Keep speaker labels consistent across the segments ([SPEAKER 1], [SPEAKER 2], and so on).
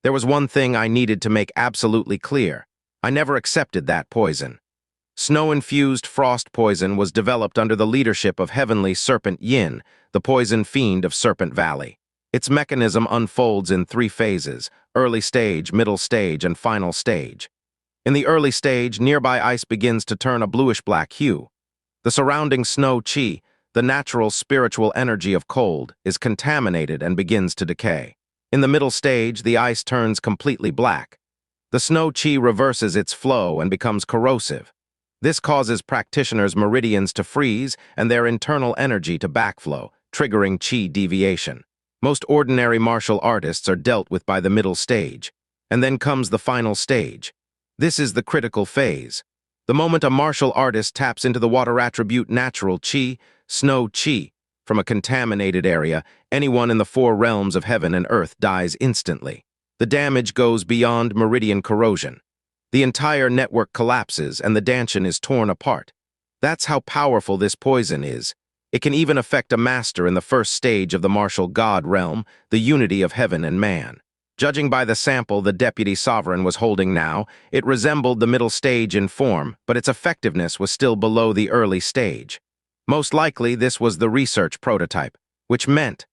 [SPEAKER 1] There was one thing I needed to make absolutely clear. I never accepted that poison. Snow-Infused Frost Poison was developed under the leadership of heavenly Serpent Yin, the poison fiend of Serpent Valley. Its mechanism unfolds in 3 phases: early stage, middle stage, and final stage. In the early stage, nearby ice begins to turn a bluish-black hue. The surrounding snow chi, the natural spiritual energy of cold, is contaminated and begins to decay. In the middle stage, the ice turns completely black. The snow chi reverses its flow and becomes corrosive. This causes practitioners' meridians to freeze and their internal energy to backflow, triggering chi deviation. Most ordinary martial artists are dealt with by the middle stage, and then comes the final stage. This is the critical phase. The moment a martial artist taps into the water attribute natural chi, snow chi, from a contaminated area, anyone in the 4 realms of heaven and earth dies instantly. The damage goes beyond meridian corrosion. The entire network collapses and the dantian is torn apart. That's how powerful this poison is. It can even affect a master in the first stage of the martial god realm, the unity of heaven and man. Judging by the sample the deputy sovereign was holding now, it resembled the middle stage in form, but its effectiveness was still below the early stage. Most likely, this was the research prototype, which meant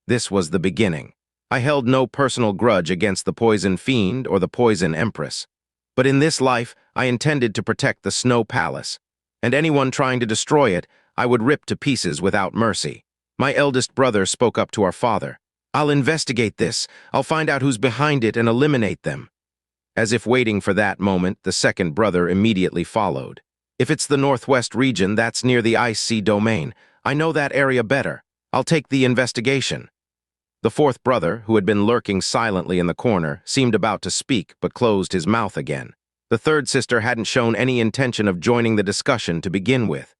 [SPEAKER 1] this was the beginning. I held no personal grudge against the poison fiend or the poison empress. But in this life, I intended to protect the Snow Palace, and anyone trying to destroy it, I would rip to pieces without mercy. My eldest brother spoke up to our father. "I'll investigate this. I'll find out who's behind it and eliminate them." As if waiting for that moment, the second brother immediately followed. "If it's the Northwest region, that's near the Ice Sea domain. I know that area better. I'll take the investigation." The fourth brother, who had been lurking silently in the corner, seemed about to speak, but closed his mouth again. The third sister hadn't shown any intention of joining the discussion to begin with.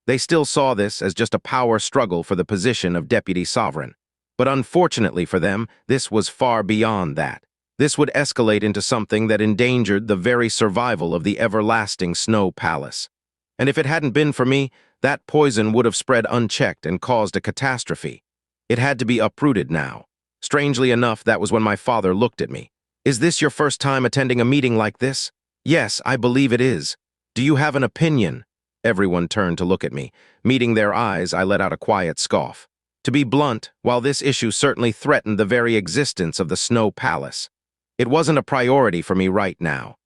[SPEAKER 1] They still saw this as just a power struggle for the position of deputy sovereign. But unfortunately for them, this was far beyond that. This would escalate into something that endangered the very survival of the everlasting Snow Palace. And if it hadn't been for me, that poison would have spread unchecked and caused a catastrophe. It had to be uprooted now. Strangely enough, that was when my father looked at me. "Is this your first time attending a meeting like this?" "Yes, I believe it is." "Do you have an opinion?" Everyone turned to look at me. Meeting their eyes, I let out a quiet scoff. To be blunt, while this issue certainly threatened the very existence of the Snow Palace, it wasn't a priority for me right now.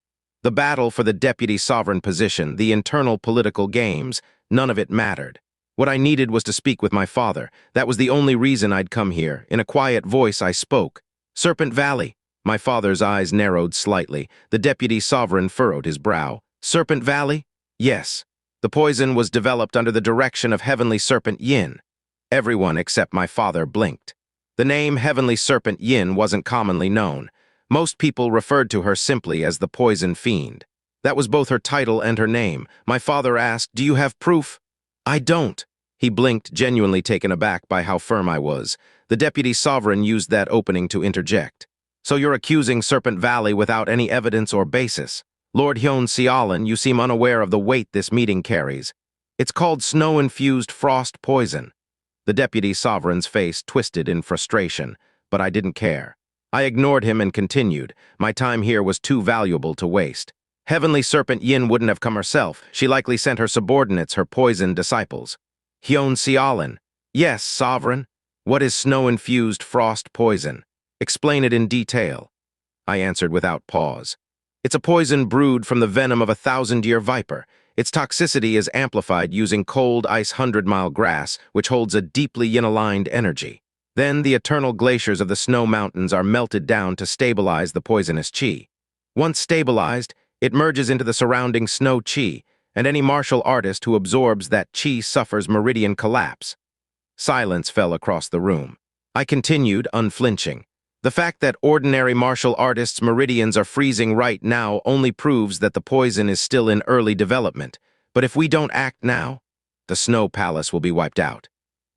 [SPEAKER 1] The battle for the deputy sovereign position, the internal political games, none of it mattered. What I needed was to speak with my father. That was the only reason I'd come here. In a quiet voice, I spoke. "Serpent Valley." My father's eyes narrowed slightly. The deputy sovereign furrowed his brow. "Serpent Valley?" "Yes." The poison was developed under the direction of Heavenly Serpent Yin. Everyone except my father blinked. The name Heavenly Serpent Yin wasn't commonly known. Most people referred to her simply as the Poison Fiend. That was both her title and her name. My father asked, "Do you have proof?" "I don't." He blinked, genuinely taken aback by how firm I was. The deputy sovereign used that opening to interject. "So you're accusing Serpent Valley without any evidence or basis? Lord xianxia, you seem unaware of the weight this meeting carries. It's called Snow-Infused Frost Poison." The deputy sovereign's face twisted in frustration, but I didn't care. I ignored him and continued. My time here was too valuable to waste. Heavenly Serpent Yin wouldn't have come herself. She likely sent her subordinates, her poisoned disciples. "xianxia. Yes, Sovereign. What is Snow-Infused Frost Poison? Explain it in detail." I answered without pause. "It's a poison brewed from the venom of a 1,000-year viper. Its toxicity is amplified using cold ice 100-mile grass, which holds a deeply yin-aligned energy. Then the eternal glaciers of the snow mountains are melted down to stabilize the poisonous chi. Once stabilized, it merges into the surrounding snow chi, and any martial artist who absorbs that chi suffers meridian collapse." Silence fell across the room. I continued, unflinching. "The fact that ordinary martial artists' meridians are freezing right now only proves that the poison is still in early development. But if we don't act now, the Snow Palace will be wiped out."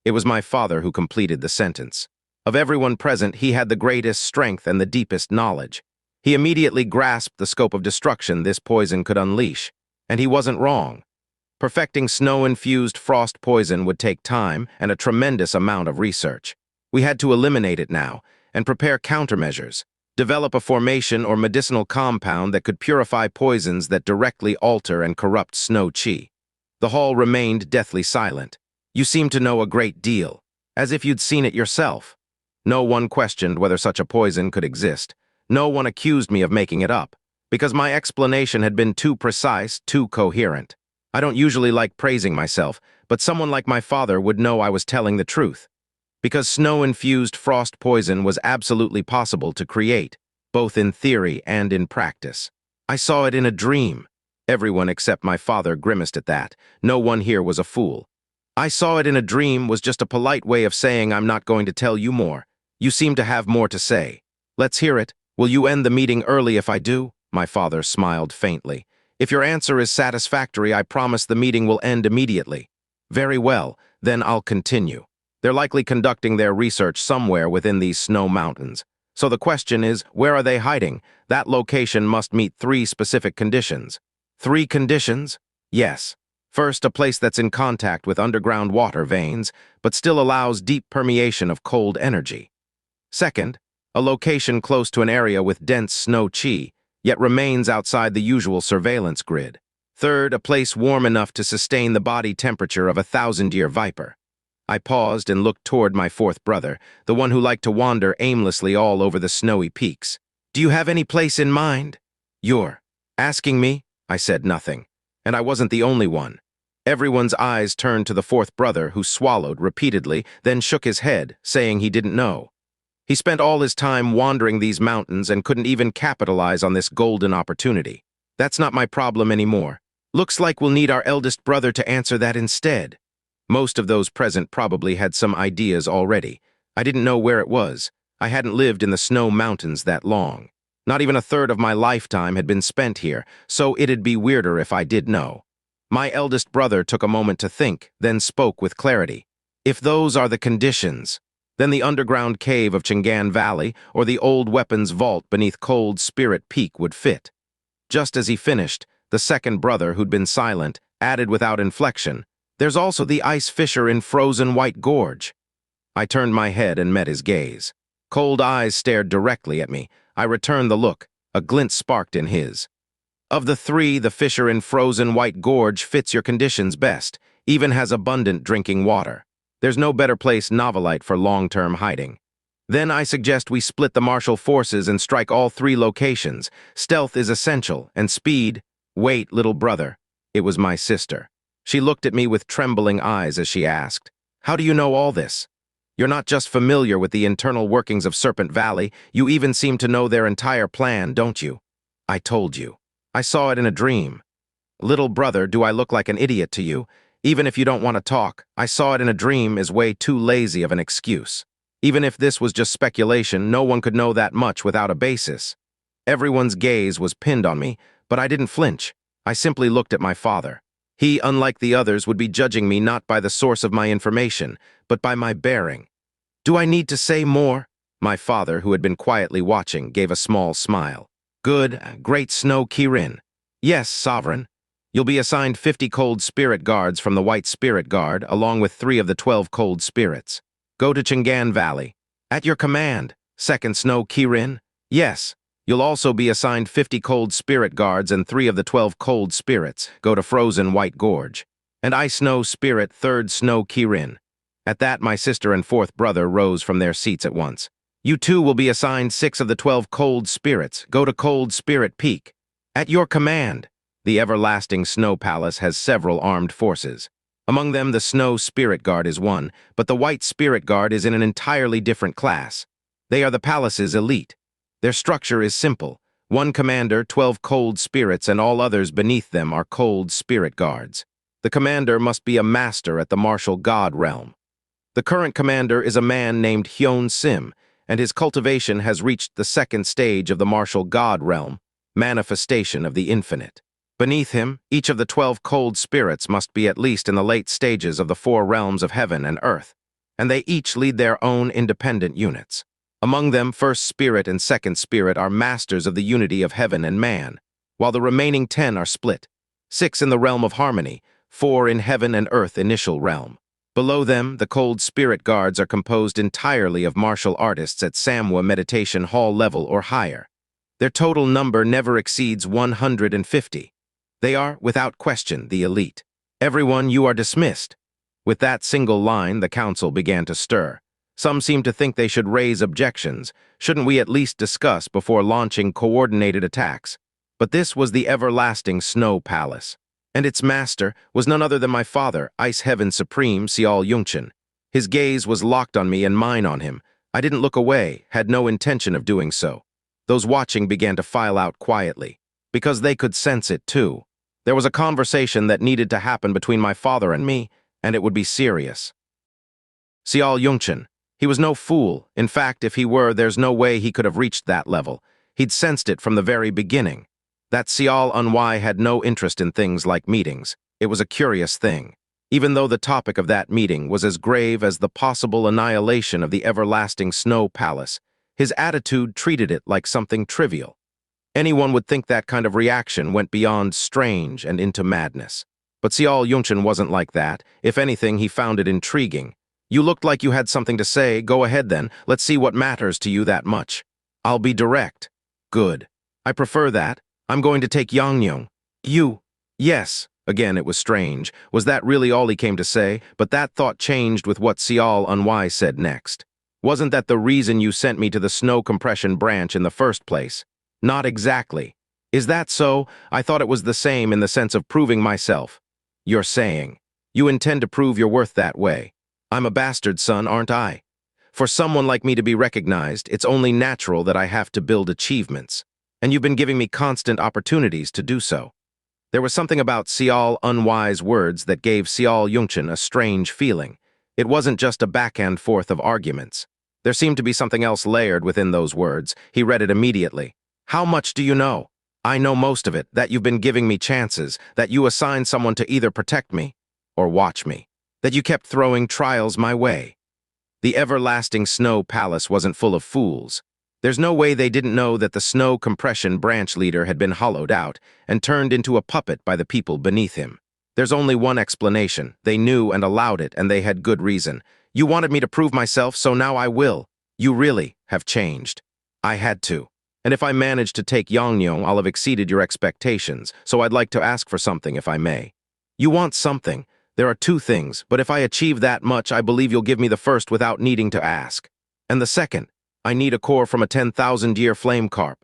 [SPEAKER 1] It was my father who completed the sentence. Of everyone present, he had the greatest strength and the deepest knowledge. He immediately grasped the scope of destruction this poison could unleash, and he wasn't wrong. Perfecting Snow-Infused Frost Poison would take time and a tremendous amount of research. We had to eliminate it now and prepare countermeasures. Develop a formation or medicinal compound that could purify poisons that directly alter and corrupt snow chi. The hall remained deathly silent. You seemed to know a great deal, as if you'd seen it yourself. No one questioned whether such a poison could exist. No one accused me of making it up, because my explanation had been too precise, too coherent. I don't usually like praising myself, but someone like my father would know I was telling the truth. Because snow-infused frost poison was absolutely possible to create, both in theory and in practice. I saw it in a dream. Everyone except my father grimaced at that. No one here was a fool. I saw it in a dream was just a polite way of saying I'm not going to tell you more. You seem to have more to say. Let's hear it. Will you end the meeting early if I do? My father smiled faintly. If your answer is satisfactory, I promise the meeting will end immediately. Very well, then I'll continue. They're likely conducting their research somewhere within these snow mountains. So the question is, where are they hiding? That location must meet 3 specific conditions. 3 conditions? Yes. First, a place that's in contact with underground water veins, but still allows deep permeation of cold energy. Second, a location close to an area with dense snow chi, yet remains outside the usual surveillance grid. Third, a place warm enough to sustain the body temperature of a 1,000-year viper. I paused and looked toward my 4th brother, the one who liked to wander aimlessly all over the snowy peaks. Do you have any place in mind? You're asking me? I said nothing. And I wasn't the only one. Everyone's eyes turned to the 4th brother, who swallowed repeatedly, then shook his head, saying he didn't know. He spent all his time wandering these mountains and couldn't even capitalize on this golden opportunity. That's not my problem anymore. Looks like we'll need our eldest brother to answer that instead. Most of those present probably had some ideas already. I didn't know where it was. I hadn't lived in the snow mountains that long. Not even a third of my lifetime had been spent here, so it'd be weirder if I did know. My eldest brother took a moment to think, then spoke with clarity. If those are the conditions, then the underground cave of Chingan Valley or the old weapons vault beneath Cold Spirit Peak would fit. Just as he finished, the 2nd brother, who'd been silent, added without inflection, "There's also the ice fissure in Frozen White Gorge." I turned my head and met his gaze. Cold eyes stared directly at me. I returned the look. A glint sparked in his. Of the 3, the fissure in Frozen White Gorge fits your conditions best, even has abundant drinking water. There's no better place novelite for long-term hiding. Then I suggest we split the martial forces and strike all 3 locations. Stealth is essential, and speed. Wait, little brother. It was my sister. She looked at me with trembling eyes as she asked, "How do you know all this? You're not just familiar with the internal workings of Serpent Valley, you even seem to know their entire plan, don't you?" I told you. I saw it in a dream. Little brother, do I look like an idiot to you? Even if you don't want to talk, I saw it in a dream is way too lazy of an excuse. Even if this was just speculation, no one could know that much without a basis. Everyone's gaze was pinned on me, but I didn't flinch. I simply looked at my father. He, unlike the others, would be judging me not by the source of my information, but by my bearing. Do I need to say more? My father, who had been quietly watching, gave a small smile. Good, great Snow Kirin. Yes, Sovereign. You'll be assigned 50 cold spirit guards from the White Spirit Guard, along with 3 of the 12 cold spirits. Go to Chingan Valley. At your command, 2nd Snow Kirin. Yes. You'll also be assigned 50 cold spirit guards and 3 of the 12 cold spirits. Go to Frozen White Gorge. And I Snow Spirit 3rd Snow Kirin. At that, my sister and 4th brother rose from their seats at once. You 2 will be assigned 6 of the 12 cold spirits. Go to Cold Spirit Peak. At your command. The everlasting Snow Palace has several armed forces. Among them, the Snow Spirit Guard is one, but the White Spirit Guard is in an entirely different class. They are the palace's elite. Their structure is simple. 1 commander, 12 cold spirits, and all others beneath them are cold spirit guards. The commander must be a master at the martial god realm. The current commander is a man named Hyun Sim, and his cultivation has reached the 2nd stage of the martial god realm, manifestation of the infinite. Beneath him, each of the 12 cold spirits must be at least in the late stages of the 4 realms of heaven and earth, and they each lead their own independent units. Among them, 1st Spirit and 2nd Spirit are masters of the unity of heaven and man, while the remaining 10 are split, 6 in the realm of harmony, 4 in heaven and earth initial realm. Below them, the cold spirit guards are composed entirely of martial artists at Samwa Meditation Hall level or higher. Their total number never exceeds 150. They are, without question, the elite. Everyone, you are dismissed. With that single line, the council began to stir. Some seemed to think they should raise objections. Shouldn't we at least discuss before launching coordinated attacks? But this was the everlasting Snow Palace. And its master was none other than my father, Ice Heaven Supreme, Xianxia. His gaze was locked on me and mine on him. I didn't look away, had no intention of doing so. Those watching began to file out quietly, because they could sense it too. There was a conversation that needed to happen between my father and me, and it would be serious. Xianxia, he was no fool. In fact, if he were, there's no way he could have reached that level. He'd sensed it from the very beginning. That Xianxia had no interest in things like meetings. It was a curious thing. Even though the topic of that meeting was as grave as the possible annihilation of the everlasting Snow Palace, his attitude treated it like something trivial. Anyone would think that kind of reaction went beyond strange and into madness. But Xianxia wasn't like that. If anything, he found it intriguing. You looked like you had something to say. Go ahead then. Let's see what matters to you that much. I'll be direct. Good. I prefer that. I'm going to take Xianxia. You? Yes. Again, it was strange. Was that really all he came to say? But that thought changed with what Xianxia said next. Wasn't that the reason you sent me to the snow compression branch in the first place? Not exactly. Is that so? I thought it was the same in the sense of proving myself. You're saying. You intend to prove your worth that way. I'm a bastard son, aren't I? For someone like me to be recognized, it's only natural that I have to build achievements. And you've been giving me constant opportunities to do so. There was something about Xianxia's words that gave Xianxia a strange feeling. It wasn't just a back and forth of arguments. There seemed to be something else layered within those words. He read it immediately. How much do you know? I know most of it, that you've been giving me chances, that you assigned someone to either protect me or watch me, that you kept throwing trials my way. The everlasting Snow Palace wasn't full of fools. There's no way they didn't know that the snow compression branch leader had been hollowed out and turned into a puppet by the people beneath him. There's only one explanation. They knew and allowed it, and they had good reason. You wanted me to prove myself, so now I will. You really have changed. I had to. And if I manage to take Xianxia, I'll have exceeded your expectations, so I'd like to ask for something if I may. You want something. There are two things, but if I achieve that much, I believe you'll give me the first without needing to ask. And the second, I need a core from a 10,000-year flame carp.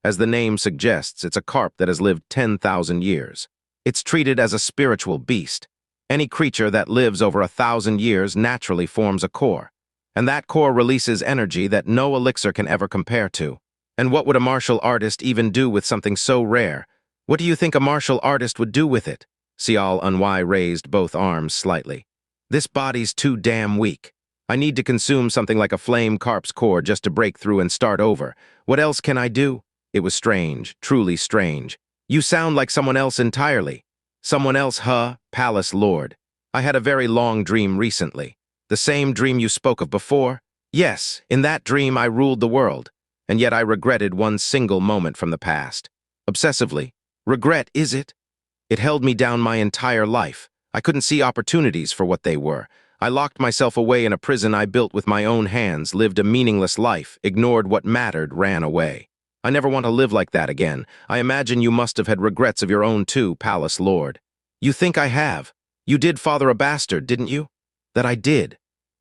[SPEAKER 1] As the name suggests, it's a carp that has lived 10,000 years. It's treated as a spiritual beast. Any creature that lives over 1,000 years naturally forms a core. And that core releases energy that no elixir can ever compare to. And what would a martial artist even do with something so rare? What do you think a martial artist would do with it? Xianxia raised both arms slightly. This body's too damn weak. I need to consume something like a flame carp's core just to break through and start over. What else can I do? It was strange, truly strange. You sound like someone else entirely. Someone else, huh? Palace Lord. I had a very long dream recently. The same dream you spoke of before? Yes, in that dream I ruled the world. And yet I regretted one single moment from the past. Obsessively. Regret, is it? It held me down my entire life. I couldn't see opportunities for what they were. I locked myself away in a prison I built with my own hands, lived a meaningless life, ignored what mattered, ran away. I never want to live like that again. I imagine you must have had regrets of your own too, Palace Lord. You think I have? You did father a bastard, didn't you? That I did.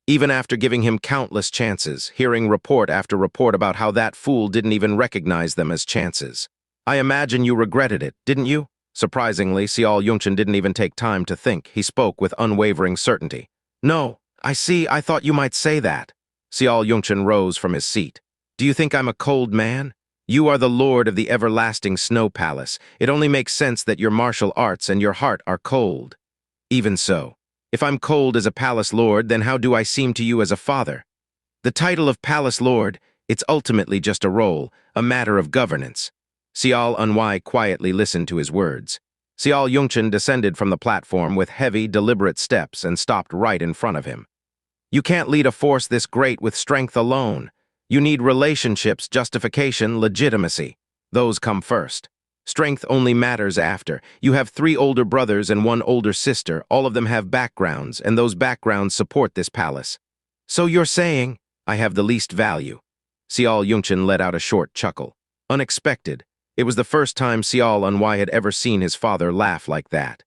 [SPEAKER 1] Even after giving him countless chances, hearing report after report about how that fool didn't even recognize them as chances. I imagine you regretted it, didn't you? Surprisingly, Xianxia didn't even take time to think. He spoke with unwavering certainty. No, I see, I thought you might say that. Xianxia rose from his seat. Do you think I'm a cold man? You are the lord of the everlasting Snow Palace. It only makes sense that your martial arts and your heart are cold. Even so, if I'm cold as a palace lord, then how do I seem to you as a father? The title of palace lord, it's ultimately just a role, a matter of governance. Xianxia quietly listened to his words. Xianxia descended from the platform with heavy, deliberate steps and stopped right in front of him. You can't lead a force this great with strength alone. You need relationships, justification, legitimacy. Those come first. Strength only matters after. You have 3 older brothers and 1 older sister. All of them have backgrounds, and those backgrounds support this palace. So you're saying, I have the least value. Xianxia let out a short chuckle. Unexpected. It was the first time Xianxia had ever seen his father laugh like that.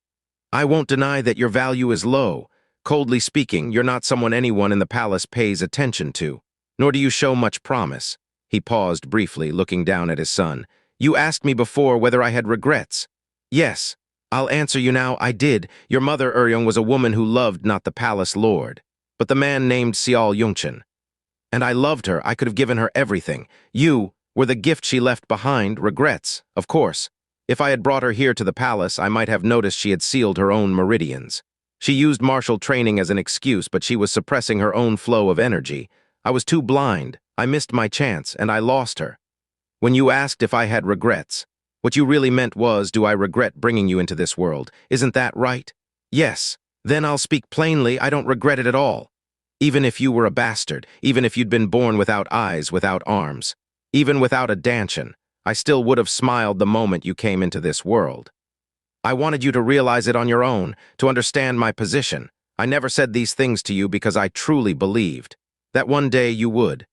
[SPEAKER 1] I won't deny that your value is low. Coldly speaking, you're not someone anyone in the palace pays attention to, nor do you show much promise. He paused briefly, looking down at his son. You asked me before whether I had regrets. Yes, I'll answer you now, I did. Your mother, Eryong, was a woman who loved not the palace lord, but the man named Xianxia. And I loved her. I could have given her everything. You were the gift she left behind. Regrets, of course. If I had brought her here to the palace, I might have noticed she had sealed her own meridians. She used martial training as an excuse, but she was suppressing her own flow of energy. I was too blind. I missed my chance, and I lost her. When you asked if I had regrets, what you really meant was, do I regret bringing you into this world? Isn't that right? Yes. Then I'll speak plainly, I don't regret it at all. Even if you were a bastard, even if you'd been born without eyes, without arms, even without a dantian, I still would have smiled the moment you came into this world. I wanted you to realize it on your own, to understand my position. I never said these things to you because I truly believed that one day you would.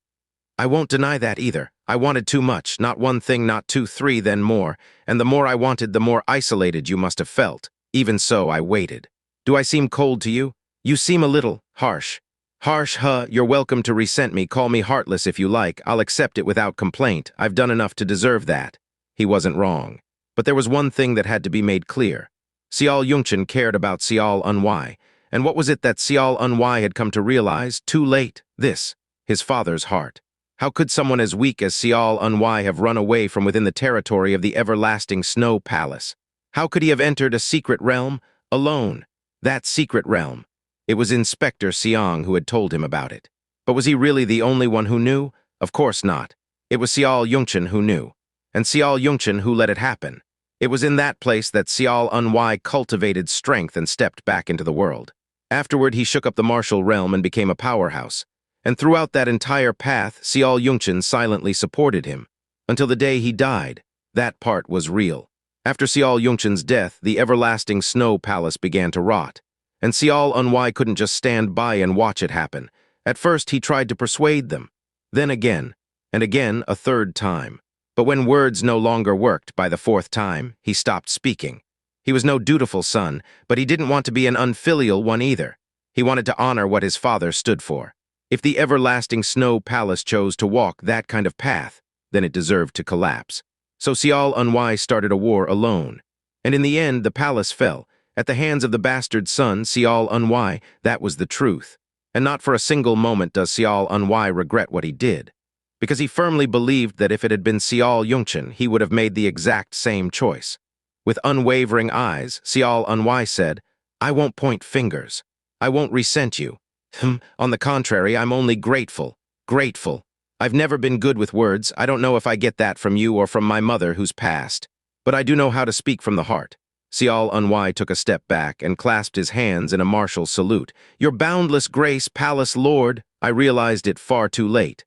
[SPEAKER 1] I won't deny that either. I wanted too much, not one thing, not 2, 3, then more, and the more I wanted, the more isolated you must have felt. Even so, I waited. Do I seem cold to you? You seem a little harsh. Harsh, huh? You're welcome to resent me. Call me heartless if you like. I'll accept it without complaint. I've done enough to deserve that. He wasn't wrong. But there was one thing that had to be made clear. Xianxia cared about Xianxia, and what was it that Xianxia had come to realize? Too late. This, his father's heart. How could someone as weak as Xianxia have run away from within the territory of the everlasting Snow Palace? How could he have entered a secret realm alone? That secret realm. It was Inspector Xiang who had told him about it. But was he really the only one who knew? Of course not. It was Xianxia who knew. And Xianxia who let it happen. It was in that place that Xianxia cultivated strength and stepped back into the world. Afterward, he shook up the martial realm and became a powerhouse. And throughout that entire path, Xianxia silently supported him. Until the day he died. That part was real. After Xianxia's death, the everlasting Snow Palace began to rot. And Xianxia couldn't just stand by and watch it happen. At first, he tried to persuade them. Then again, and again a 3rd time. But when words no longer worked, by the 4th time, he stopped speaking. He was no dutiful son, but he didn't want to be an unfilial one either. He wanted to honor what his father stood for. If the everlasting Snow Palace chose to walk that kind of path, then it deserved to collapse. So Xianxia started a war alone. And in the end, the palace fell. At the hands of the bastard son, Xianxia. That was the truth. And not for a single moment does Xianxia regret what he did. Because he firmly believed that if it had been Xianxia, he would have made the exact same choice. With unwavering eyes, Xianxia said, I won't point fingers. I won't resent you. On the contrary, I'm only grateful. Grateful. I've never been good with words. I don't know if I get that from you or from my mother who's passed. But I do know how to speak from the heart. Xianxia took a step back and clasped his hands in a martial salute. Your boundless grace, Palace Lord. I realized it far too late.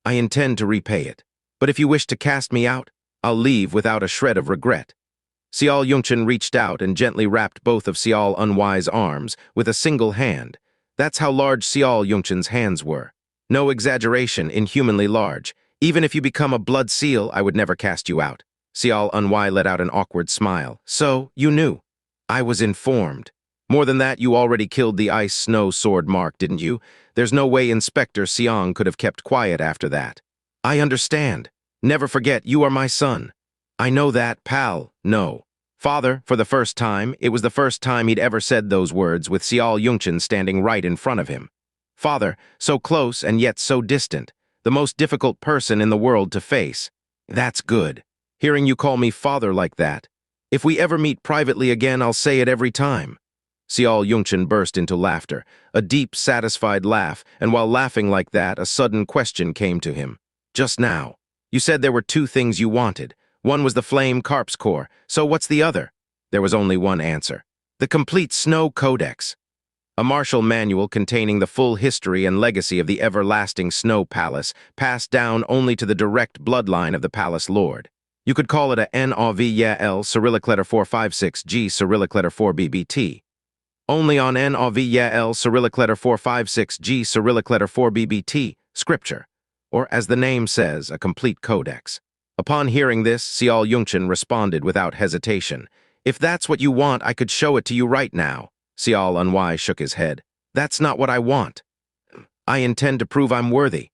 [SPEAKER 1] I intend to repay it. But if you wish to cast me out, I'll leave without a shred of regret. Xianxia reached out and gently wrapped both of Xianxia's arms with a single hand. That's how large Xianxia's hands were. No exaggeration, inhumanly large. Even if you become a blood seal, I would never cast you out. Xianxia let out an awkward smile. So, you knew. I was informed. More than that, you already killed the ice snow sword mark, didn't you? There's no way Inspector Xiang could have kept quiet after that. I understand. Never forget, you are my son. I know that, pal. No. Father, for the first time, it was the first time he'd ever said those words with Xianxia standing right in front of him. Father, so close and yet so distant. The most difficult person in the world to face. That's good. Hearing you call me father like that. If we ever meet privately again, I'll say it every time. Xianxia burst into laughter, a deep, satisfied laugh, and while laughing like that, a sudden question came to him. Just now, you said there were 2 things you wanted. One was the flame carp's core, so what's the other? There was only one answer. The complete Snow Codex. A martial manual containing the full history and legacy of the everlasting Snow Palace, passed down only to the direct bloodline of the Palace Lord. You could call it a NAVL Cyrillic letter 456G Cyrillic letter 4BBT. Only on NAVL Cyrillic letter 456G Cyrillic letter 4BBT, scripture, or as the name says, a complete codex. Upon hearing this, Sial Yungchen responded without hesitation. If that's what you want, I could show it to you right now. Sial Unwai shook his head. That's not what I want. I intend to prove I'm worthy.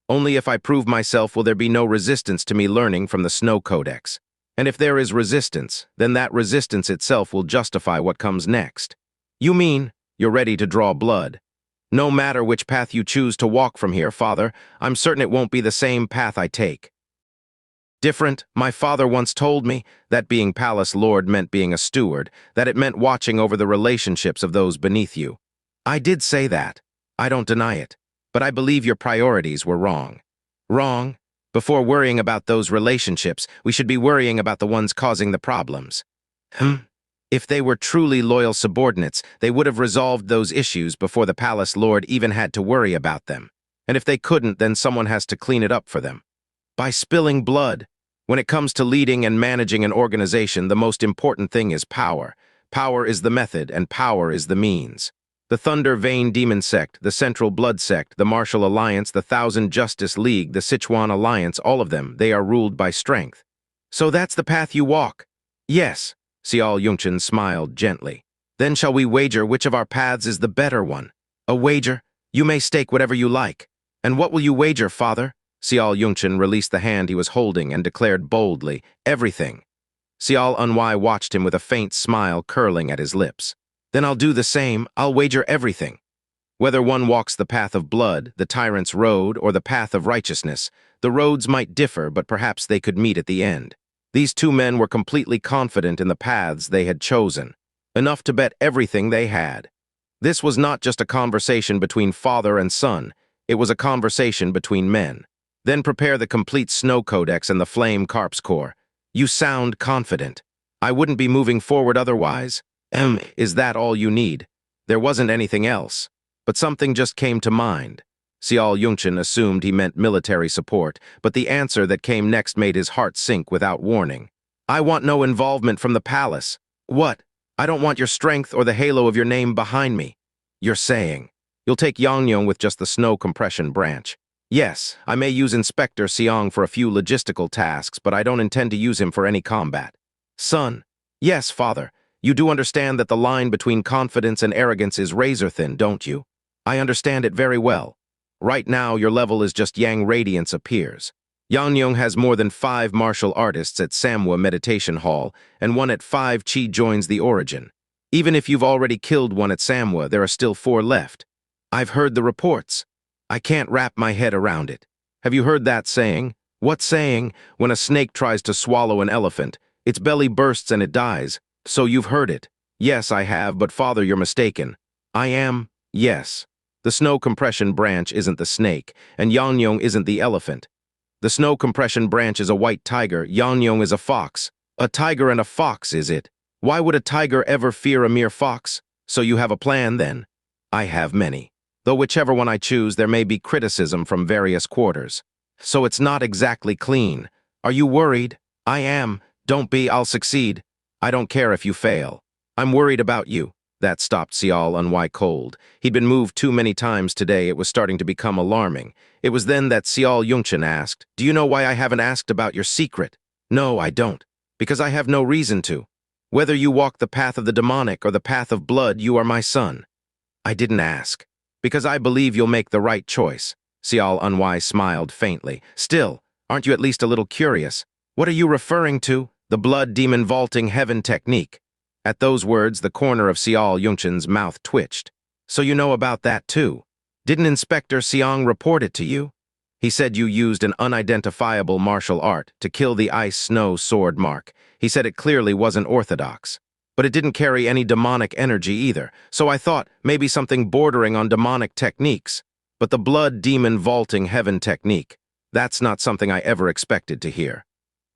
[SPEAKER 1] Only if I prove myself will there be no resistance to me learning from the Snow Codex. And if there is resistance, then that resistance itself will justify what comes next. You mean you're ready to draw blood? No matter which path you choose to walk from here, Father, I'm certain it won't be the same path I take. Different, my father once told me, that being palace lord meant being a steward, that it meant watching over the relationships of those beneath you. I did say that. I don't deny it. But I believe your priorities were wrong. Wrong? Before worrying about those relationships, we should be worrying about the ones causing the problems. If they were truly loyal subordinates, they would have resolved those issues before the palace lord even had to worry about them. And if they couldn't, then someone has to clean it up for them. By spilling blood. When it comes to leading and managing an organization, the most important thing is power. Power is the method, and power is the means. The Thunder Vein Demon Sect, the Central Blood Sect, the Martial Alliance, the Thousand Justice League, the Sichuan Alliance, all of them, they are ruled by strength. So that's the path you walk? Yes, Sial Yungchen smiled gently. Then shall we wager which of our paths is the better one? A wager? You may stake whatever you like. And what will you wager, Father? Sial Yungchen released the hand he was holding and declared boldly, everything. Sial Unwai watched him with a faint smile curling at his lips. Then I'll do the same, I'll wager everything. Whether one walks the path of blood, the tyrant's road, or the path of righteousness, the roads might differ, but perhaps they could meet at the end. These two men were completely confident in the paths they had chosen, enough to bet everything they had. This was not just a conversation between father and son, it was a conversation between men. Then prepare the complete Snow Codex and the Flame Carp's Core. You sound confident. I wouldn't be moving forward otherwise. Is that all you need? There wasn't anything else. But something just came to mind. Sial Yungchen assumed he meant military support, but the answer that came next made his heart sink without warning. I want no involvement from the palace. What? I don't want your strength or the halo of your name behind me. You're saying. You'll take Yangyong with just the snow compression branch. Yes, I may use Inspector Siang for a few logistical tasks, but I don't intend to use him for any combat. Son. Yes, Father. You do understand that the line between confidence and arrogance is razor-thin, don't you? I understand it very well. Right now, your level is just Yang Radiance appears. Yangyong has more than 5 martial artists at Samwa Meditation Hall, and 1 at 5 Chi joins the Origin. Even if you've already killed 1 at Samwa, there are still 4 left. I've heard the reports. I can't wrap my head around it. Have you heard that saying? What saying? When a snake tries to swallow an elephant, its belly bursts and it dies. So you've heard it. Yes, I have, but Father, you're mistaken. I am? Yes. The snow compression branch isn't the snake, and Yangyong isn't the elephant. The snow compression branch is a white tiger, Yangyong is a fox. A tiger and a fox, is it? Why would a tiger ever fear a mere fox? So you have a plan, then? I have many. Though whichever one I choose, there may be criticism from various quarters. So it's not exactly clean. Are you worried? I am. Don't be, I'll succeed. I don't care if you fail. I'm worried about you. That stopped Sial Unwai cold. He'd been moved too many times today, it was starting to become alarming. It was then that Sial Yungchen asked, Do you know why I haven't asked about your secret? No, I don't. Because I have no reason to. Whether you walk the path of the demonic or the path of blood, you are my son. I didn't ask. Because I believe you'll make the right choice. Sial Unwai smiled faintly. Still, aren't you at least a little curious? What are you referring to? The blood demon vaulting heaven technique. At those words, the corner of Sial Yungchen's mouth twitched. So you know about that too. Didn't Inspector Siang report it to you? He said you used an unidentifiable martial art to kill the ice snow sword mark. He said it clearly wasn't orthodox. But it didn't carry any demonic energy either, so I thought maybe something bordering on demonic techniques. But the blood demon vaulting heaven technique, that's not something I ever expected to hear.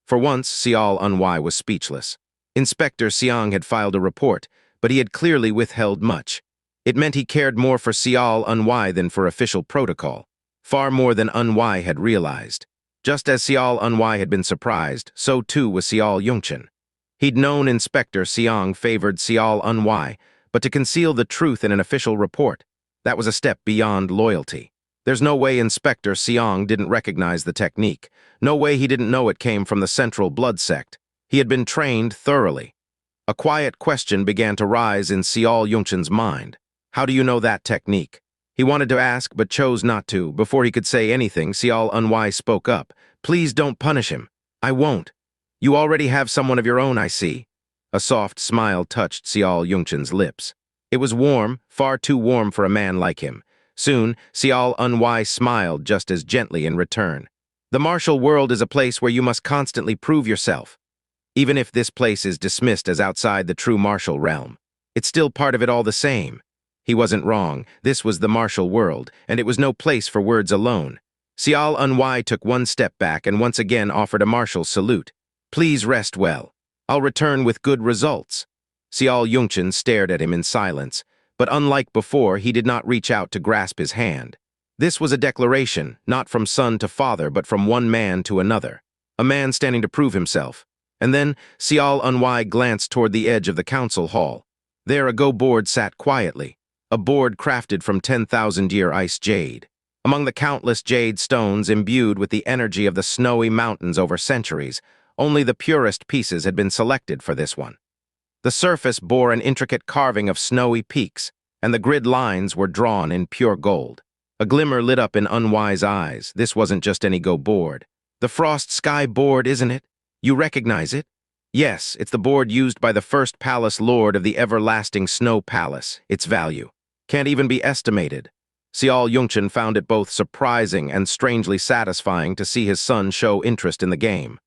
[SPEAKER 1] For once, Sial Unwai was speechless. Inspector Siang had filed a report, but he had clearly withheld much. It meant he cared more for Sial Unwai than for official protocol, far more than Unwai had realized. Just as Xiao Unwai had been surprised, so too was Xiao Yongchen. He'd known Inspector Xiang favored Xiao Unwai, but to conceal the truth in an official report, that was a step beyond loyalty. There's no way Inspector Xiang didn't recognize the technique. No way he didn't know it came from the central blood sect. He had been trained thoroughly. A quiet question began to rise in Xiao Yongchen's mind. How do you know that technique? He wanted to ask, but chose not to. Before he could say anything, Xiao Unwai spoke up. Please don't punish him. I won't. You already have someone of your own, I see. A soft smile touched Xiao Yongchen's lips. It was warm, far too warm for a man like him. Soon, Xiao Unwai smiled just as gently in return. The martial world is a place where you must constantly prove yourself. Even if this place is dismissed as outside the true martial realm, it's still part of it all the same. He wasn't wrong. This was the martial world, and it was no place for words alone. Xiao Unwai took one step back and once again offered a martial salute. Please rest well. I'll return with good results. Xiao Yongchen stared at him in silence, but unlike before, he did not reach out to grasp his hand. This was a declaration, not from son to father, but from one man to another. A man standing to prove himself. And then Xiao Unwai glanced toward the edge of the council hall. There a go board sat quietly, a board crafted from 10,000-year ice jade. Among the countless jade stones imbued with the energy of the snowy mountains over centuries, only the purest pieces had been selected for this one. The surface bore an intricate carving of snowy peaks, and the grid lines were drawn in pure gold. A glimmer lit up in Unwai's eyes. This wasn't just any go board. The Frost Sky board, isn't it? You recognize it? Yes, it's the board used by the first palace lord of the everlasting Snow Palace. Its value can't even be estimated. Xiao Yongchen found it both surprising and strangely satisfying to see his son show interest in the game.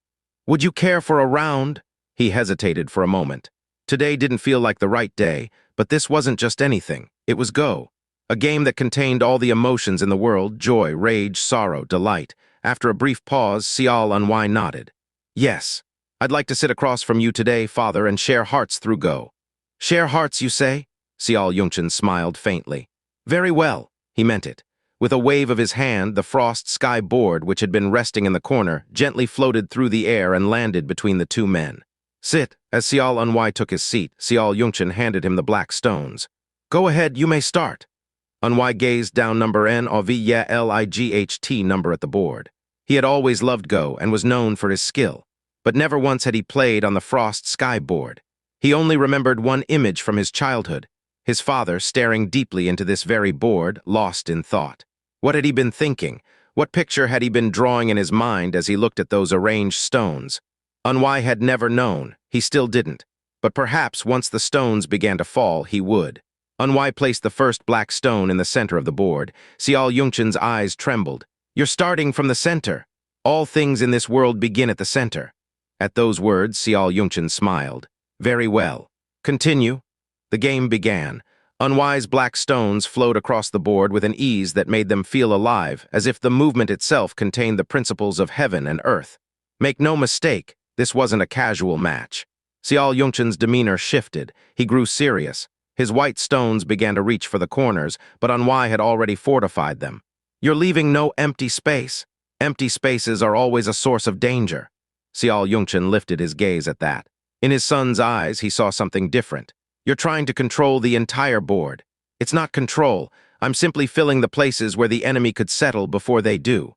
[SPEAKER 1] Would you care for a round? He hesitated for a moment. Today didn't feel like the right day, but this wasn't just anything. It was Go. A game that contained all the emotions in the world, joy, rage, sorrow, delight. After a brief pause, Xiao Unwai nodded. Yes, I'd like to sit across from you today, father, and share hearts through Go. Share hearts, you say? Xiao Yongchen smiled faintly. Very well, he meant it. With a wave of his hand, the Frost Sky board, which had been resting in the corner, gently floated through the air and landed between the two men. Sit. As Xiao Unwai took his seat, Xiao Yongchen handed him the black stones. Go ahead, you may start. Unwai gazed down number NOVYLIGHT number at the board. He had always loved Go and was known for his skill, but never once had he played on the Frost Sky board. He only remembered one image from his childhood, his father staring deeply into this very board, lost in thought. What had he been thinking? What picture had he been drawing in his mind as he looked at those arranged stones? Unwai had never known. He still didn't. But perhaps once the stones began to fall, he would. Unwai placed the first black stone in the center of the board. Xiao Yongchen's eyes trembled. You're starting from the center. All things in this world begin at the center. At those words, Xiao Yongchen smiled. Very well. Continue. The game began. Unwai's black stones flowed across the board with an ease that made them feel alive, as if the movement itself contained the principles of heaven and earth. Make no mistake, this wasn't a casual match. Xiao Yongchen's demeanor shifted. He grew serious. His white stones began to reach for the corners, but Unwai had already fortified them. You're leaving no empty space. Empty spaces are always a source of danger. Xiao Yongchen lifted his gaze at that. In his son's eyes, he saw something different. You're trying to control the entire board. It's not control. I'm simply filling the places where the enemy could settle before they do.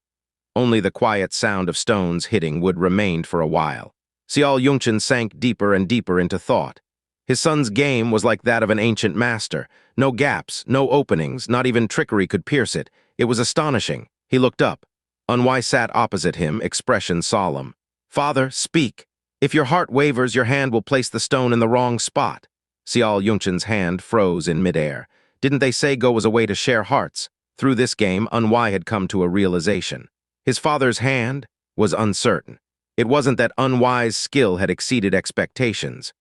[SPEAKER 1] Only the quiet sound of stones hitting would remain for a while. Xiao Yongchen sank deeper and deeper into thought. His son's game was like that of an ancient master. No gaps, no openings, not even trickery could pierce it. It was astonishing. He looked up. Unwai sat opposite him, expression solemn. Father, speak. If your heart wavers, your hand will place the stone in the wrong spot. Xiao Yongchen's hand froze in midair. Didn't they say Go was a way to share hearts? Through this game, Unwai had come to a realization. His father's hand was uncertain. It wasn't that Unwai's skill had exceeded expectations.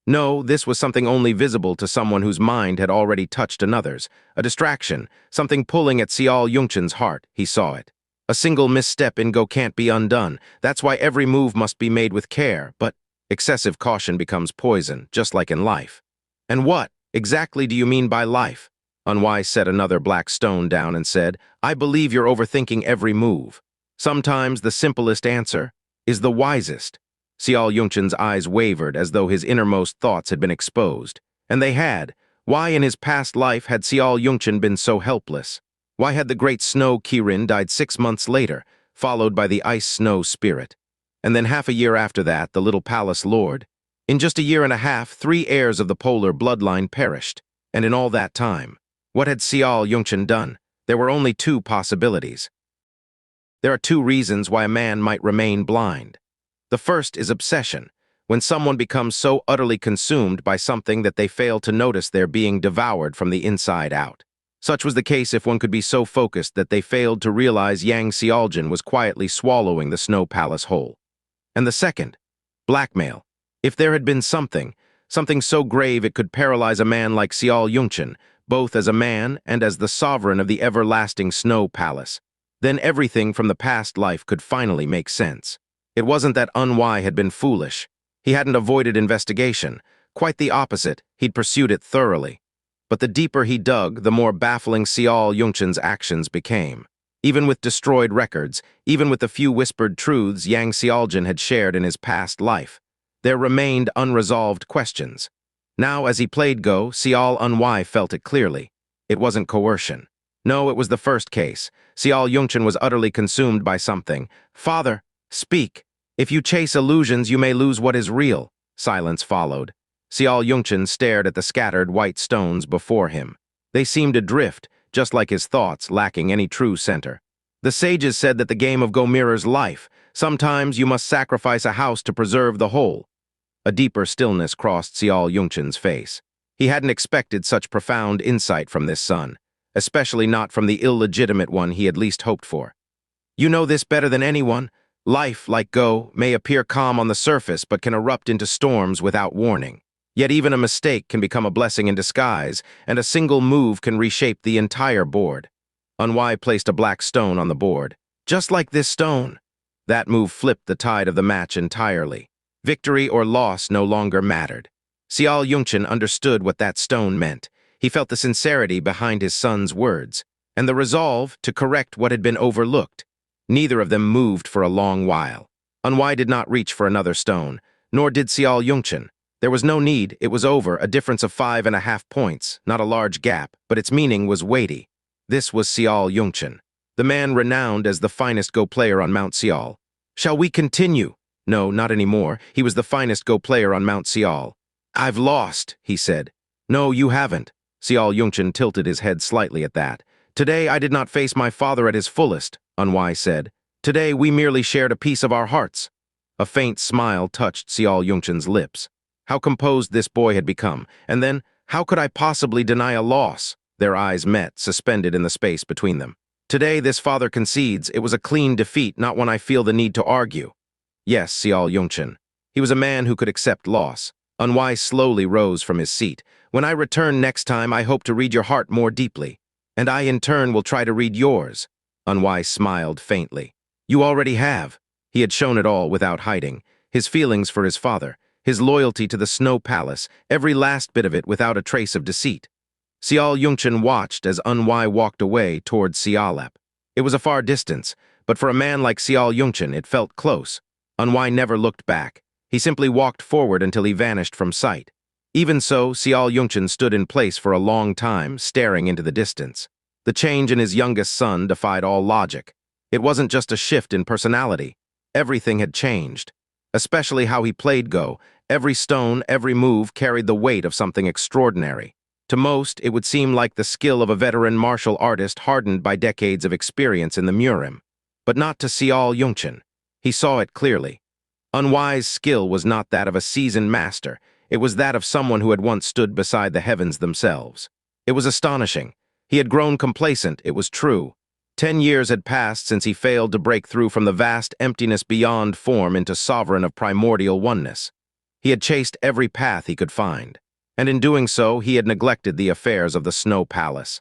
[SPEAKER 1] No, this was something only visible to someone whose mind had already touched another's. A distraction, something pulling at Xiao Yongchen's heart. He saw it. A single misstep in Go can't be undone. That's why every move must be made with care, but excessive caution becomes poison, just like in life. And what exactly do you mean by life? Unwai set another black stone down and said, I believe you're overthinking every move. Sometimes the simplest answer is the wisest. Xianxia's eyes wavered as though his innermost thoughts had been exposed. And they had. Why in his past life had Xianxia been so helpless? Why had the great snow Kirin died 6 months later, followed by the ice snow spirit? And then half a year after that, the little palace lord? In just a year and a half, 3 heirs of the polar bloodline perished. And in all that time, what had Xianxia done? There were only 2 possibilities. There are 2 reasons why a man might remain blind. The first is obsession, when someone becomes so utterly consumed by something that they fail to notice they're being devoured from the inside out. Such was the case if one could be so focused that they failed to realize xianxia was quietly swallowing the snow palace whole. And the second, blackmail. If there had been something so grave it could paralyze a man like Xianxia, both as a man and as the sovereign of the everlasting snow palace, then everything from the past life could finally make sense. It wasn't that Unwai had been foolish. He hadn't avoided investigation. Quite the opposite, he'd pursued it thoroughly. But the deeper he dug, the more baffling Xianxia's actions became. Even with destroyed records, even with the few whispered truths xianxia had shared in his past life, there remained unresolved questions. Now, as he played Go, Unwai felt it clearly. It wasn't coercion. No, it was the first case. Xianxia was utterly consumed by something. "Father, speak. If you chase illusions, you may lose what is real." Silence followed. Xianxia stared at the scattered white stones before him. They seemed adrift, just like his thoughts, lacking any true center. The sages said that the game of Go mirrors life. Sometimes you must sacrifice a house to preserve the whole. A deeper stillness crossed Xianxia's face. He hadn't expected such profound insight from this son, especially not from the illegitimate one he had least hoped for. "You know this better than anyone. Life, like Go, may appear calm on the surface but can erupt into storms without warning. Yet even a mistake can become a blessing in disguise, and a single move can reshape the entire board." Unwai placed a black stone on the board. "Just like this stone." That move flipped the tide of the match entirely. Victory or loss no longer mattered. Xianxia understood what that stone meant. He felt the sincerity behind his son's words, and the resolve to correct what had been overlooked. Neither of them moved for a long while. Unwai did not reach for another stone, nor did Xianxia. There was no need, it was over, a difference of 5.5 points, not a large gap, but its meaning was weighty. This was Xianxia, the man renowned as the finest Go player on Mount Xial. "Shall we continue?" No, not anymore. He was the finest Go player on Mount Xial. "I've lost," he said. "No, you haven't." Xianxia tilted his head slightly at that. "Today I did not face my father at his fullest," Unwai said. "Today we merely shared a piece of our hearts." A faint smile touched Xianxia's lips. How composed this boy had become, and then, how could I possibly deny a loss? Their eyes met, suspended in the space between them. "Today this father concedes it was a clean defeat, not one I feel the need to argue." Yes, Xianxia. He was a man who could accept loss. Unwai slowly rose from his seat. "When I return next time, I hope to read your heart more deeply. And I, in turn, will try to read yours." Unwai smiled faintly. "You already have." He had shown it all without hiding. His feelings for his father, his loyalty to the Snow Palace, every last bit of it without a trace of deceit. Xianxia watched as Unwai walked away towards Xialep. It was a far distance, but for a man like Xianxia it felt close. Unwai never looked back. He simply walked forward until he vanished from sight. Even so, Xianxia stood in place for a long time, staring into the distance. The change in his youngest son defied all logic. It wasn't just a shift in personality. Everything had changed. Especially how he played Go. Every stone, every move carried the weight of something extraordinary. To most, it would seem like the skill of a veteran martial artist hardened by decades of experience in the Murim. But not to Xianxia. He saw it clearly. Unwai's skill was not that of a seasoned master. It was that of someone who had once stood beside the heavens themselves. It was astonishing. He had grown complacent, it was true. 10 years had passed since he failed to break through from the vast emptiness beyond form into sovereign of primordial oneness. He had chased every path he could find, and in doing so, he had neglected the affairs of the Snow Palace.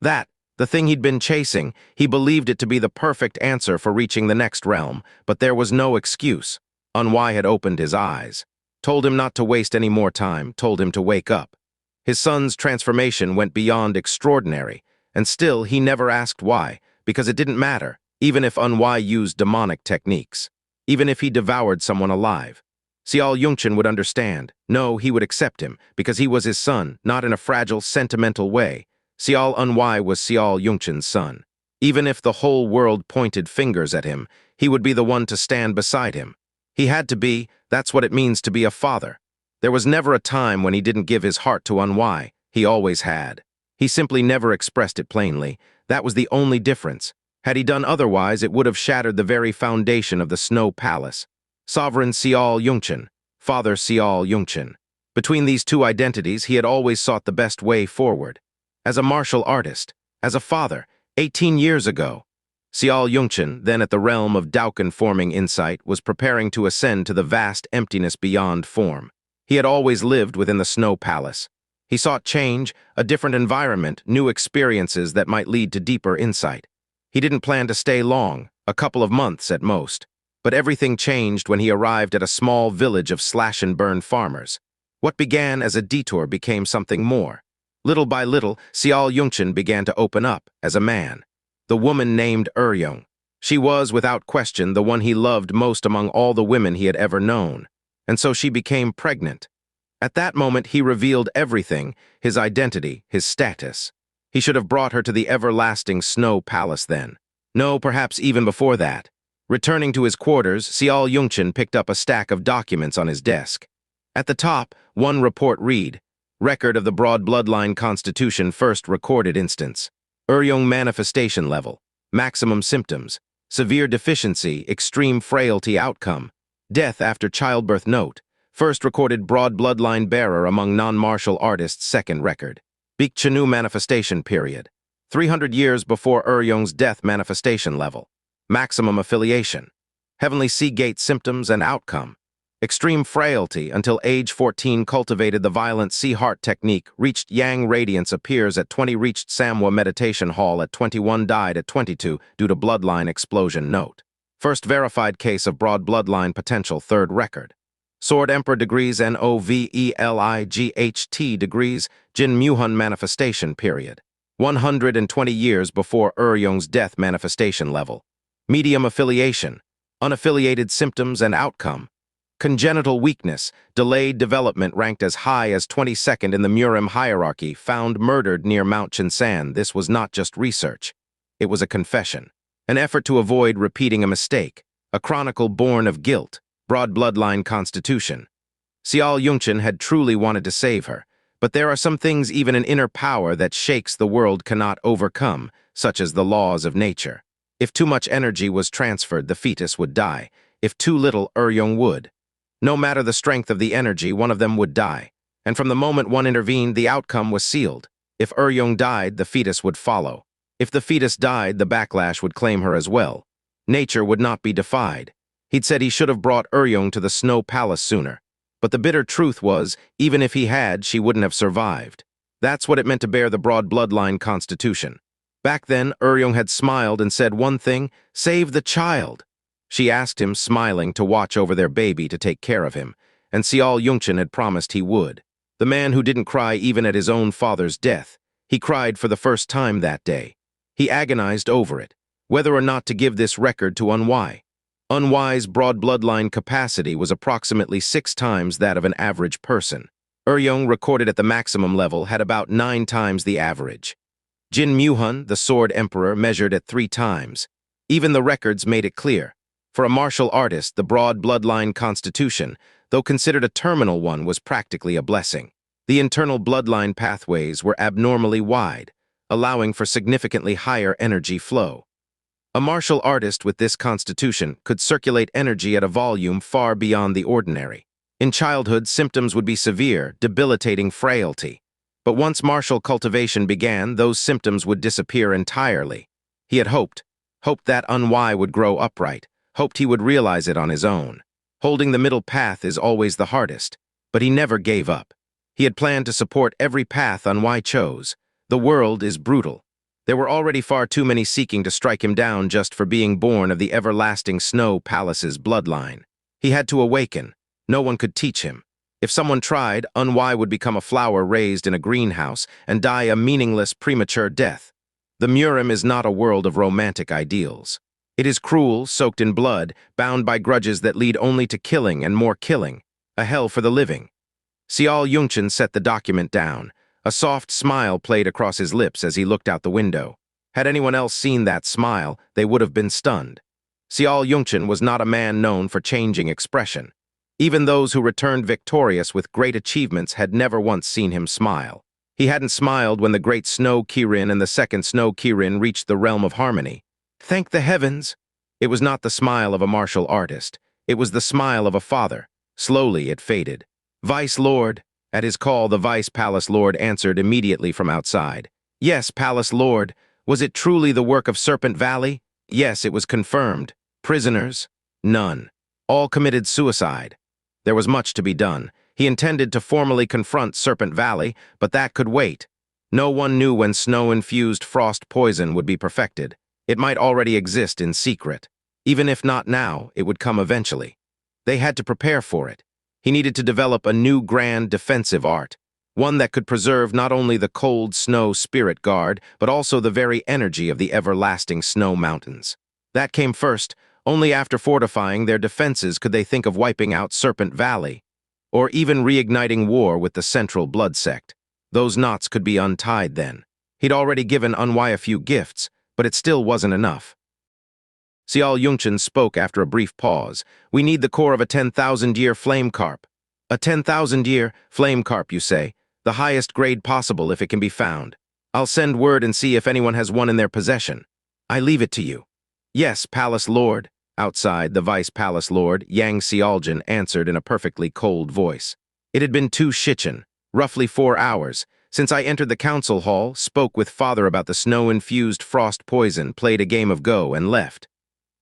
[SPEAKER 1] That, the thing he'd been chasing, he believed it to be the perfect answer for reaching the next realm, but there was no excuse. Unwai had opened his eyes, told him not to waste any more time, told him to wake up. His son's transformation went beyond extraordinary, and still he never asked why, because it didn't matter. even if Unwai used demonic techniques, even if he devoured someone alive. Xianxia would understand. No, he would accept him, because he was his son, not in a fragile, sentimental way. Unwai was Xianxia's son. Even if the whole world pointed fingers at him, he would be the one to stand beside him. He had to be. That's what it means to be a father. There was never a time when he didn't give his heart to Unwai. He always had. He simply never expressed it plainly. That was the only difference. Had he done otherwise, it would have shattered the very foundation of the Snow Palace. Sovereign Xianxia, Father Xianxia. Between these two identities, he had always sought the best way forward. As a martial artist, as a father, 18 years ago, Xianxia, then at the realm of Daukan-forming insight, was preparing to ascend to the vast emptiness beyond form. He had always lived within the Snow Palace. He sought change, a different environment, new experiences that might lead to deeper insight. He didn't plan to stay long, a couple of months at most. But everything changed when he arrived at a small village of slash-and-burn farmers. What began as a detour became something more. Little by little, Xianxia began to open up as a man. The woman named Eryong. She was, without question, the one he loved most among all the women he had ever known. And so she became pregnant. At that moment, he revealed everything, his identity, his status. He should have brought her to the everlasting Snow Palace then. No, perhaps even before that. Returning to his quarters, Xianxia picked up a stack of documents on his desk. At the top, one report read, Record of the Broad Bloodline Constitution First Recorded Instance. Eryong Manifestation Level. Maximum Symptoms. Severe Deficiency, Extreme Frailty Outcome. Death after Childbirth Note. First recorded Broad Bloodline Bearer among non-martial artists. Second record. Bikchanu Manifestation Period. 300 years before Eryong's death manifestation level. Maximum Affiliation. Heavenly Sea Gate Symptoms and Outcome. Extreme Frailty until age 14 cultivated the violent Sea Heart technique, reached Yang Radiance appears at 20 reached Samwa Meditation Hall at 21 died at 22 due to bloodline explosion note. First verified case of broad bloodline potential third record. Sword Emperor degrees Novelight degrees Jin Muhun manifestation period. 120 years before Eryong's death manifestation level. Medium affiliation. Unaffiliated symptoms and outcome. Congenital weakness, delayed development ranked as high as 22nd in the Murim hierarchy, found murdered near Mount Chinsan. This was not just research. It was a confession. An effort to avoid repeating a mistake. A chronicle born of guilt. Broad bloodline constitution. Xianxia had truly wanted to save her, but there are some things even an inner power that shakes the world cannot overcome, such as the laws of nature. If too much energy was transferred, the fetus would die. If too little, Eryong would. No matter the strength of the energy, one of them would die. And from the moment one intervened, the outcome was sealed. If Eryong died, the fetus would follow. If the fetus died, the backlash would claim her as well. Nature would not be defied. He'd said he should have brought Eryong to the Snow Palace sooner. But the bitter truth was, even if he had, she wouldn't have survived. That's what it meant to bear the broad bloodline constitution. Back then, Eryong had smiled and said one thing, save the child. She asked him, smiling, to watch over their baby, to take care of him, and Xianxia had promised he would. The man who didn't cry even at his own father's death. He cried for the first time that day. He agonized over it, whether or not to give this record to Unwai. Unwai's broad bloodline capacity was approximately 6 times that of an average person. Eryong, recorded at the maximum level, had about 9 times the average. Jin Muhun, the Sword Emperor, measured at 3 times. Even the records made it clear. For a martial artist, the broad bloodline constitution, though considered a terminal one, was practically a blessing. The internal bloodline pathways were abnormally wide, allowing for significantly higher energy flow. A martial artist with this constitution could circulate energy at a volume far beyond the ordinary. In childhood, symptoms would be severe, debilitating frailty. But once martial cultivation began, those symptoms would disappear entirely. He had hoped that Unwai would grow upright, hoped he would realize it on his own. Holding the middle path is always the hardest, but he never gave up. He had planned to support every path Unwai chose. The world is brutal. There were already far too many seeking to strike him down just for being born of the everlasting Snow Palace's bloodline. He had to awaken. No one could teach him. If someone tried, Unwai would become a flower raised in a greenhouse and die a meaningless premature death. The Murim is not a world of romantic ideals. It is cruel, soaked in blood, bound by grudges that lead only to killing and more killing. A hell for the living. Xianxia set the document down. A soft smile played across his lips as he looked out the window. Had anyone else seen that smile, they would have been stunned. Xianxia was not a man known for changing expression. Even those who returned victorious with great achievements had never once seen him smile. He hadn't smiled when the great Snow Kirin and the second Snow Kirin reached the realm of harmony. Thank the heavens! It was not the smile of a martial artist. It was the smile of a father. Slowly it faded. Vice Lord. At his call, the Vice Palace Lord answered immediately from outside. Yes, Palace Lord. Was it truly the work of Serpent Valley? Yes, it was confirmed. Prisoners? None. All committed suicide. There was much to be done. He intended to formally confront Serpent Valley, but that could wait. No one knew when Snow-Infused Frost Poison would be perfected. It might already exist in secret. Even if not now, it would come eventually. They had to prepare for it. He needed to develop a new grand defensive art, one that could preserve not only the cold snow spirit guard, but also the very energy of the everlasting snow mountains. That came first. Only after fortifying their defenses could they think of wiping out Serpent Valley, or even reigniting war with the Central Blood Sect. Those knots could be untied then. He'd already given Unwai a few gifts, but it still wasn't enough. Xianxia spoke after a brief pause. We need the core of a 10,000-year flame carp. A 10,000-year flame carp, you say? The highest grade possible if it can be found. I'll send word and see if anyone has one in their possession. I leave it to you. Yes, Palace Lord. Outside, the Vice Palace Lord, Xianxia, answered in a perfectly cold voice. It had been 2 shichen, roughly 4 hours, since I entered the council hall, spoke with father about the Snow-Infused Frost Poison, played a game of Go, and left.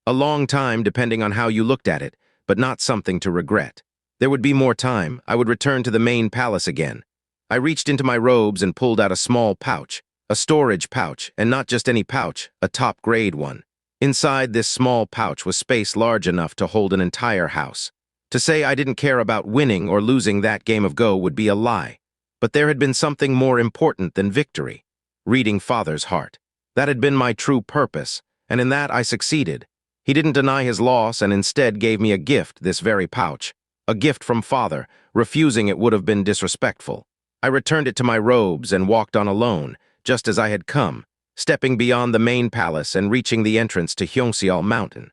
[SPEAKER 1] A long time depending on how you looked at it, but not something to regret. There would be more time. I would return to the main palace again. I reached into my robes and pulled out a small pouch, a storage pouch, and not just any pouch, a top-grade one. Inside this small pouch was space large enough to hold an entire house. To say I didn't care about winning or losing that game of Go would be a lie. But there had been something more important than victory. Reading father's heart. That had been my true purpose, and in that I succeeded. He didn't deny his loss and instead gave me a gift, this very pouch. A gift from father. Refusing it would have been disrespectful. I returned it to my robes and walked on alone, just as I had come, stepping beyond the main palace and reaching the entrance to Xianxia Mountain.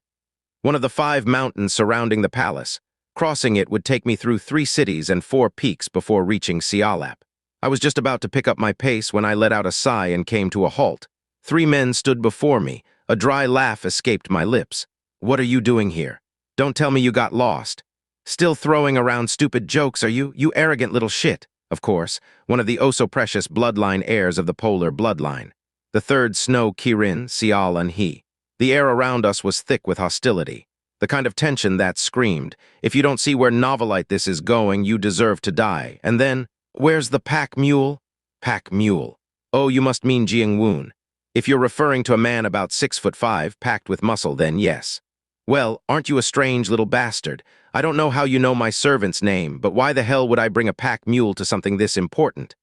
[SPEAKER 1] One of the 5 mountains surrounding the palace. Crossing it would take me through 3 cities and 4 peaks before reaching Xialap. I was just about to pick up my pace when I let out a sigh and came to a halt. 3 men stood before me. A dry laugh escaped my lips. What are you doing here? Don't tell me you got lost. Still throwing around stupid jokes, are you? You arrogant little shit. Of course, one of the oh-so-precious bloodline heirs of the polar bloodline. The 3rd Snow Kirin, Xianxia. The air around us was thick with hostility. The kind of tension that screamed, if you don't see where novelite this is going, you deserve to die. And then, where's the pack mule? Pack mule. Oh, you must mean Jiangwun. If you're referring to a man about 6'5", packed with muscle, then yes. Well, aren't you a strange little bastard? I don't know how you know my servant's name, but why the hell would I bring a pack mule to something this important?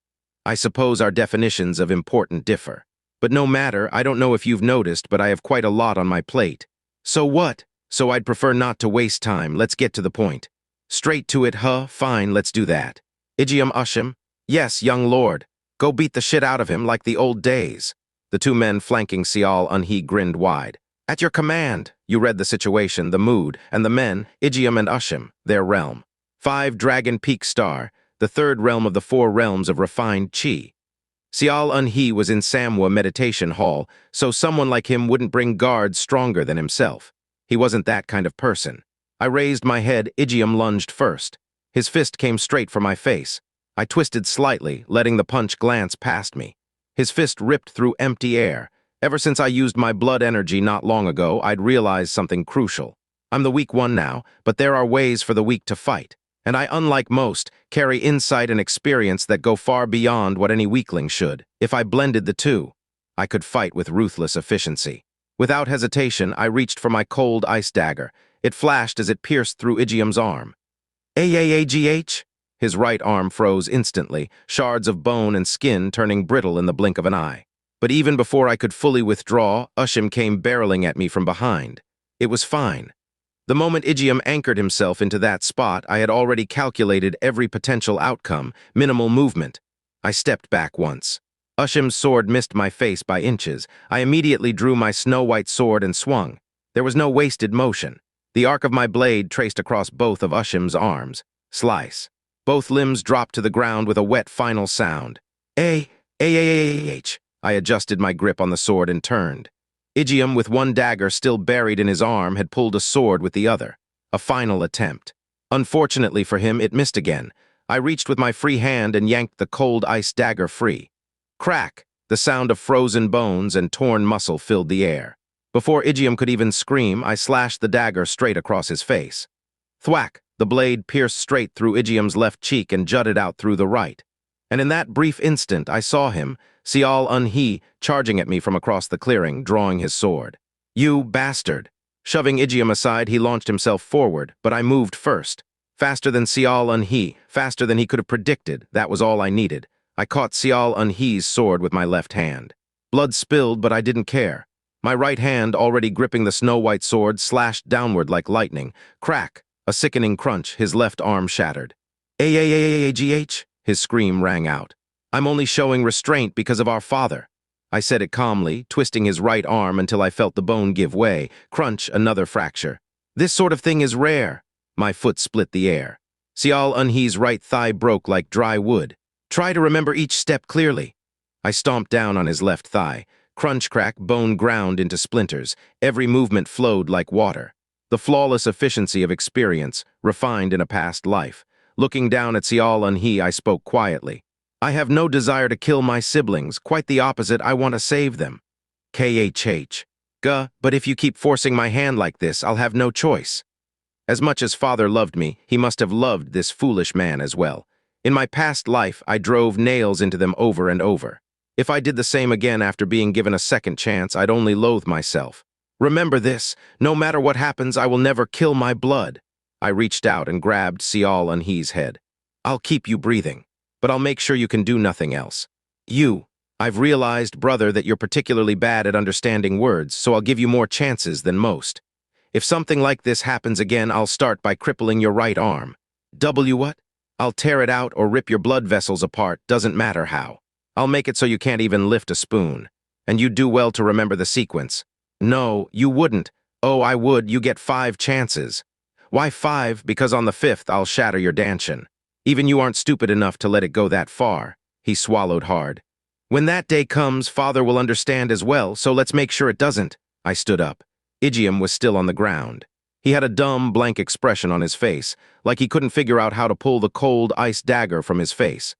[SPEAKER 1] I suppose our definitions of important differ. But no matter, I don't know if you've noticed, but I have quite a lot on my plate. So what? So I'd prefer not to waste time. Let's get to the point. Straight to it, huh? Fine, let's do that. Igium Ushim? Yes, young lord. Go beat the shit out of him like the old days. The 2 men flanking Xianxia grinned wide. At your command. You read the situation, the mood, and the men, Igium and Ushim, their realm. 5 Dragon Peak Star, the 3rd realm of the 4 realms of refined chi. Xianxia was in Samwa Meditation Hall, so someone like him wouldn't bring guards stronger than himself. He wasn't that kind of person. I raised my head. Igium lunged first. His fist came straight for my face. I twisted slightly, letting the punch glance past me. His fist ripped through empty air. Ever since I used my blood energy not long ago, I'd realized something crucial. I'm the weak one now, but there are ways for the weak to fight. And I, unlike most, carry insight and experience that go far beyond what any weakling should. If I blended the two, I could fight with ruthless efficiency. Without hesitation, I reached for my cold ice dagger. It flashed as it pierced through Igium's arm. Aagh? His right arm froze instantly, shards of bone and skin turning brittle in the blink of an eye. But even before I could fully withdraw, Ushim came barreling at me from behind. It was fine. The moment Igium anchored himself into that spot, I had already calculated every potential outcome, minimal movement. I stepped back once. Ushim's sword missed my face by inches. I immediately drew my snow-white sword and swung. There was no wasted motion. The arc of my blade traced across both of Ushim's arms. Slice. Both limbs dropped to the ground with a wet final sound. I adjusted my grip on the sword and turned. Igium, with one dagger still buried in his arm, had pulled a sword with the other. A final attempt. Unfortunately for him, it missed again. I reached with my free hand and yanked the cold ice dagger free. Crack! The sound of frozen bones and torn muscle filled the air. Before Igium could even scream, I slashed the dagger straight across his face. Thwack! The blade pierced straight through Igium's left cheek and jutted out through the right. And in that brief instant, I saw him, Sial-Un-He, charging at me from across the clearing, drawing his sword. You bastard! Shoving Igium aside, he launched himself forward, but I moved first. Faster than Sial-Un-He, faster than he could have predicted, that was all I needed. I caught Sial-Un-He's sword with my left hand. Blood spilled, but I didn't care. My right hand, already gripping the snow-white sword, slashed downward like lightning. Crack! A sickening crunch, his left arm shattered. "Aagh!" His scream rang out. "I'm only showing restraint because of our father." I said it calmly, twisting his right arm until I felt the bone give way. Crunch, another fracture. "This sort of thing is rare." My foot split the air. Sial-Un-He's right thigh broke like dry wood. "Try to remember each step clearly." I stomped down on his left thigh. Crunch, crack, bone ground into splinters. Every movement flowed like water. The flawless efficiency of experience, refined in a past life. Looking down at Sial-Un-He, I spoke quietly. "I have no desire to kill my siblings. Quite the opposite, I want to save them." KHH. But if you keep forcing my hand like this, I'll have no choice." As much as father loved me, he must have loved this foolish man as well. In my past life, I drove nails into them over and over. If I did the same again after being given a second chance, I'd only loathe myself. "Remember this, no matter what happens, I will never kill my blood." I reached out and grabbed Sial-Un-He's head. "I'll keep you breathing, but I'll make sure you can do nothing else. I've realized, brother, that you're particularly bad at understanding words, so I'll give you more chances than most. If something like this happens again, I'll start by crippling your right arm. What? I'll tear it out or rip your blood vessels apart, doesn't matter how. I'll make it so you can't even lift a spoon. And you do well to remember the sequence." "No, you wouldn't." "Oh, I would. You get 5 chances." "Why 5? Because on the 5th, I'll shatter your dantian. Even you aren't stupid enough to let it go that far." He swallowed hard. "When that day comes, father will understand as well, so let's make sure it doesn't." I stood up. Igium was still on the ground. He had a dumb, blank expression on his face, like he couldn't figure out how to pull the cold ice dagger from his face.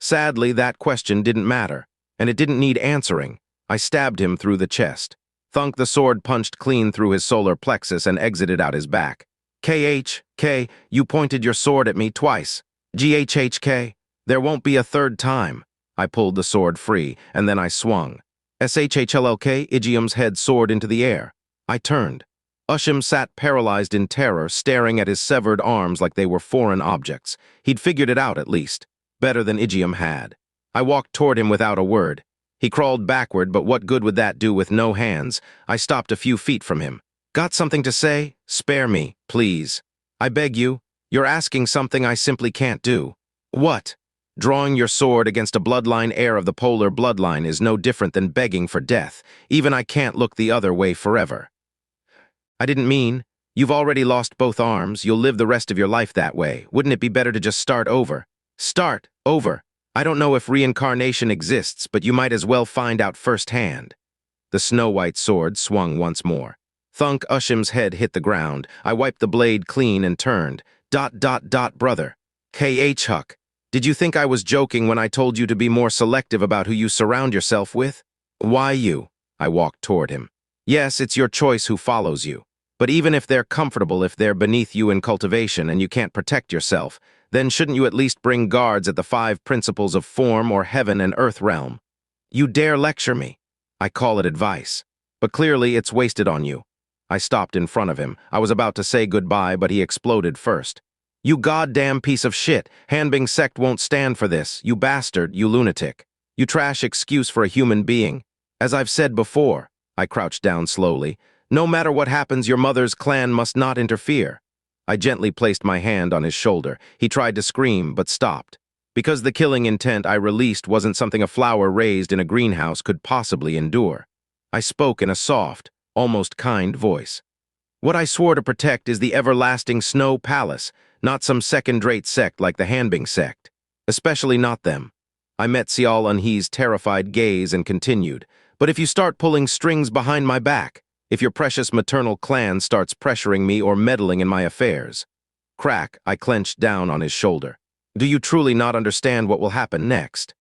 [SPEAKER 1] Sadly, that question didn't matter, and it didn't need answering. I stabbed him through the chest. Thunk, the sword punched clean through his solar plexus and exited out his back. "KHK, you pointed your sword at me twice. GHHK, there won't be a third time." I pulled the sword free, and then I swung. SHHLLK, Igium's head soared into the air. I turned. Ushim sat paralyzed in terror, staring at his severed arms like they were foreign objects. He'd figured it out, at least. Better than Igium had. I walked toward him without a word. He crawled backward, but what good would that do with no hands? I stopped a few feet from him. "Got something to say? Spare me, please. I beg you. You're asking something I simply can't do." "What?" "Drawing your sword against a bloodline heir of the polar bloodline is no different than begging for death. Even I can't look the other way forever." "I didn't mean. You've already lost both arms. You'll live the rest of your life that way. Wouldn't it be better to just start over?" "Start over? I don't know if reincarnation exists, but you might as well find out firsthand." The snow-white sword swung once more. Thunk, Ushim's head hit the ground. I wiped the blade clean and turned. Brother. KH Huck. Did you think I was joking when I told you to be more selective about who you surround yourself with? Why you? I walked toward him. Yes, it's your choice who follows you. But even if they're comfortable, if they're beneath you in cultivation and you can't protect yourself, then shouldn't you at least bring guards at the 5 principles of form or heaven and earth realm? You dare lecture me? I call it advice. But clearly it's wasted on you. I stopped in front of him. I was about to say goodbye, but he exploded first. You goddamn piece of shit. Hanbing sect won't stand for this. You bastard, you lunatic. You trash excuse for a human being. As I've said before, I crouched down slowly. No matter what happens, your mother's clan must not interfere. I gently placed my hand on his shoulder. He tried to scream, but stopped. Because the killing intent I released wasn't something a flower raised in a greenhouse could possibly endure. I spoke in a soft, almost kind voice. What I swore to protect is the everlasting Snow Palace, not some second-rate sect like the Hanbing sect. Especially not them. I met Xiao Unhe's terrified gaze and continued, but if you start pulling strings behind my back, if your precious maternal clan starts pressuring me or meddling in my affairs. Crack, I clenched down on his shoulder. Do you truly not understand what will happen next?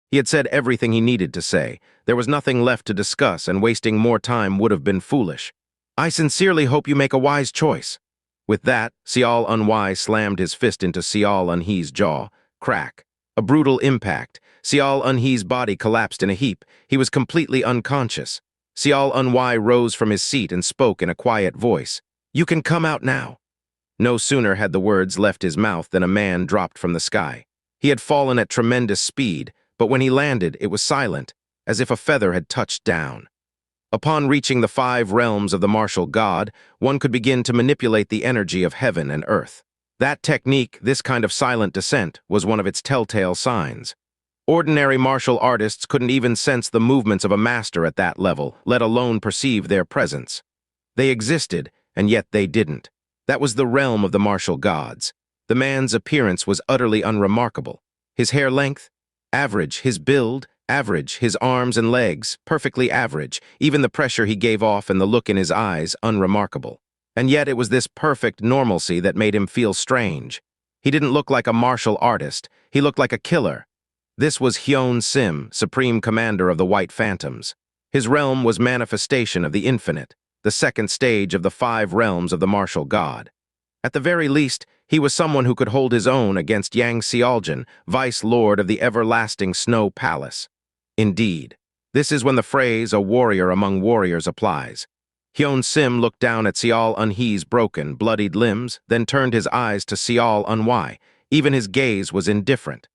[SPEAKER 1] He had said everything he needed to say. There was nothing left to discuss, and wasting more time would have been foolish. I sincerely hope you make a wise choice. With that, Xiao Unwise slammed his fist into Xiao Unhe's jaw. Crack. A brutal impact. Xiao Unhe's body collapsed in a heap. He was completely unconscious. Xiao Unwise rose from his seat and spoke in a quiet voice. You can come out now. No sooner had the words left his mouth than a man dropped from the sky. He had fallen at tremendous speed, but when he landed, it was silent, as if a feather had touched down. Upon reaching the 5 realms of the martial god, one could begin to manipulate the energy of heaven and earth. That technique, this kind of silent descent, was one of its telltale signs. Ordinary martial artists couldn't even sense the movements of a master at that level, let alone perceive their presence. They existed, and yet they didn't. That was the realm of the martial gods. The man's appearance was utterly unremarkable. His hair length? Average. His build? Average. His arms and legs? Perfectly average. Even the pressure he gave off and the look in his eyes? Unremarkable. And yet it was this perfect normalcy that made him feel strange. He didn't look like a martial artist. He looked like a killer. This was Hyun Sim, Supreme Commander of the White Phantoms. His realm was manifestation of the infinite, the second stage of the 5 realms of the martial god. At the very least, he was someone who could hold his own against xianxia, Vice Lord of the everlasting Snow Palace. Indeed, this is when the phrase, a warrior among warriors, applies. Hyun Sim looked down at Xiao Unhe's broken, bloodied limbs, then turned his eyes to Xiao Unwai. Even his gaze was indifferent.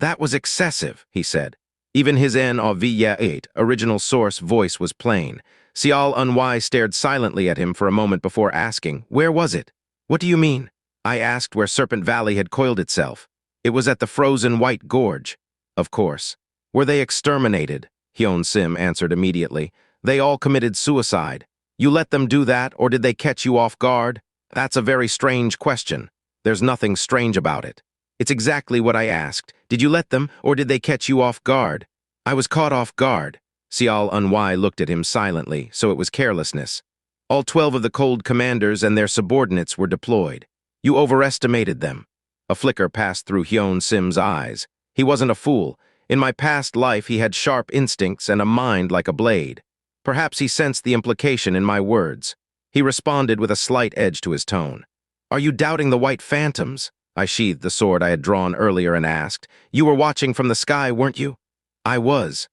[SPEAKER 1] That was excessive, he said. Even his N-8 original source voice was plain. Xiao Unwai stared silently at him for a moment before asking, where was it? What do you mean? I asked where Serpent Valley had coiled itself. It was at the frozen White Gorge. Of course. Were they exterminated? Hyun Sim answered immediately. They all committed suicide. You let them do that, or did they catch you off guard? That's a very strange question. There's nothing strange about it. It's exactly what I asked. Did you let them, or did they catch you off guard? I was caught off guard. Xiao Unwai looked at him silently, so it was carelessness. All 12 of the cold commanders and their subordinates were deployed. You overestimated them. A flicker passed through Hyun Sim's eyes. He wasn't a fool. In my past life, he had sharp instincts and a mind like a blade. Perhaps he sensed the implication in my words. He responded with a slight edge to his tone. Are you doubting the White Phantoms? I sheathed the sword I had drawn earlier and asked. You were watching from the sky, weren't you? I was.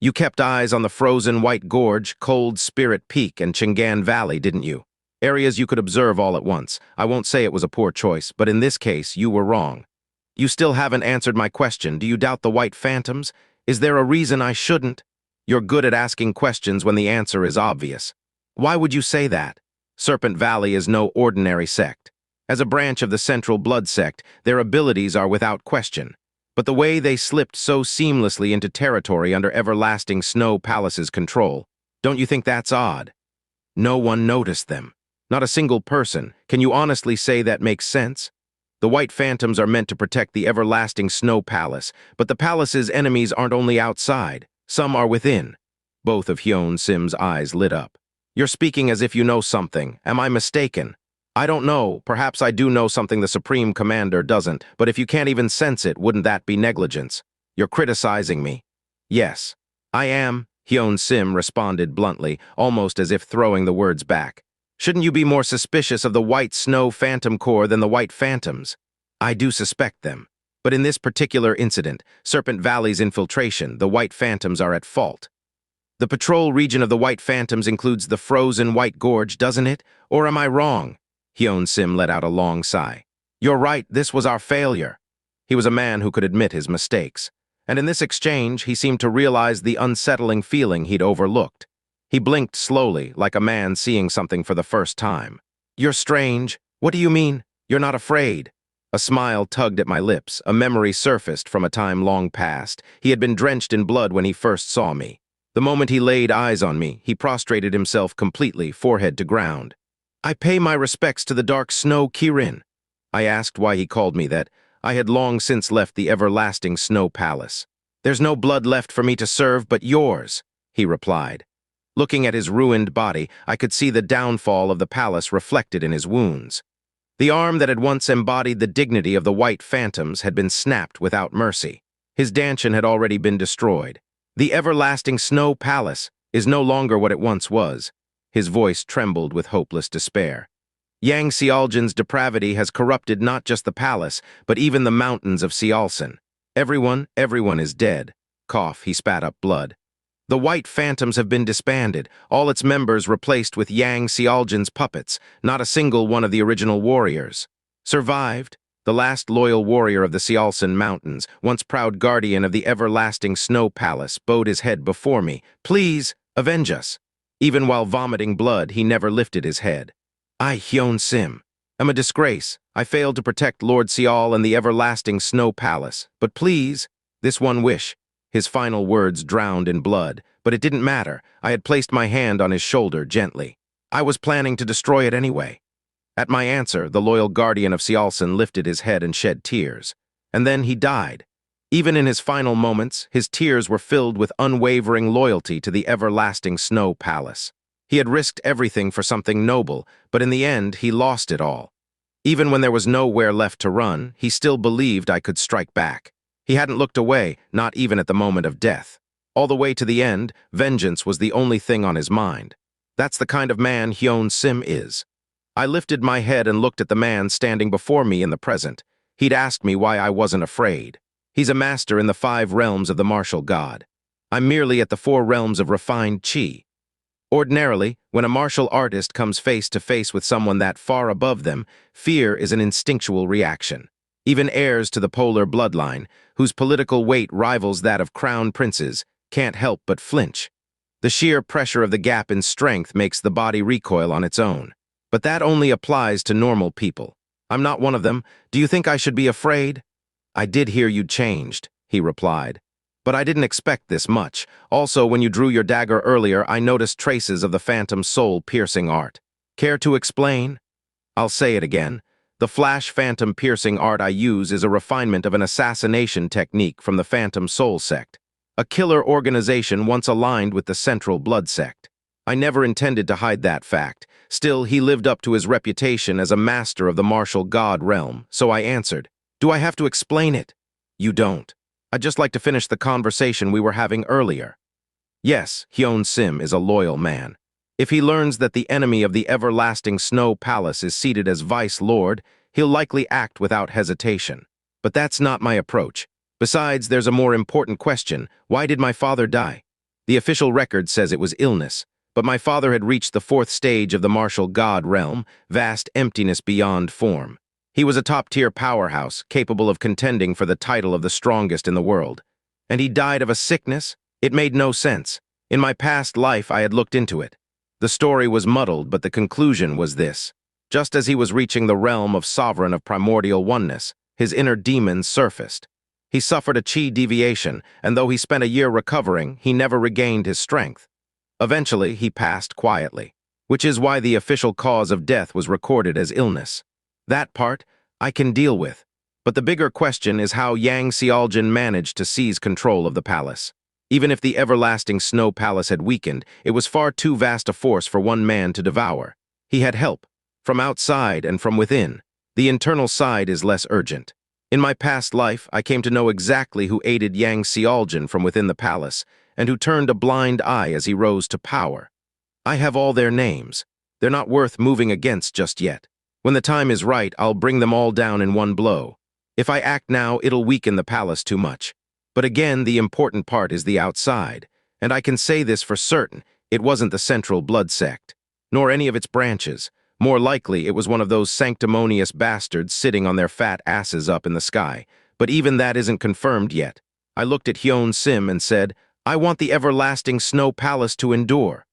[SPEAKER 1] You kept eyes on the frozen White Gorge, Cold Spirit Peak, and Chingan Valley, didn't you? Areas you could observe all at once. I won't say it was a poor choice, but in this case, you were wrong. You still haven't answered my question. Do you doubt the White Phantoms? Is there a reason I shouldn't? You're good at asking questions when the answer is obvious. Why would you say that? Serpent Valley is no ordinary sect. As a branch of the Central Blood sect, their abilities are without question. But the way they slipped so seamlessly into territory under everlasting Snow Palace's control, don't you think that's odd? No one noticed them. Not a single person. Can you honestly say that makes sense? The White Phantoms are meant to protect the everlasting Snow Palace, but the palace's enemies aren't only outside. Some are within. Both of Hyun Sim's eyes lit up. You're speaking as if you know something. Am I mistaken? I don't know. Perhaps I do know something the Supreme Commander doesn't, but if you can't even sense it, wouldn't that be negligence? You're criticizing me. Yes, I am, Hyun Sim responded bluntly, almost as if throwing the words back. Shouldn't you be more suspicious of the White Snow Phantom Corps than the White Phantoms? I do suspect them. But in this particular incident, Serpent Valley's infiltration, the White Phantoms are at fault. The patrol region of the White Phantoms includes the frozen White Gorge, doesn't it? Or am I wrong? Hyun Sim let out a long sigh. You're right, this was our failure. He was a man who could admit his mistakes. And in this exchange, he seemed to realize the unsettling feeling he'd overlooked. He blinked slowly, like a man seeing something for the first time. "You're strange. What do you mean? You're not afraid?" A smile tugged at my lips, a memory surfaced from a time long past. He had been drenched in blood when he first saw me. The moment he laid eyes on me, he prostrated himself completely, forehead to ground. "I pay my respects to the dark snow Kirin." I asked why he called me that. I had long since left the everlasting snow palace. "There's no blood left for me to serve but yours," he replied. Looking at his ruined body, I could see the downfall of the palace reflected in his wounds. The arm that had once embodied the dignity of the White Phantoms had been snapped without mercy. His dantian had already been destroyed. "The everlasting snow palace is no longer what it once was." His voice trembled with hopeless despair. "Xianxia's depravity has corrupted not just the palace, but even the mountains of Xialsan. Everyone is dead." Cough, he spat up blood. "The White Phantoms have been disbanded, all its members replaced with Xialjan's puppets, not a single one of the original warriors. Survived, the last loyal warrior of the Xialsan Mountains, once proud guardian of the everlasting snow palace, bowed his head before me. "Please, avenge us." Even while vomiting blood, he never lifted his head. "I, Hyun Sim, am a disgrace. I failed to protect Lord Xial and the everlasting snow palace. But please, this one wish." His final words drowned in blood, but it didn't matter. I had placed my hand on his shoulder gently. I was planning to destroy it anyway. At my answer, the loyal guardian of Xialsan lifted his head and shed tears. And then he died. Even in his final moments, his tears were filled with unwavering loyalty to the everlasting snow palace. He had risked everything for something noble, but in the end, he lost it all. Even when there was nowhere left to run, he still believed I could strike back. He hadn't looked away, not even at the moment of death. All the way to the end, vengeance was the only thing on his mind. That's the kind of man Hyun Sim is. I lifted my head and looked at the man standing before me in the present. He'd asked me why I wasn't afraid. He's a master in the 5 realms of the martial god. I'm merely at the 4 realms of refined chi. Ordinarily, when a martial artist comes face to face with someone that far above them, fear is an instinctual reaction. Even heirs to the polar bloodline, whose political weight rivals that of crown princes, can't help but flinch. The sheer pressure of the gap in strength makes the body recoil on its own. But that only applies to normal people. I'm not one of them. Do you think I should be afraid? "I did hear you changed," he replied. "But I didn't expect this much. Also, when you drew your dagger earlier, I noticed traces of the phantom soul-piercing art. Care to explain?" "I'll say it again. The flash phantom piercing art I use is a refinement of an assassination technique from the Phantom Soul sect, a killer organization once aligned with the Central Blood sect. I never intended to hide that fact. Still, he lived up to his reputation as a master of the martial god realm, so I answered, "Do I have to explain it?" "You don't. I'd just like to finish the conversation we were having earlier." Yes, Hyun Sim is a loyal man. If he learns that the enemy of the everlasting snow palace is seated as vice lord, he'll likely act without hesitation. But that's not my approach. Besides, there's a more important question. Why did my father die? The official record says it was illness, but my father had reached the 4th stage of the martial god realm, vast emptiness beyond form. He was a top-tier powerhouse, capable of contending for the title of the strongest in the world. And he died of a sickness? It made no sense. In my past life, I had looked into it. The story was muddled, but the conclusion was this. Just as he was reaching the realm of sovereign of primordial oneness, his inner demons surfaced. He suffered a chi deviation, and though he spent a year recovering, he never regained his strength. Eventually, he passed quietly, which is why the official cause of death was recorded as illness. That part, I can deal with. But the bigger question is how Xianxia managed to seize control of the palace. Even if the everlasting snow palace had weakened, it was far too vast a force for one man to devour. He had help, from outside and from within. The internal side is less urgent. In my past life, I came to know exactly who aided Xianxia from within the palace, and who turned a blind eye as he rose to power. I have all their names. They're not worth moving against just yet. When the time is right, I'll bring them all down in one blow. If I act now, it'll weaken the palace too much. But again, the important part is the outside, and I can say this for certain, it wasn't the Central Blood sect, nor any of its branches. More likely, it was one of those sanctimonious bastards sitting on their fat asses up in the sky. But even that isn't confirmed yet. I looked at Hyun Sim and said, "I want the everlasting snow palace to endure."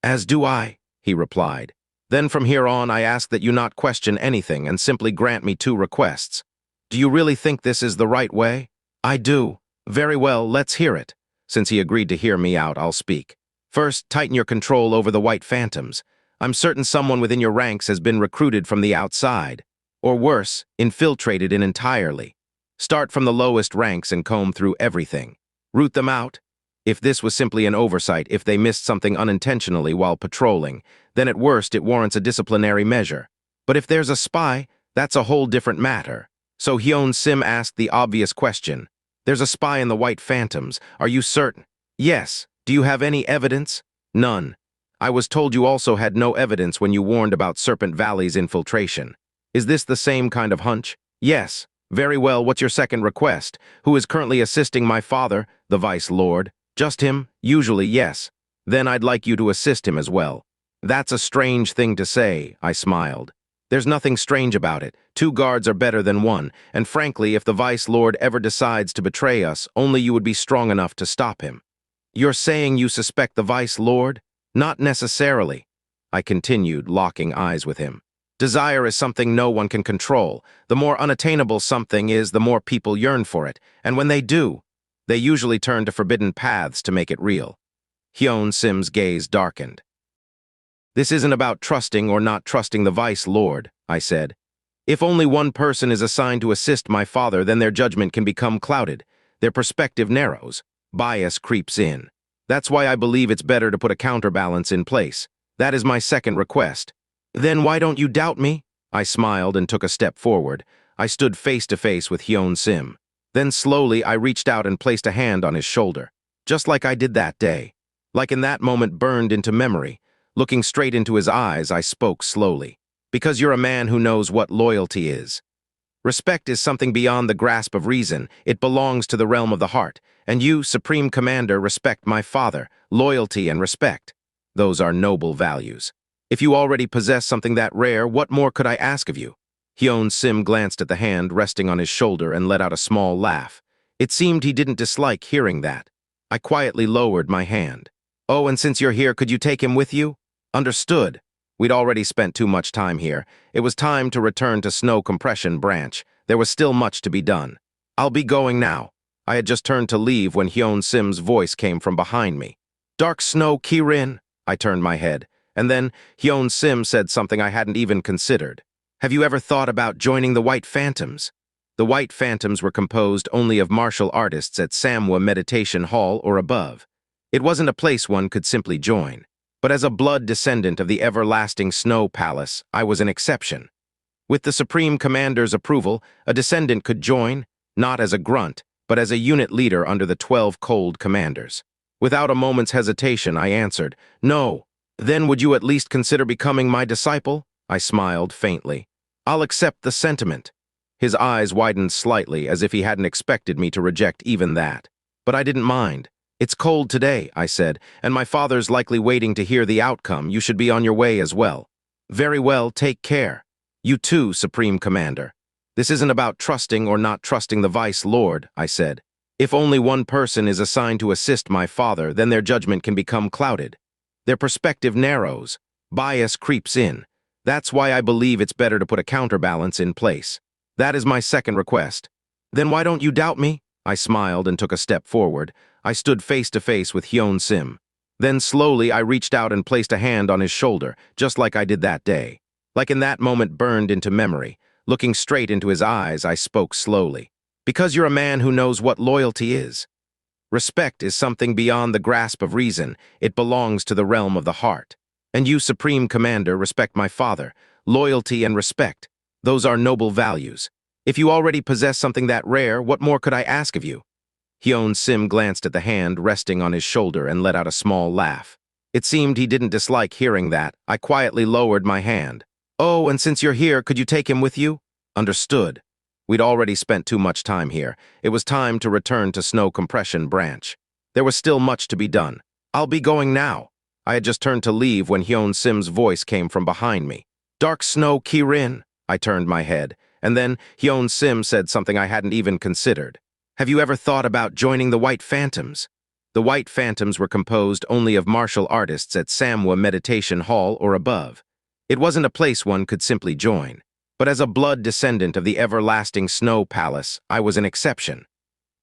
[SPEAKER 1] As do I, he replied. Then from here on I ask that you not question anything and simply grant me two requests. Do you really think this is the right way? I do. Very well, let's hear it. Since he agreed to hear me out, I'll speak. First, tighten your control over the White Phantoms. I'm certain someone within your ranks has been recruited from the outside. Or worse, infiltrated in entirely. Start from the lowest ranks and comb through everything. Root them out. If this was simply an oversight, if they missed something unintentionally while patrolling, then at worst it warrants a disciplinary measure. But if there's a spy, that's a whole different matter. So Xianxia asked the obvious question. There's a spy in the White Phantoms. Are you certain? Yes. Do you have any evidence? None. I was told you also had no evidence when you warned about Serpent Valley's infiltration. Is this the same kind of hunch? Yes. Very well, what's your second request? Who is currently assisting my father, the Vice Lord? Just him? Usually, yes. Then I'd like you to assist him as well. That's a strange thing to say, I smiled. There's nothing strange about it. 2 guards are better than 1, and frankly, if the Vice Lord ever decides to betray us, only you would be strong enough to stop him. You're saying you suspect the Vice Lord? Not necessarily. I continued, locking eyes with him. Desire is something no one can control. The more unattainable something is, the more people yearn for it, and when they do, they usually turn to forbidden paths to make it real. Xianxia's gaze darkened. This isn't about trusting or not trusting the Vice Lord, I said. If only one person is assigned to assist my father, then their judgment can become clouded. Their perspective narrows. Bias creeps in. That's why I believe it's better to put a counterbalance in place. That is my second request. Then why don't you doubt me? I smiled and took a step forward. I stood face to face with Xianxia. Then slowly I reached out and placed a hand on his shoulder, just like I did that day. Like in that moment burned into memory. Looking straight into his eyes, I spoke slowly. Because you're a man who knows what loyalty is. Respect is something beyond the grasp of reason. It belongs to the realm of the heart. And you, Supreme Commander, respect my father. Loyalty and respect. Those are noble values. If you already possess something that rare, what more could I ask of you? Xianxia glanced at the hand resting on his shoulder and let out a small laugh. It seemed he didn't dislike hearing that. I quietly lowered my hand. Oh, and since you're here, could you take him with you? Understood. We'd already spent too much time here. It was time to return to Snow Compression Branch. There was still much to be done. I'll be going now. I had just turned to leave when Xianxia's voice came from behind me. Dark Snow Kirin. I turned my head, and then Xianxia said something I hadn't even considered. Have you ever thought about joining the White Phantoms? The White Phantoms were composed only of martial artists at Samwa Meditation Hall or above. It wasn't a place one could simply join. But as a blood descendant of the everlasting Snow Palace, I was an exception. With the Supreme Commander's approval, a descendant could join, not as a grunt, but as a unit leader under the 12 Cold Commanders. Without a moment's hesitation, I answered, No. Then would you at least consider becoming my disciple? I smiled faintly. I'll accept the sentiment. His eyes widened slightly, as if he hadn't expected me to reject even that. But I didn't mind. It's cold today, I said, and my father's likely waiting to hear the outcome. You should be on your way as well. Very well, take care. You too, Supreme Commander. This isn't about trusting or not trusting the Vice Lord, I said. If only one person is assigned to assist my father, then their judgment can become clouded. Their perspective narrows. Bias creeps in. That's why I believe it's better to put a counterbalance in place. That is my second request. Then why don't you doubt me? I smiled and took a step forward. I stood face to face with Xianxia. Then slowly I reached out and placed a hand on his shoulder, just like I did that day. Like in that moment burned into memory. Looking straight into his eyes, I spoke slowly. Because you're a man who knows what loyalty is. Respect is something beyond the grasp of reason. It belongs to the realm of the heart. And you, Supreme Commander, respect my father. Loyalty and respect. Those are noble values. If you already possess something that rare, what more could I ask of you? Xianxia glanced at the hand resting on his shoulder and let out a small laugh. It seemed he didn't dislike hearing that. I quietly lowered my hand. Oh, and since you're here, could you take him with you? Understood. We'd already spent too much time here. It was time to return to Snow Compression Branch. There was still much to be done. I'll be going now. I had just turned to leave when Xianxia's voice came from behind me. Dark Snow Kirin. I turned my head, and then Xianxia said something I hadn't even considered. Have you ever thought about joining the White Phantoms? The white phantoms were composed only of martial artists at Samwa Meditation Hall or above. It wasn't a place one could simply join. But as a blood descendant of the everlasting Snow Palace, I was an exception.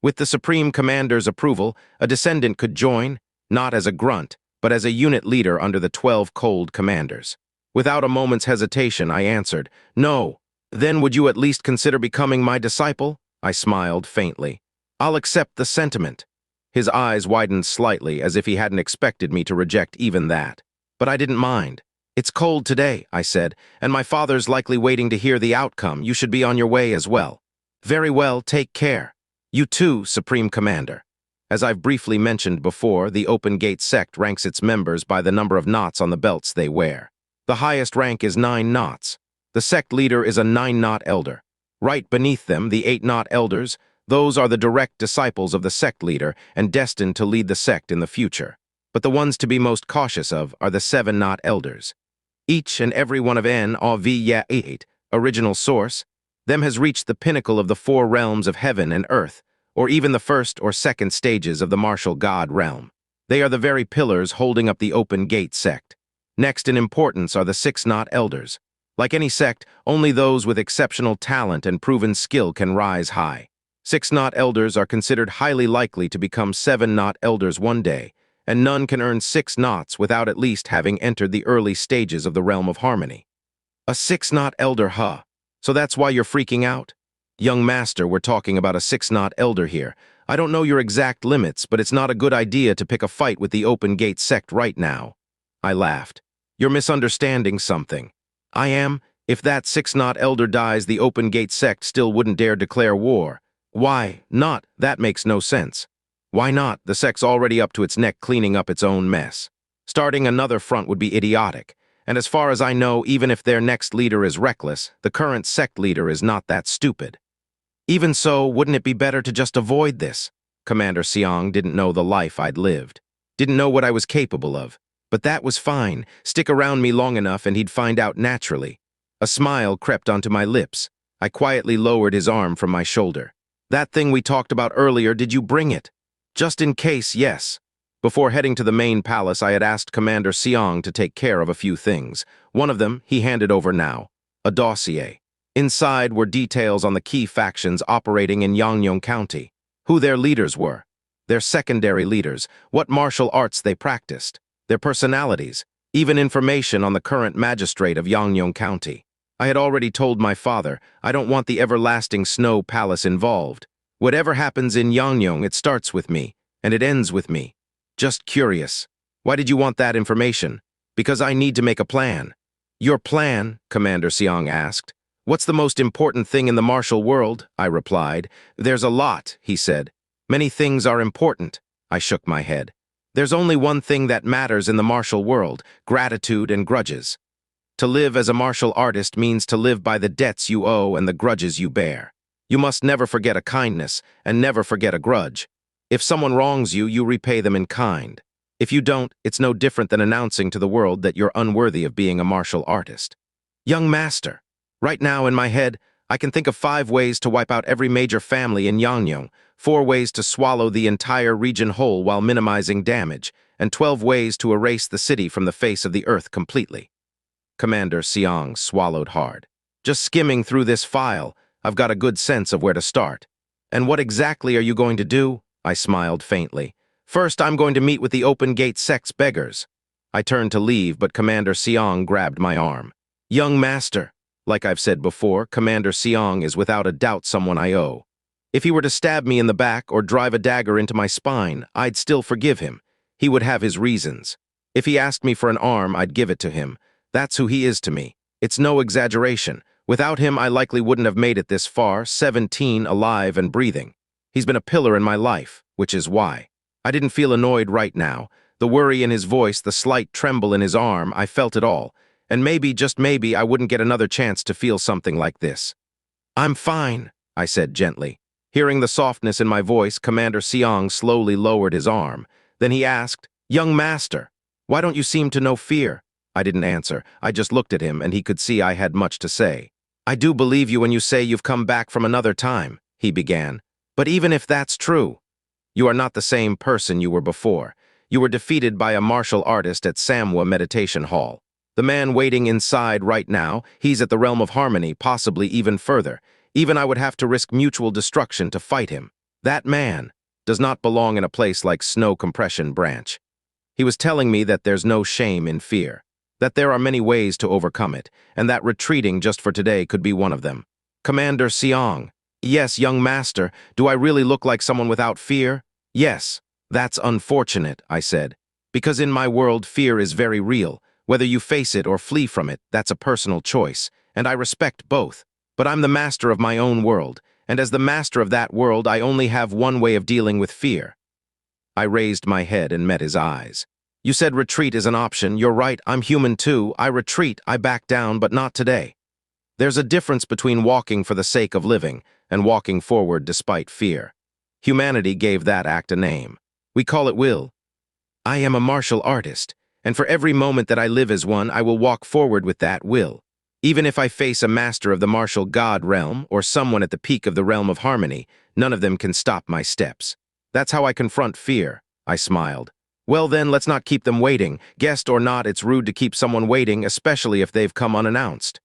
[SPEAKER 1] With the Supreme Commander's approval, a descendant could join, not as a grunt, but as a unit leader under the 12 cold commanders. Without a moment's hesitation, I answered, "No. Then would you at least consider becoming my disciple?" I smiled faintly. "I'll accept the sentiment." His eyes widened slightly, as if he hadn't expected me to reject even that. But I didn't mind. "It's cold today," I said, "and my father's likely waiting to hear the outcome. You should be on your way as well." "Very well, take care. You too, Supreme Commander." As I've briefly mentioned before, the Open Gate sect ranks its members by the number of knots on the belts they wear. The highest rank is 9 knots. The sect leader is a 9-knot elder. Right beneath them, the 8-knot elders, those are the direct disciples of the sect leader and destined to lead the sect in the future. But the ones to be most cautious of are the 7-knot elders. Each and every one of N.A.V.8, original source, them has reached the pinnacle of the 4 realms of heaven and earth, or even the first or second stages of the martial god realm. They are the very pillars holding up the Open Gate sect. Next in importance are the 6-knot elders. Like any sect, only those with exceptional talent and proven skill can rise high. 6-knot elders are considered highly likely to become 7-knot elders one day, and none can earn 6 knots without at least having entered the early stages of the realm of harmony. A 6-knot elder, huh? So that's why you're freaking out? Young master, we're talking about a 6-knot elder here. I don't know your exact limits, but it's not a good idea to pick a fight with the Open Gate sect right now. I laughed. You're misunderstanding something. I am. If that 6-knot elder dies, the Open Gate sect still wouldn't dare declare war. Why not? That makes no sense. Why not? The sect's already up to its neck cleaning up its own mess. Starting another front would be idiotic. And as far as I know, even if their next leader is reckless, the current sect leader is not that stupid. Even so, wouldn't it be better to just avoid this? Commander Xiang didn't know the life I'd lived. Didn't know what I was capable of. But that was fine. Stick around me long enough and he'd find out naturally. A smile crept onto my lips. I quietly lowered his arm from my shoulder. "That thing we talked about earlier, did you bring it?" "Just in case, yes." Before heading to the main palace, I had asked Commander Xiang to take care of a few things. One of them he handed over now, a dossier. Inside were details on the key factions operating in Yangyong County, who their leaders were, their secondary leaders, what martial arts they practiced, their personalities, even information on the current magistrate of Yangyong County. I had already told my father, I don't want the everlasting Snow Palace involved. Whatever happens in Yangyong, it starts with me, and it ends with me. Just curious. Why did you want that information? Because I need to make a plan. Your plan? Commander Xiang asked. What's the most important thing in the martial world? I replied. There's a lot, he said. Many things are important. I shook my head. There's only one thing that matters in the martial world, gratitude and grudges. To live as a martial artist means to live by the debts you owe and the grudges you bear. You must never forget a kindness and never forget a grudge. If someone wrongs you, you repay them in kind. If you don't, it's no different than announcing to the world that you're unworthy of being a martial artist. Young master, right now in my head, I can think of 5 ways to wipe out every major family in Yangyong, 4 ways to swallow the entire region whole while minimizing damage, and 12 ways to erase the city from the face of the earth completely. Commander Xiang swallowed hard. Just skimming through this file, I've got a good sense of where to start. And what exactly are you going to do? I smiled faintly. First, I'm going to meet with the Open Gate sect's beggars. I turned to leave, but Commander Xiang grabbed my arm. Young master, like I've said before, Commander Xiang is without a doubt someone I owe. If he were to stab me in the back or drive a dagger into my spine, I'd still forgive him. He would have his reasons. If he asked me for an arm, I'd give it to him. That's who he is to me. It's no exaggeration. Without him, I likely wouldn't have made it this far, 17, alive and breathing. He's been a pillar in my life, which is why. I didn't feel annoyed right now. The worry in his voice, the slight tremble in his arm, I felt it all. And maybe, just maybe, I wouldn't get another chance to feel something like this. I'm fine, I said gently. Hearing the softness in my voice, Commander Xiang slowly lowered his arm. Then he asked, Young master, why don't you seem to know fear? I didn't answer. I just looked at him, and he could see I had much to say. I do believe you when you say you've come back from another time, he began. But even if that's true, You are not the same person you were before. You were defeated by a martial artist at Samwa Meditation Hall. The man waiting inside right now, he's at the realm of harmony, possibly even further. Even I would have to risk mutual destruction to fight him. That man does not belong in a place like Snow Compression Branch. He was telling me that there's no shame in fear, that there are many ways to overcome it, and that retreating just for today could be one of them. Commander Xiang. Yes, young master, do I really look like someone without fear? Yes. That's unfortunate, I said, because in my world fear is very real. Whether you face it or flee from it, that's a personal choice, and I respect both. But I'm the master of my own world, and as the master of that world, I only have one way of dealing with fear. I raised my head and met his eyes. You said retreat is an option. You're right, I'm human too. I retreat, I back down, but not today. There's a difference between walking for the sake of living and walking forward despite fear. Humanity gave that act a name. We call it will. I am a martial artist, and for every moment that I live as one, I will walk forward with that will. Even if I face a master of the martial god realm or someone at the peak of the realm of harmony, none of them can stop my steps. That's how I confront fear, I smiled. Well then, let's not keep them waiting. Guest or not, it's rude to keep someone waiting, especially if they've come unannounced.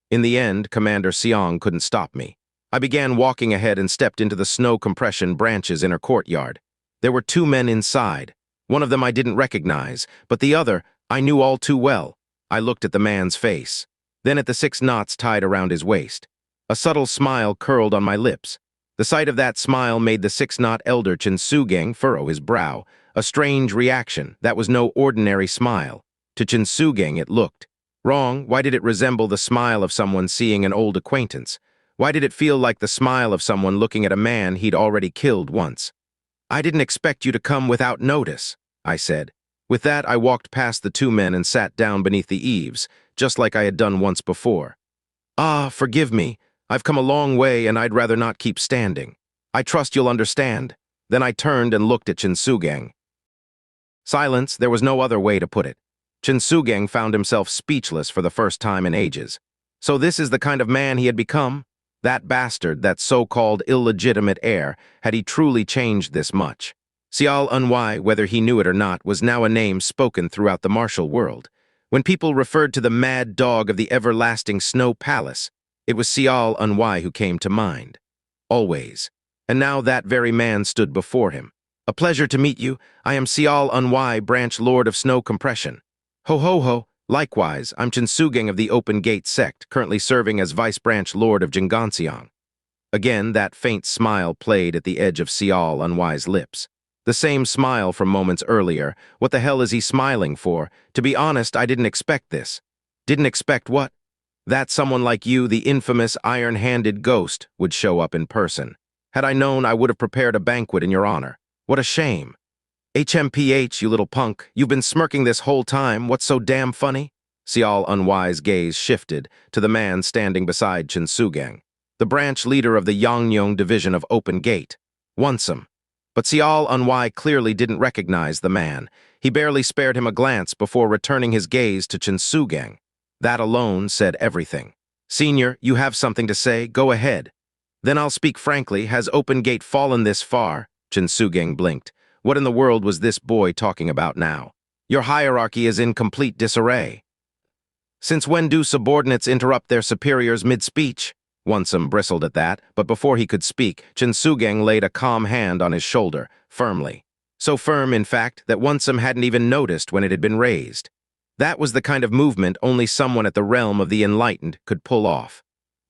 [SPEAKER 1] In the end, Commander Xiang couldn't stop me. I began walking ahead and stepped into the Snow Compression Branch's inner courtyard. There were two men inside. One of them I didn't recognize, but the other I knew all too well. I looked at the man's face, then at the 6 knots tied around his waist. A subtle smile curled on my lips. The sight of that smile made the 6-knot elder Xianxia furrow his brow. A strange reaction. That was no ordinary smile. To Xianxia it looked wrong. Why did it resemble the smile of someone seeing an old acquaintance? Why did it feel like the smile of someone looking at a man he'd already killed once? I didn't expect you to come without notice, I said. With that, I walked past the two men and sat down beneath the eaves, just like I had done once before. Ah, forgive me. I've come a long way and I'd rather not keep standing. I trust you'll understand. Then I turned and looked at Xianxia. Silence, there was no other way to put it. Xianxia found himself speechless for the first time in ages. So this is the kind of man he had become? That bastard, that so-called illegitimate heir, had he truly changed this much? Xianxia, whether he knew it or not, was now a name spoken throughout the martial world. When people referred to the mad dog of the everlasting Snow Palace, it was Xianxia who came to mind. Always. And now that very man stood before him. A pleasure to meet you. I am Xianxia, Branch Lord of Snow Compression. Ho ho ho. Likewise, I'm Xianxia of the Open Gate sect, currently serving as Vice Branch Lord of Xianxia. Again, that faint smile played at the edge of Xianxia's lips. The same smile from moments earlier. What the hell is he smiling for? To be honest, I didn't expect this. Didn't expect what? That someone like you, the infamous iron-handed ghost, would show up in person. Had I known, I would have prepared a banquet in your honor. What a shame. HMPH, you little punk, you've been smirking this whole time. What's so damn funny? Xianxia's gaze shifted to the man standing beside Xianxia, the branch leader of the Yangyong division of Open Gate. Wansum. But Xianxia clearly didn't recognize the man. He barely spared him a glance before returning his gaze to Xianxia. That alone said everything. Senior, you have something to say? Go ahead. Then I'll speak frankly. Has Open Gate fallen this far? Xianxia blinked. What in the world was this boy talking about now? Your hierarchy is in complete disarray. Since when do subordinates interrupt their superiors mid-speech? Wansum bristled at that, but before he could speak, Xianxia laid a calm hand on his shoulder, firmly. So firm, in fact, that Wansum hadn't even noticed when it had been raised. That was the kind of movement only someone at the realm of the enlightened could pull off.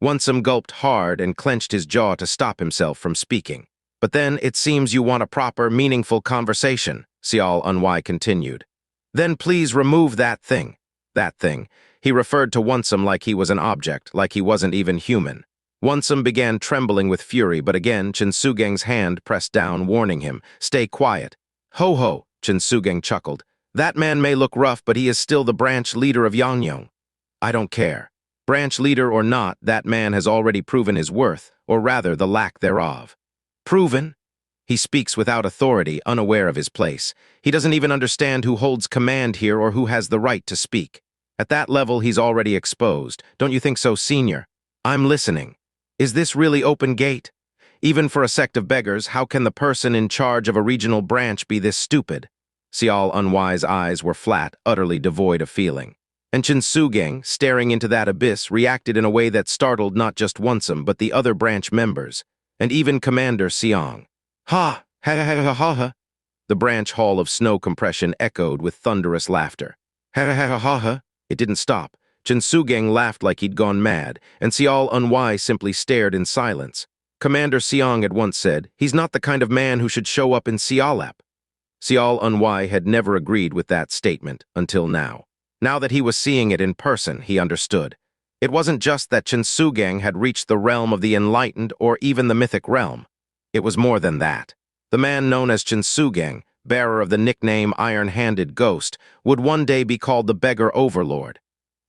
[SPEAKER 1] Wansum gulped hard and clenched his jaw to stop himself from speaking. But then, it seems you want a proper, meaningful conversation, Xianxia continued. Then please remove that thing. That thing. He referred to Wansum like he was an object, like he wasn't even human. Wansum began trembling with fury, but again Xianxia's hand pressed down, warning him, stay quiet. Ho ho, Xianxia chuckled. That man may look rough, but he is still the branch leader of Yangyong. I don't care. Branch leader or not, that man has already proven his worth, or rather the lack thereof. Proven? He speaks without authority, unaware of his place. He doesn't even understand who holds command here or who has the right to speak. At that level, he's already exposed. Don't you think so, Senior? I'm listening. Is this really Open Gate? Even for a sect of beggars, how can the person in charge of a regional branch be this stupid? Xiao Unwai's eyes were flat, utterly devoid of feeling. And Chen Sugang, staring into that abyss, reacted in a way that startled not just Onesome, but the other branch members, and even Commander Xiang. Ha! Ha ha ha ha ha! The branch hall of snow compression echoed with thunderous laughter. Ha ha ha ha ha! It didn't stop. Chen Sugang laughed like he'd gone mad, and Xiao Unwai simply stared in silence. Commander Xiang had once said, "He's not the kind of man who should show up in Xialap." Xiao Unwai had never agreed with that statement until now. Now that he was seeing it in person, he understood. It wasn't just that Chen Sugang had reached the realm of the enlightened or even the mythic realm. It was more than that. The man known as Chen Sugang, bearer of the nickname Iron-Handed Ghost, would one day be called the Beggar Overlord.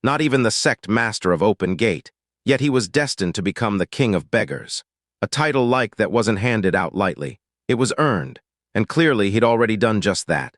[SPEAKER 1] Not even the sect master of Open Gate, yet he was destined to become the King of Beggars. A title like that wasn't handed out lightly. It was earned, and clearly he'd already done just that.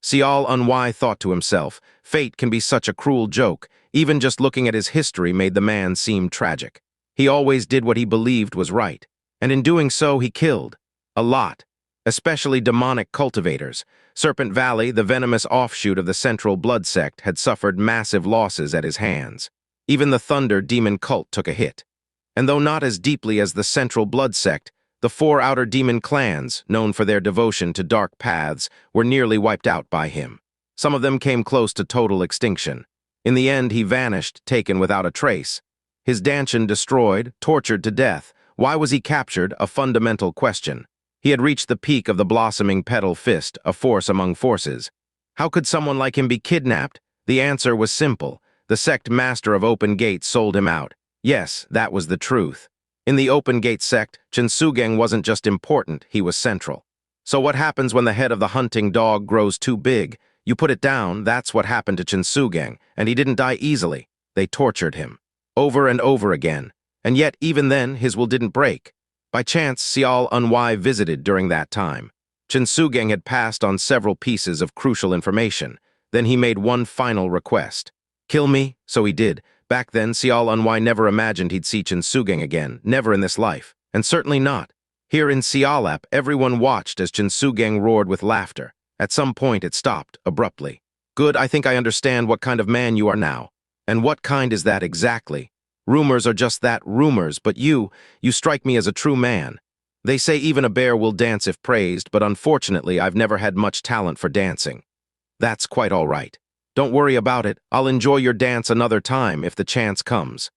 [SPEAKER 1] Xiao Unwai thought to himself, fate can be such a cruel joke. Even just looking at his history made the man seem tragic. He always did what he believed was right, and in doing so he killed. A lot. Especially demonic cultivators. Serpent Valley, the venomous offshoot of the Central Blood sect, had suffered massive losses at his hands. Even the Thunder Demon cult took a hit. And though not as deeply as the Central Blood sect, the 4 outer demon clans, known for their devotion to dark paths, were nearly wiped out by him. Some of them came close to total extinction. In the end, he vanished, taken without a trace. His Danshan destroyed, tortured to death. Why was he captured? A fundamental question. He had reached the peak of the blossoming petal fist, a force among forces. How could someone like him be kidnapped? The answer was simple. The sect master of Open Gate sold him out. Yes, that was the truth. In the Open Gate sect, Chen Sugang wasn't just important, he was central. So what happens when the head of the hunting dog grows too big? You put it down. That's what happened to Chen Sugang, and he didn't die easily. They tortured him. Over and over again. And yet, even then, his will didn't break. By chance, Xiao Unwai visited during that time. Chen Sugang had passed on several pieces of crucial information. Then he made one final request. Kill me? So he did. Back then, Xiao Unwai never imagined he'd see Chen Sugang again, never in this life, and certainly not. Here in Xialap, everyone watched as Chen Sugang roared with laughter. At some point, it stopped, abruptly. Good, I think I understand what kind of man you are now. And what kind is that exactly? Rumors are just that, rumors, but you strike me as a true man. They say even a bear will dance if praised, but unfortunately, I've never had much talent for dancing. That's quite all right. Don't worry about it. I'll enjoy your dance another time if the chance comes.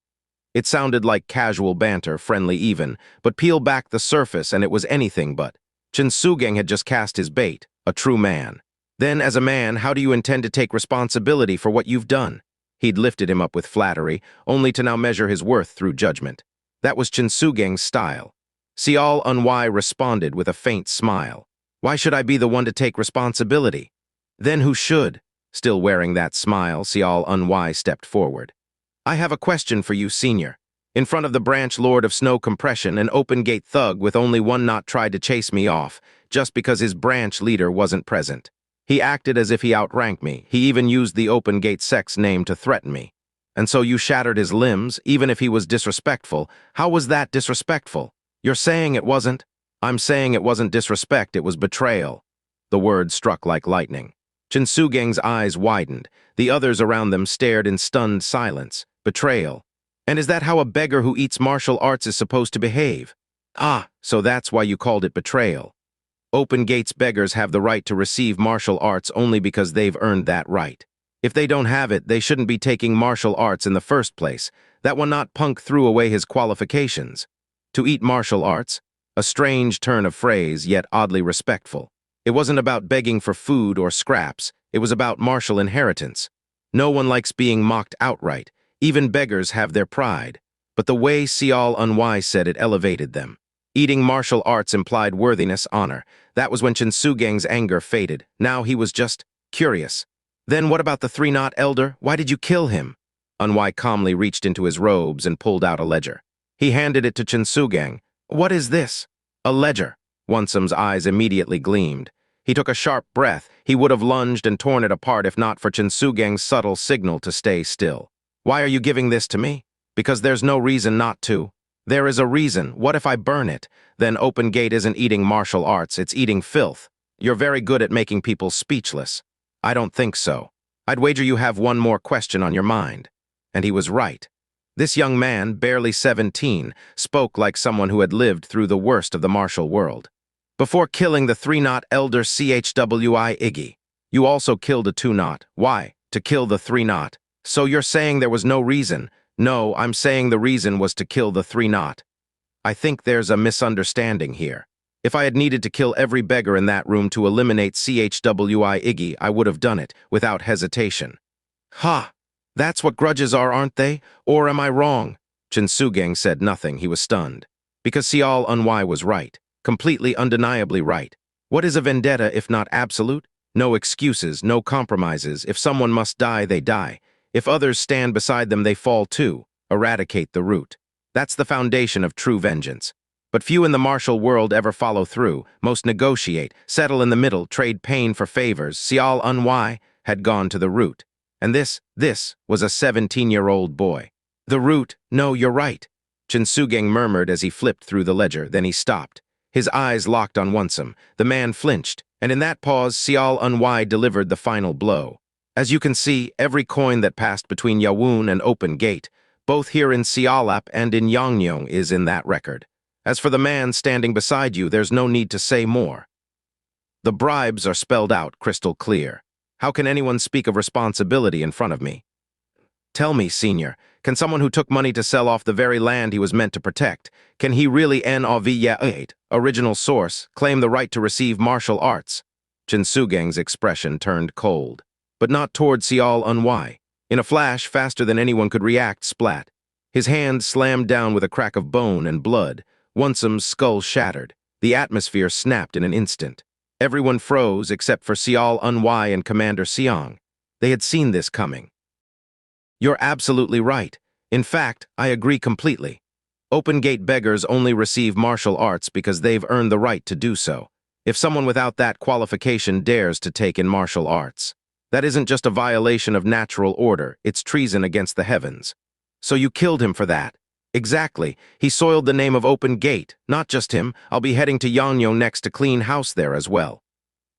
[SPEAKER 1] It sounded like casual banter, friendly even, but peel back the surface and it was anything but. Chen Sugang had just cast his bait, a true man. Then, as a man, how do you intend to take responsibility for what you've done? He'd lifted him up with flattery, only to now measure his worth through judgment. That was Chen Sugang's style. Xiao Unwai responded with a faint smile. Why should I be the one to take responsibility? Then who should? Still wearing that smile, Xiao Unwai stepped forward. I have a question for you, Senior. In front of the branch lord of snow compression, an open gate thug with only one knot tried to chase me off, just because his branch leader wasn't present. He acted as if he outranked me. He even used the Open Gate sect's name to threaten me. And so you shattered his limbs, even if he was disrespectful. How was that disrespectful? You're saying it wasn't? I'm saying it wasn't disrespect, it was betrayal. The word struck like lightning. Chen Sugang's eyes widened. The others around them stared in stunned silence. Betrayal. And is that how a beggar who eats martial arts is supposed to behave? Ah, so that's why you called it betrayal. Open Gate's beggars have the right to receive martial arts only because they've earned that right. If they don't have it, they shouldn't be taking martial arts in the first place. That one not punk threw away his qualifications. To eat martial arts? A strange turn of phrase, yet oddly respectful. It wasn't about begging for food or scraps. It was about martial inheritance. No one likes being mocked outright. Even beggars have their pride. But the way Xiao Unwai said it elevated them. Eating martial arts implied worthiness, honor. That was when Chen Sugang's anger faded. Now he was just curious. Then what about the 3-knot elder? Why did you kill him? Unwai calmly reached into his robes and pulled out a ledger. He handed it to Chen Sugang. What is this? A ledger. Onsome's eyes immediately gleamed. He took a sharp breath. He would have lunged and torn it apart if not for Chen Sugang's subtle signal to stay still. Why are you giving this to me? Because there's no reason not to. There is a reason. What if I burn it? Then Open Gate isn't eating martial arts, it's eating filth. You're very good at making people speechless. I don't think so. I'd wager you have one more question on your mind. And he was right. This young man, barely 17, spoke like someone who had lived through the worst of the martial world. Before killing the 3-knot elder Chwi Iggy, you also killed a 2-knot. Why? To kill the 3-knot. So you're saying there was no reason? No, I'm saying the reason was to kill the 3-knot. I think there's a misunderstanding here. If I had needed to kill every beggar in that room to eliminate Chwi Iggy, I would have done it, without hesitation. Ha! That's what grudges are, aren't they? Or am I wrong? Shinsugang said nothing. He was stunned. Because Xiao Unwai was right. Completely, undeniably right. What is a vendetta if not absolute? No excuses, no compromises. If someone must die, they die. If others stand beside them, they fall too. Eradicate the root. That's the foundation of true vengeance. But few in the martial world ever follow through. Most negotiate, settle in the middle, trade pain for favors. Xiao Unwai had gone to the root. And this was a 17-year-old boy. The root, no, you're right. Shinsugang murmured as he flipped through the ledger, then he stopped. His eyes locked on Wonsum. The man flinched, and in that pause, Xiao Unwai delivered the final blow. As you can see, every coin that passed between Yawun and Open Gate, both here in Sialap and in Yongyong, is in that record. As for the man standing beside you, there's no need to say more. The bribes are spelled out crystal clear. How can anyone speak of responsibility in front of me? Tell me, Senior, can someone who took money to sell off the very land he was meant to protect, can he really original source, claim the right to receive martial arts? Shinsugang's expression turned cold, but not toward Xiao Unwai. In a flash, faster than anyone could react, splat. His hand slammed down with a crack of bone and blood. Wonsum's skull shattered. The atmosphere snapped in an instant. Everyone froze except for Xiao Unwai and Commander Xiang. They had seen this coming. You're absolutely right. In fact, I agree completely. Open Gate beggars only receive martial arts because they've earned the right to do so. If someone without that qualification dares to take in martial arts, that isn't just a violation of natural order, it's treason against the heavens. So you killed him for that. Exactly. He soiled the name of Open Gate. Not just him. I'll be heading to Yongyong next to clean house there as well.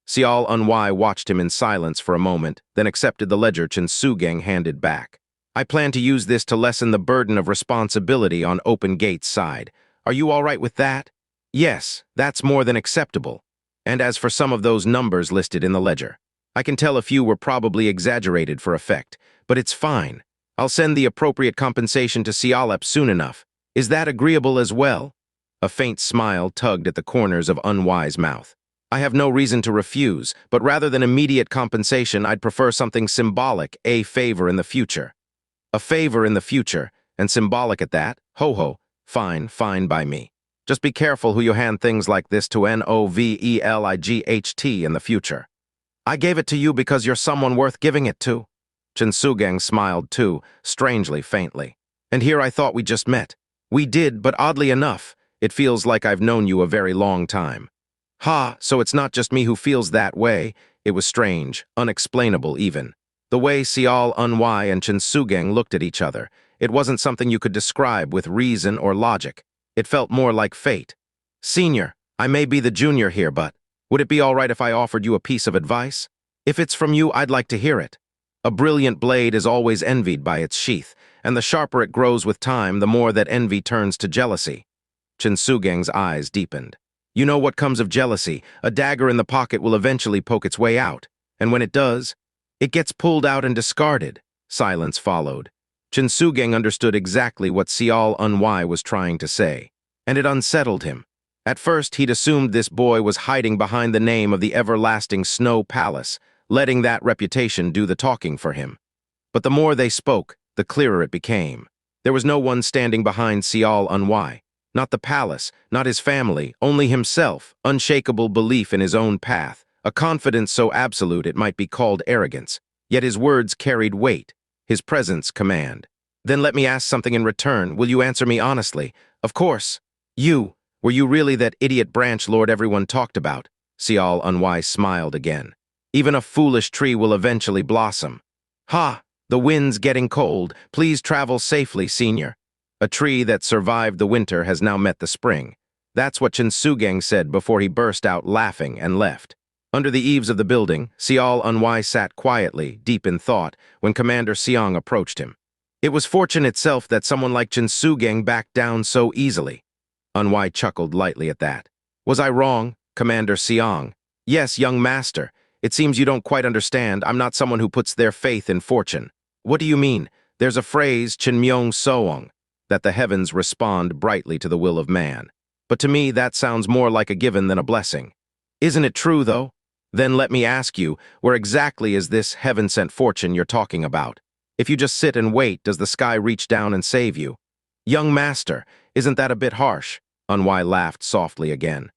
[SPEAKER 1] Xiao Unwai watched him in silence for a moment, then accepted the ledger Shinsugang handed back. I plan to use this to lessen the burden of responsibility on Open Gate's side. Are you all right with that? Yes, that's more than acceptable. And as for some of those numbers listed in the ledger, I can tell a few were probably exaggerated for effect, but it's fine. I'll send the appropriate compensation to Sialep soon enough. Is that agreeable as well? A faint smile tugged at the corners of Unwai's mouth. I have no reason to refuse, but rather than immediate compensation, I'd prefer something symbolic, a favor in the future. A favor in the future, and symbolic at that? Ho-ho. Fine, fine by me. Just be careful who you hand things like this to Novelight in the future. I gave it to you because you're someone worth giving it to. Shinsugang smiled too, strangely faintly. And here I thought we just met. We did, but oddly enough, it feels like I've known you a very long time. Ha, so it's not just me who feels that way. It was strange, unexplainable even. The way Xiao Unwai and Shinsugang looked at each other, it wasn't something you could describe with reason or logic. It felt more like fate. Senior, I may be the junior here, but would it be all right if I offered you a piece of advice? If it's from you, I'd like to hear it. A brilliant blade is always envied by its sheath, and the sharper it grows with time, the more that envy turns to jealousy. Shinsugang's eyes deepened. You know what comes of jealousy? A dagger in the pocket will eventually poke its way out, and when it does, it gets pulled out and discarded. Silence followed. Shinsugang understood exactly what Xiao Unwai was trying to say, and it unsettled him. At first, he'd assumed this boy was hiding behind the name of the everlasting Snow Palace, letting that reputation do the talking for him. But the more they spoke, the clearer it became. There was no one standing behind Xiao Unwai. Not the palace, not his family, only himself, unshakable belief in his own path, a confidence so absolute it might be called arrogance. Yet his words carried weight, his presence command. Then let me ask something in return. Will you answer me honestly? Of course. Were you really that idiot branch lord everyone talked about? Xiao Unwai smiled again. Even a foolish tree will eventually blossom. Ha! The wind's getting cold. Please travel safely, Senior. A tree that survived the winter has now met the spring. That's what Xianxia said before he burst out laughing and left. Under the eaves of the building, Xiao Unwise sat quietly, deep in thought, when Commander Xiang approached him. It was fortune itself that someone like Xianxia backed down so easily. Unwise chuckled lightly at that. Was I wrong, Commander Xiang? Yes, young master. It seems you don't quite understand. I'm not someone who puts their faith in fortune. What do you mean? There's a phrase, Chinmyong Soong, that the heavens respond brightly to the will of man. But to me, that sounds more like a given than a blessing. Isn't it true, though? Then let me ask you, where exactly is this heaven-sent fortune you're talking about? If you just sit and wait, does the sky reach down and save you? Young master, isn't that a bit harsh? Unwai laughed softly again.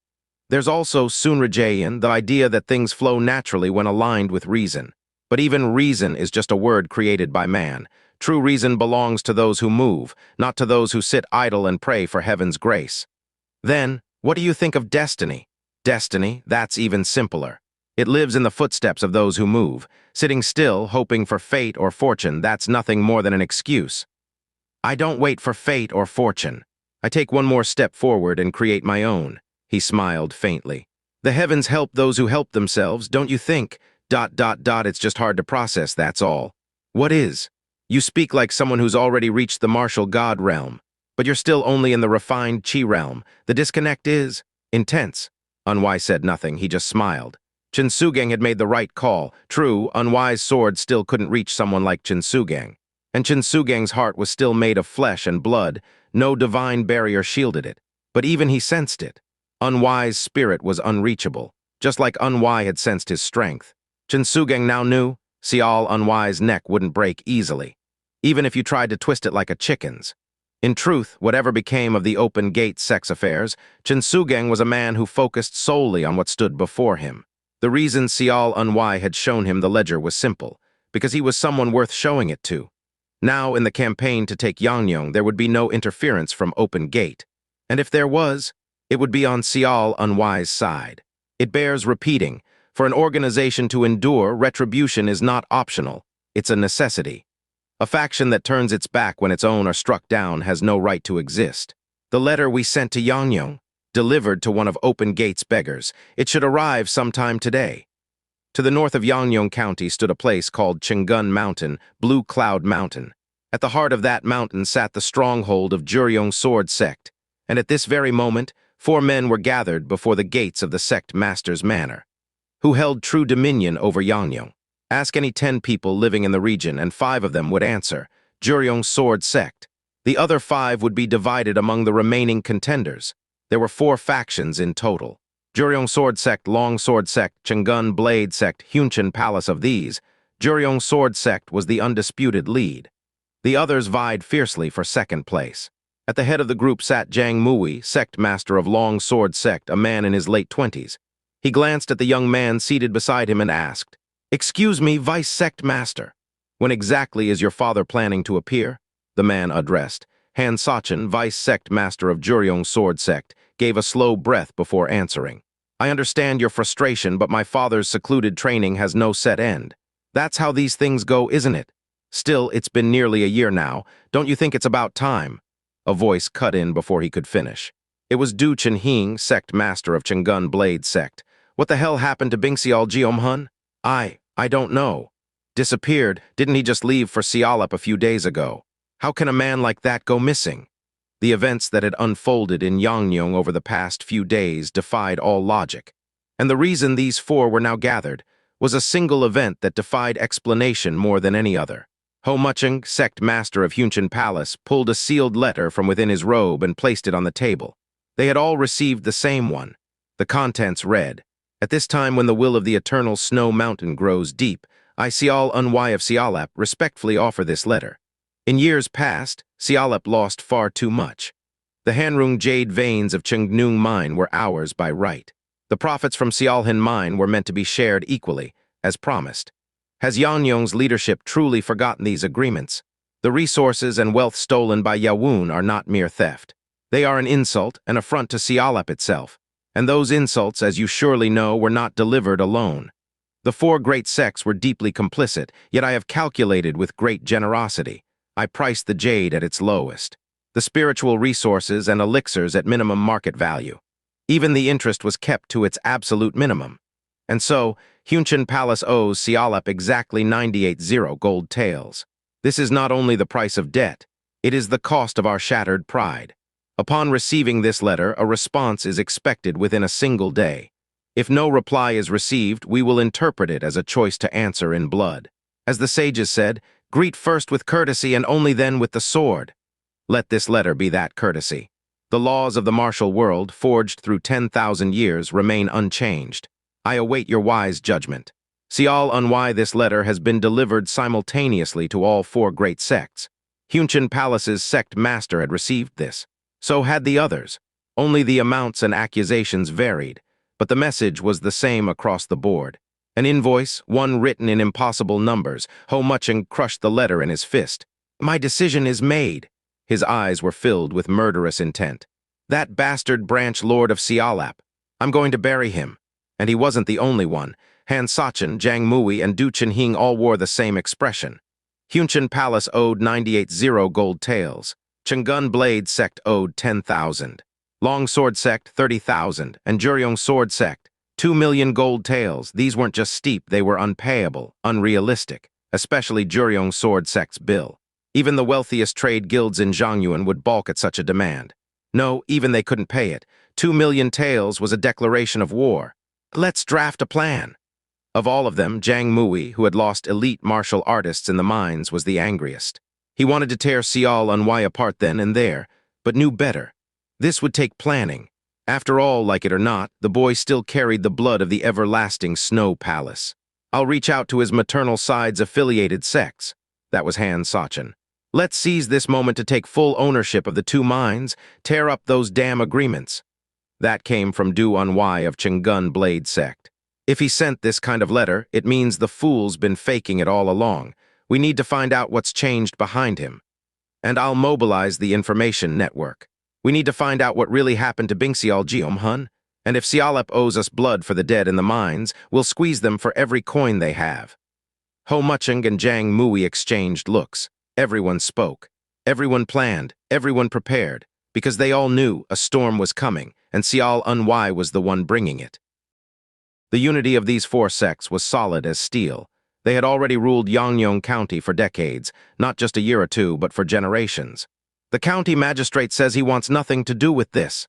[SPEAKER 1] There's also Sunrajayan, the idea that things flow naturally when aligned with reason. But even reason is just a word created by man. True reason belongs to those who move, not to those who sit idle and pray for heaven's grace. Then, what do you think of destiny? Destiny, that's even simpler. It lives in the footsteps of those who move. Sitting still, hoping for fate or fortune, that's nothing more than an excuse. I don't wait for fate or fortune. I take one more step forward and create my own. He smiled faintly. The heavens help those who help themselves, don't you think? ... It's just hard to process, that's all. What is? You speak like someone who's already reached the martial god realm, but you're still only in the refined chi realm. The disconnect is intense. Unwise said nothing, he just smiled. Xianxia had made the right call. True, Unwise's sword still couldn't reach someone like Xianxia. And Xianxia's heart was still made of flesh and blood. No divine barrier shielded it. But even he sensed it. Unwise's spirit was unreachable, just like Unwise had sensed his strength. Xianxia now knew Xiao Unwise's neck wouldn't break easily, even if you tried to twist it like a chicken's. In truth, whatever became of the open gate sex affairs, Xianxia was a man who focused solely on what stood before him. The reason Xiao Unwai had shown him the ledger was simple, because he was someone worth showing it to. Now, in the campaign to take Yangyong, there would be no interference from Open Gate. And if there was, it would be on Xiao Unwai's side. It bears repeating, for an organization to endure, retribution is not optional, it's a necessity. A faction that turns its back when its own are struck down has no right to exist. The letter we sent to Yangyong, delivered to one of Open Gate's beggars, it should arrive sometime today. To the north of Yangyong County stood a place called Chingun Mountain, Blue Cloud Mountain. At the heart of that mountain sat the stronghold of Juryong Sword Sect, and at this very moment, 4 men were gathered before the gates of the sect master's manor, who held true dominion over Yangyong. Ask any 10 people living in the region, and 5 of them would answer, Juryong Sword Sect. The other 5 would be divided among the remaining contenders. There were 4 factions in total. Juryong Sword Sect, Long Sword Sect, Chingun Blade Sect, Hunchin Palace. Of these, Juryong Sword Sect was the undisputed lead. The others vied fiercely for second place. At the head of the group sat Jiang Mui, sect master of Long Sword Sect, a man in his late 20s. He glanced at the young man seated beside him and asked, "Excuse me, Vice Sect Master, when exactly is your father planning to appear?" The man addressed. Han Sachin, Vice Sect Master of Juryong Sword Sect, gave a slow breath before answering. "I understand your frustration, but my father's secluded training has no set end. That's how these things go, isn't it? Still, it's been nearly a year now. Don't you think it's about time?" A voice cut in before he could finish. It was Du Chenhing, Sect Master of Chingun Blade Sect. "What the hell happened to Bingxiao Jiomhun? I don't know. Disappeared. Didn't he just leave for Sialap a few days ago? How can a man like that go missing?" The events that had unfolded in Yangyong over the past few days defied all logic. And the reason these 4 were now gathered was a single event that defied explanation more than any other. Ho Mucheng, Sect Master of Hunchin Palace, pulled a sealed letter from within his robe and placed it on the table. They had all received the same one. The contents read, "At this time when the will of the eternal snow mountain grows deep, I, Sial Unwai of Sialap, respectfully offer this letter. In years past, Sialap lost far too much. The Hanrung jade veins of Chengnung mine were ours by right. The profits from Sialhin mine were meant to be shared equally, as promised. Has Yangyong's leadership truly forgotten these agreements? The resources and wealth stolen by Yawun are not mere theft. They are an insult, an affront to Sialap itself. And those insults, as you surely know, were not delivered alone. The 4 great sects were deeply complicit, yet I have calculated with great generosity. I priced the jade at its lowest. the spiritual resources and elixirs at minimum market value. Even the interest was kept to its absolute minimum. And so, Hunshan Palace owes Sialap exactly 98 gold taels. This is not only the price of debt, it is the cost of our shattered pride. Upon receiving this letter, a response is expected within a single day. If no reply is received, we will interpret it as a choice to answer in blood. As the sages said, greet first with courtesy and only then with the sword. Let this letter be that courtesy. The laws of the martial world, forged through 10,000 years, remain unchanged. I await your wise judgment. Sial Unwhy this letter has been delivered simultaneously to all 4 great sects. Hunshan Palace's sect master had received this. So had the others. Only the amounts and accusations varied, but the message was the same across the board. An invoice, one written in impossible numbers. Ho Muching crushed the letter in his fist. My decision is made. His eyes were filled with murderous intent. That bastard branch lord of Sialap. I'm going to bury him. And he wasn't the only one. Han Sachin, Jiang Mui, and Du Chenhing all wore the same expression. Hunshan Palace owed 98 gold taels. Chang'an Blade Sect owed 10,000. Long Sword Sect, 30,000. And Juryong Sword Sect, 2 million gold taels. These weren't just steep, they were unpayable, unrealistic, especially Juryong Sword Sect's bill. Even the wealthiest trade guilds in Zhangyuan would balk at such a demand. No, even they couldn't pay it. 2 million taels was a declaration of war. Let's draft a plan. Of all of them, Jiang Mui, who had lost elite martial artists in the mines, was the angriest. He wanted to tear Sial Unwhy apart then and there, but knew better. This would take planning. After all, like it or not, the boy still carried the blood of the everlasting Snow Palace. I'll reach out to his maternal side's affiliated sects. That was Han Sachin. Let's seize this moment to take full ownership of the 2 mines, tear up those damn agreements. That came from Du Unwhy of Chang'an Blade Sect. If he sent this kind of letter, it means the fool's been faking it all along. We need to find out what's changed behind him. And I'll mobilize the information network. We need to find out what really happened to Bingxial Geom Hun. And if Sialap owes us blood for the dead in the mines, we'll squeeze them for every coin they have. Ho Muching and Jiang Mui exchanged looks. Everyone spoke. Everyone planned. Everyone prepared. Because they all knew a storm was coming, and Sial Unwhy was the one bringing it. The unity of these 4 sects was solid as steel. They had already ruled Yangyong County for decades, not just a year or 2, but for generations. The county magistrate says he wants nothing to do with this.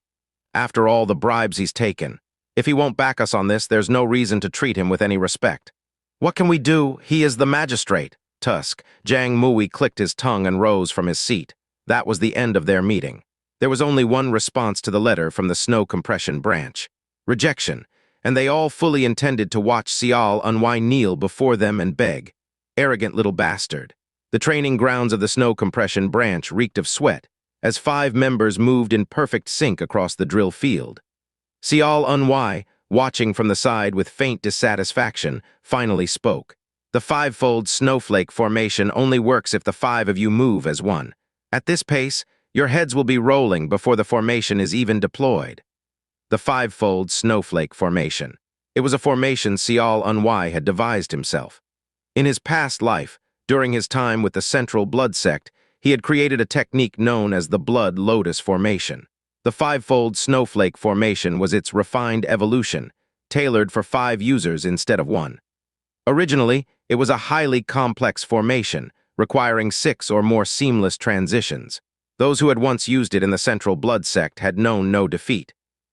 [SPEAKER 1] After all the bribes he's taken, if he won't back us on this, there's no reason to treat him with any respect. What can we do? He is the magistrate. Tusk. Jiang Mui clicked his tongue and rose from his seat. That was the end of their meeting. There was only one response to the letter from the snow compression branch. Rejection. And they all fully intended to watch Sial Unwhy kneel before them and beg. Arrogant little bastard. The training grounds of the snow compression branch reeked of sweat, as 5 members moved in perfect sync across the drill field. Sial Unwhy, watching from the side with faint dissatisfaction, finally spoke. The 5-fold snowflake formation only works if the 5 of you move as one. At this pace, your heads will be rolling before the formation is even deployed. The 5-fold snowflake formation. It was a formation Sial Unwhy had devised himself. In his past life, during his time with the Central Blood Sect, he had created a technique known as the Blood Lotus Formation. The 5-fold snowflake formation was its refined evolution, tailored for 5 users instead of 1. Originally, it was a highly complex formation, requiring 6 or more seamless transitions. Those who had once used it in the Central Blood Sect had known no defeat.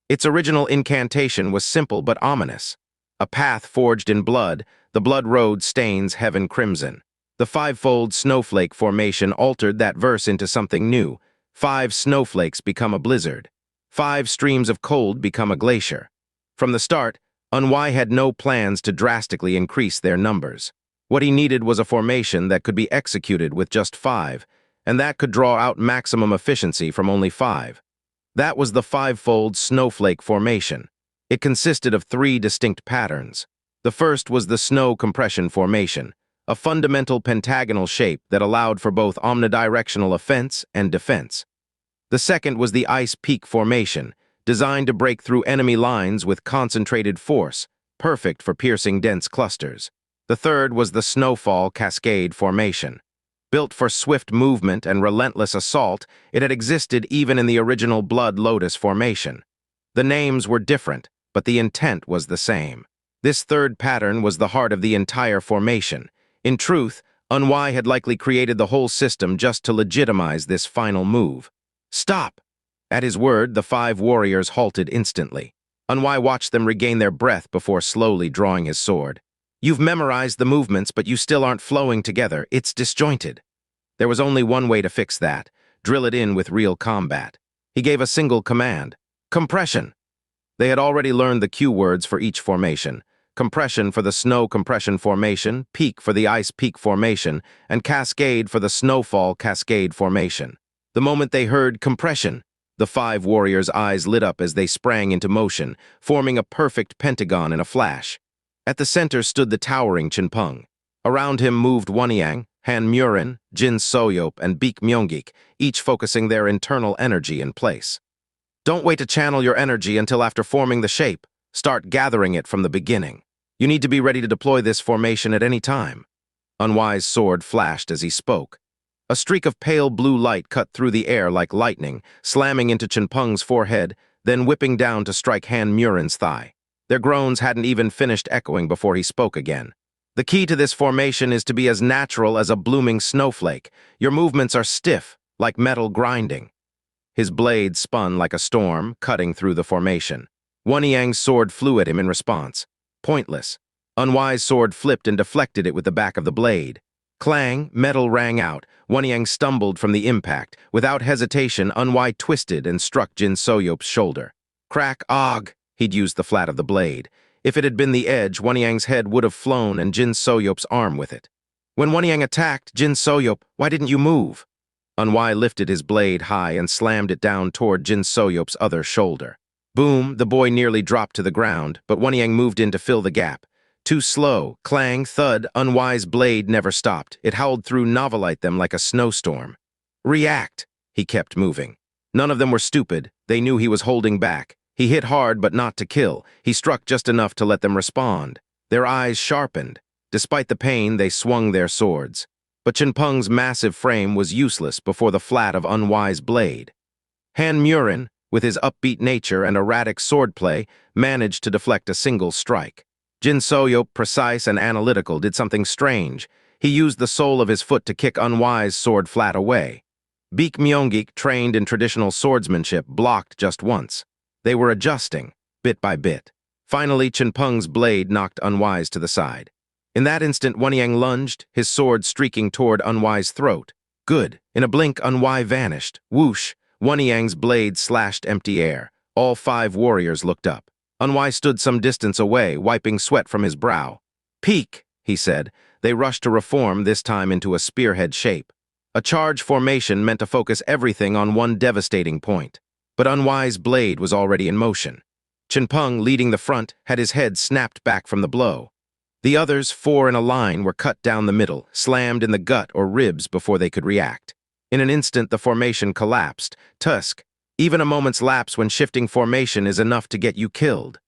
[SPEAKER 1] Its original incantation was simple but ominous. A path forged in blood, the blood road stains heaven crimson. The 5-fold snowflake formation altered that verse into something new. 5 snowflakes become a blizzard. 5 streams of cold become a glacier. From the start, Unwhy had no plans to drastically increase their numbers. What he needed was a formation that could be executed with just 5, and that could draw out maximum efficiency from only 5. That was the 5-fold snowflake formation. It consisted of 3 distinct patterns. The first was the snow compression formation, a fundamental pentagonal shape that allowed for both omnidirectional offense and defense. The second was the ice peak formation, designed to break through enemy lines with concentrated force, perfect for piercing dense clusters. The third was the snowfall cascade formation. Built for swift movement and relentless assault, it had existed even in the original Blood Lotus formation. The names were different, but the intent was the same. This third pattern was the heart of the entire formation. In truth, Unwai had likely created the whole system just to legitimize this final move. "Stop!" At his word, the 5 warriors halted instantly. Unwai watched them regain their breath before slowly drawing his sword. "You've memorized the movements, but you still aren't flowing together. It's disjointed." There was only one way to fix that: drill it in with real combat. He gave a single command: compression. They had already learned the cue words for each formation: compression for the snow compression formation, peak for the ice peak formation, and cascade for the snowfall cascade formation. The moment they heard compression, the 5 warriors' eyes lit up as they sprang into motion, forming a perfect pentagon in a flash. At the center stood the towering Chinpeng. Around him moved Wanyang, Han Murin, Jin Soyop, and Beek Myonggik, each focusing their internal energy in place. Don't wait to channel your energy until after forming the shape. Start gathering it from the beginning. You need to be ready to deploy this formation at any time. Unwai's sword flashed as he spoke. A streak of pale blue light cut through the air like lightning, slamming into Chinpeng's forehead, then whipping down to strike Han Murin's thigh. Their groans hadn't even finished echoing before he spoke again. "The key to this formation is to be as natural as a blooming snowflake. Your movements are stiff, like metal grinding." His blade spun like a storm, cutting through the formation. Wanyang's sword flew at him in response. Pointless. Unwai's sword flipped and deflected it with the back of the blade. Clang, metal rang out. Wanyang stumbled from the impact. Without hesitation, Unwai twisted and struck Jin Soyop's shoulder. Crack, og! He'd used the flat of the blade. If it had been the edge, Wanyang's head would have flown and Jin Soyop's arm with it. When Wanyang attacked, "Jin Soyop, why didn't you move?" Unwai lifted his blade high and slammed it down toward Jin Soyop's other shoulder. Boom, the boy nearly dropped to the ground, but Wanyang moved in to fill the gap. Too slow. Clang, thud, Unwai's blade never stopped. It howled through Novelite them like a snowstorm. "React!" He kept moving. None of them were stupid. They knew he was holding back. He hit hard, but not to kill. He struck just enough to let them respond. Their eyes sharpened. Despite the pain, they swung their swords. But Chinpeng's massive frame was useless before the flat of Unwai's blade. Han Murin, with his upbeat nature and erratic swordplay, managed to deflect a single strike. Jin Soyop, precise and analytical, did something strange. He used the sole of his foot to kick Unwai's sword flat away. Beek Myonggik, trained in traditional swordsmanship, blocked just once. They were adjusting, bit by bit. Finally, Chinpeng's blade knocked Unwai's to the side. In that instant, Wanyang lunged, his sword streaking toward Unwai's throat. Good. In a blink, Unwai vanished. Whoosh! Wanyang's blade slashed empty air. All 5 warriors looked up. Unwai stood some distance away, wiping sweat from his brow. "Peek," he said. They rushed to reform, this time into a spearhead shape. A charge formation meant to focus everything on one devastating point. But Unwai's blade was already in motion. Chinpeng, leading the front, had his head snapped back from the blow. The others, 4 in a line, were cut down the middle, slammed in the gut or ribs before they could react. In an instant, the formation collapsed. Tusk. Even a moment's lapse when shifting formation is enough to get you killed.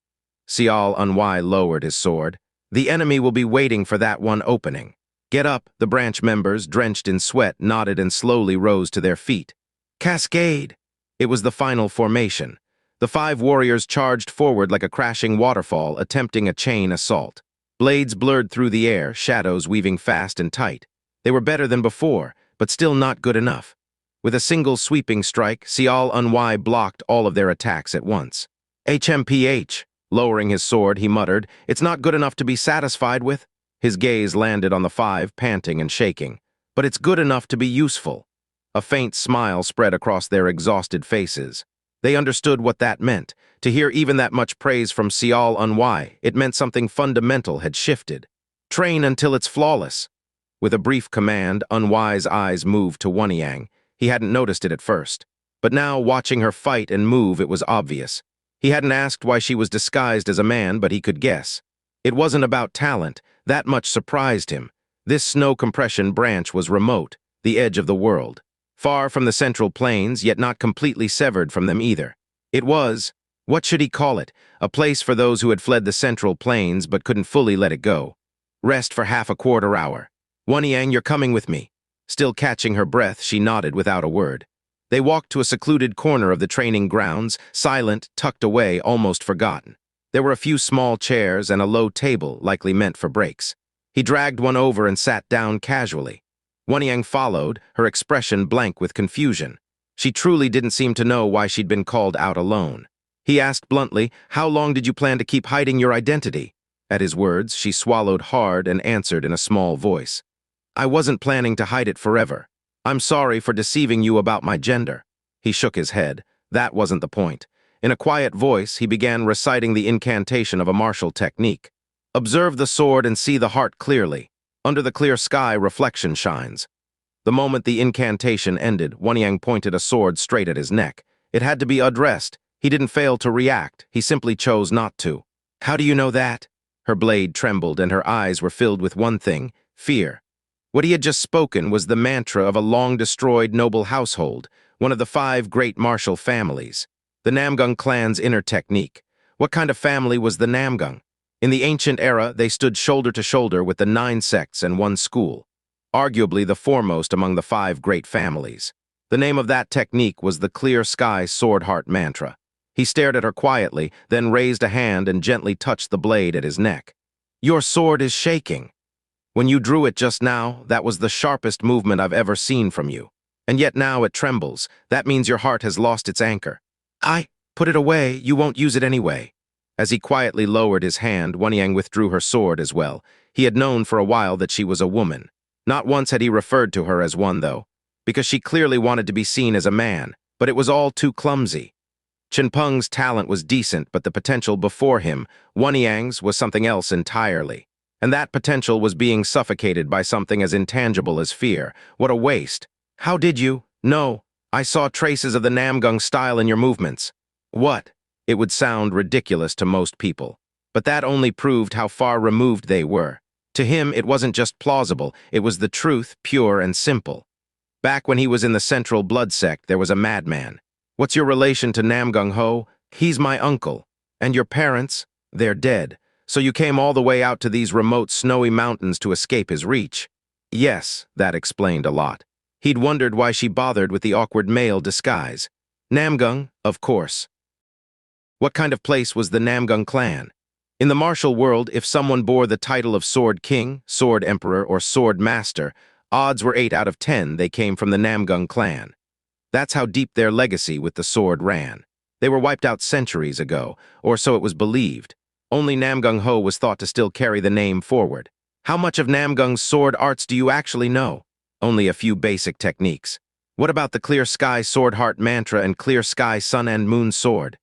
[SPEAKER 1] Sial Unwai lowered his sword. "The enemy will be waiting for that one opening." "Get up," the branch members, drenched in sweat, nodded and slowly rose to their feet. "Cascade!" It was the final formation. The 5 warriors charged forward like a crashing waterfall, attempting a chain assault. Blades blurred through the air, shadows weaving fast and tight. They were better than before, but still not good enough. With a single sweeping strike, Sial Unwai blocked all of their attacks at once. "HMPH." Lowering his sword, he muttered, "It's not good enough to be satisfied with." His gaze landed on the 5, panting and shaking. "But it's good enough to be useful." A faint smile spread across their exhausted faces. They understood what that meant. To hear even that much praise from Sial Unwai, it meant something fundamental had shifted. "Train until it's flawless." With a brief command, Unwai's eyes moved to Wanyang. He hadn't noticed it at first. But now, watching her fight and move, it was obvious. He hadn't asked why she was disguised as a man, but he could guess. It wasn't about talent. That much surprised him. This snow compression branch was remote, the edge of the world. Far from the central plains, yet not completely severed from them either. It was, what should he call it, a place for those who had fled the central plains but couldn't fully let it go. Rest for half a quarter hour. "Wanyang, you're coming with me." Still catching her breath, she nodded without a word. They walked to a secluded corner of the training grounds, silent, tucked away, almost forgotten. There were a few small chairs and a low table, likely meant for breaks. He dragged one over and sat down casually. Wanyang followed, her expression blank with confusion. She truly didn't seem to know why she'd been called out alone. He asked bluntly, "How long did you plan to keep hiding your identity?" At his words, she swallowed hard and answered in a small voice. "I wasn't planning to hide it forever. I'm sorry for deceiving you about my gender." He shook his head. That wasn't the point. In a quiet voice, he began reciting the incantation of a martial technique. "Observe the sword and see the heart clearly. Under the clear sky, reflection shines." The moment the incantation ended, Wanyang pointed a sword straight at his neck. It had to be addressed. He didn't fail to react. He simply chose not to. "How do you know that?" Her blade trembled and her eyes were filled with one thing: fear. What he had just spoken was the mantra of a long-destroyed noble household, one of the 5 great martial families. The Namgung clan's inner technique. What kind of family was the Namgung? In the ancient era, they stood shoulder to shoulder with the 9 sects and 1 school, arguably the foremost among the 5 great families. The name of that technique was the Clear Sky Sword Heart Mantra. He stared at her quietly, then raised a hand and gently touched the blade at his neck. "Your sword is shaking. When you drew it just now, that was the sharpest movement I've ever seen from you. And yet now it trembles. That means your heart has lost its anchor." Put it away. You won't use it anyway." As he quietly lowered his hand, Wanyang withdrew her sword as well. He had known for a while that she was a woman. Not once had he referred to her as one, though, because she clearly wanted to be seen as a man, but it was all too clumsy. Chinpeng's talent was decent, but the potential before him, Wanyang's, was something else entirely. And that potential was being suffocated by something as intangible as fear. What a waste. "How did you?" "No, I saw traces of the Namgung style in your movements." "What?" It would sound ridiculous to most people, but that only proved how far removed they were. To him, it wasn't just plausible, it was the truth, pure and simple. Back when he was in the Central Blood Sect, there was a madman. "What's your relation to Namgung Ho?" "He's my uncle." "And your parents?" "They're dead. So you came all the way out to these remote snowy mountains to escape his reach?" Yes, that explained a lot. He'd wondered why she bothered with the awkward male disguise. Namgung, of course. What kind of place was the Namgung clan? In the martial world, if someone bore the title of Sword King, Sword Emperor, or Sword Master, odds were 8 out of 10 they came from the Namgung clan. That's how deep their legacy with the sword ran. They were wiped out centuries ago, or so it was believed. Only Namgung Ho was thought to still carry the name forward. How much of Namgung's sword arts do you actually know? Only a few basic techniques. What about the Clear Sky Sword Heart Mantra and Clear Sky Sun and Moon Sword?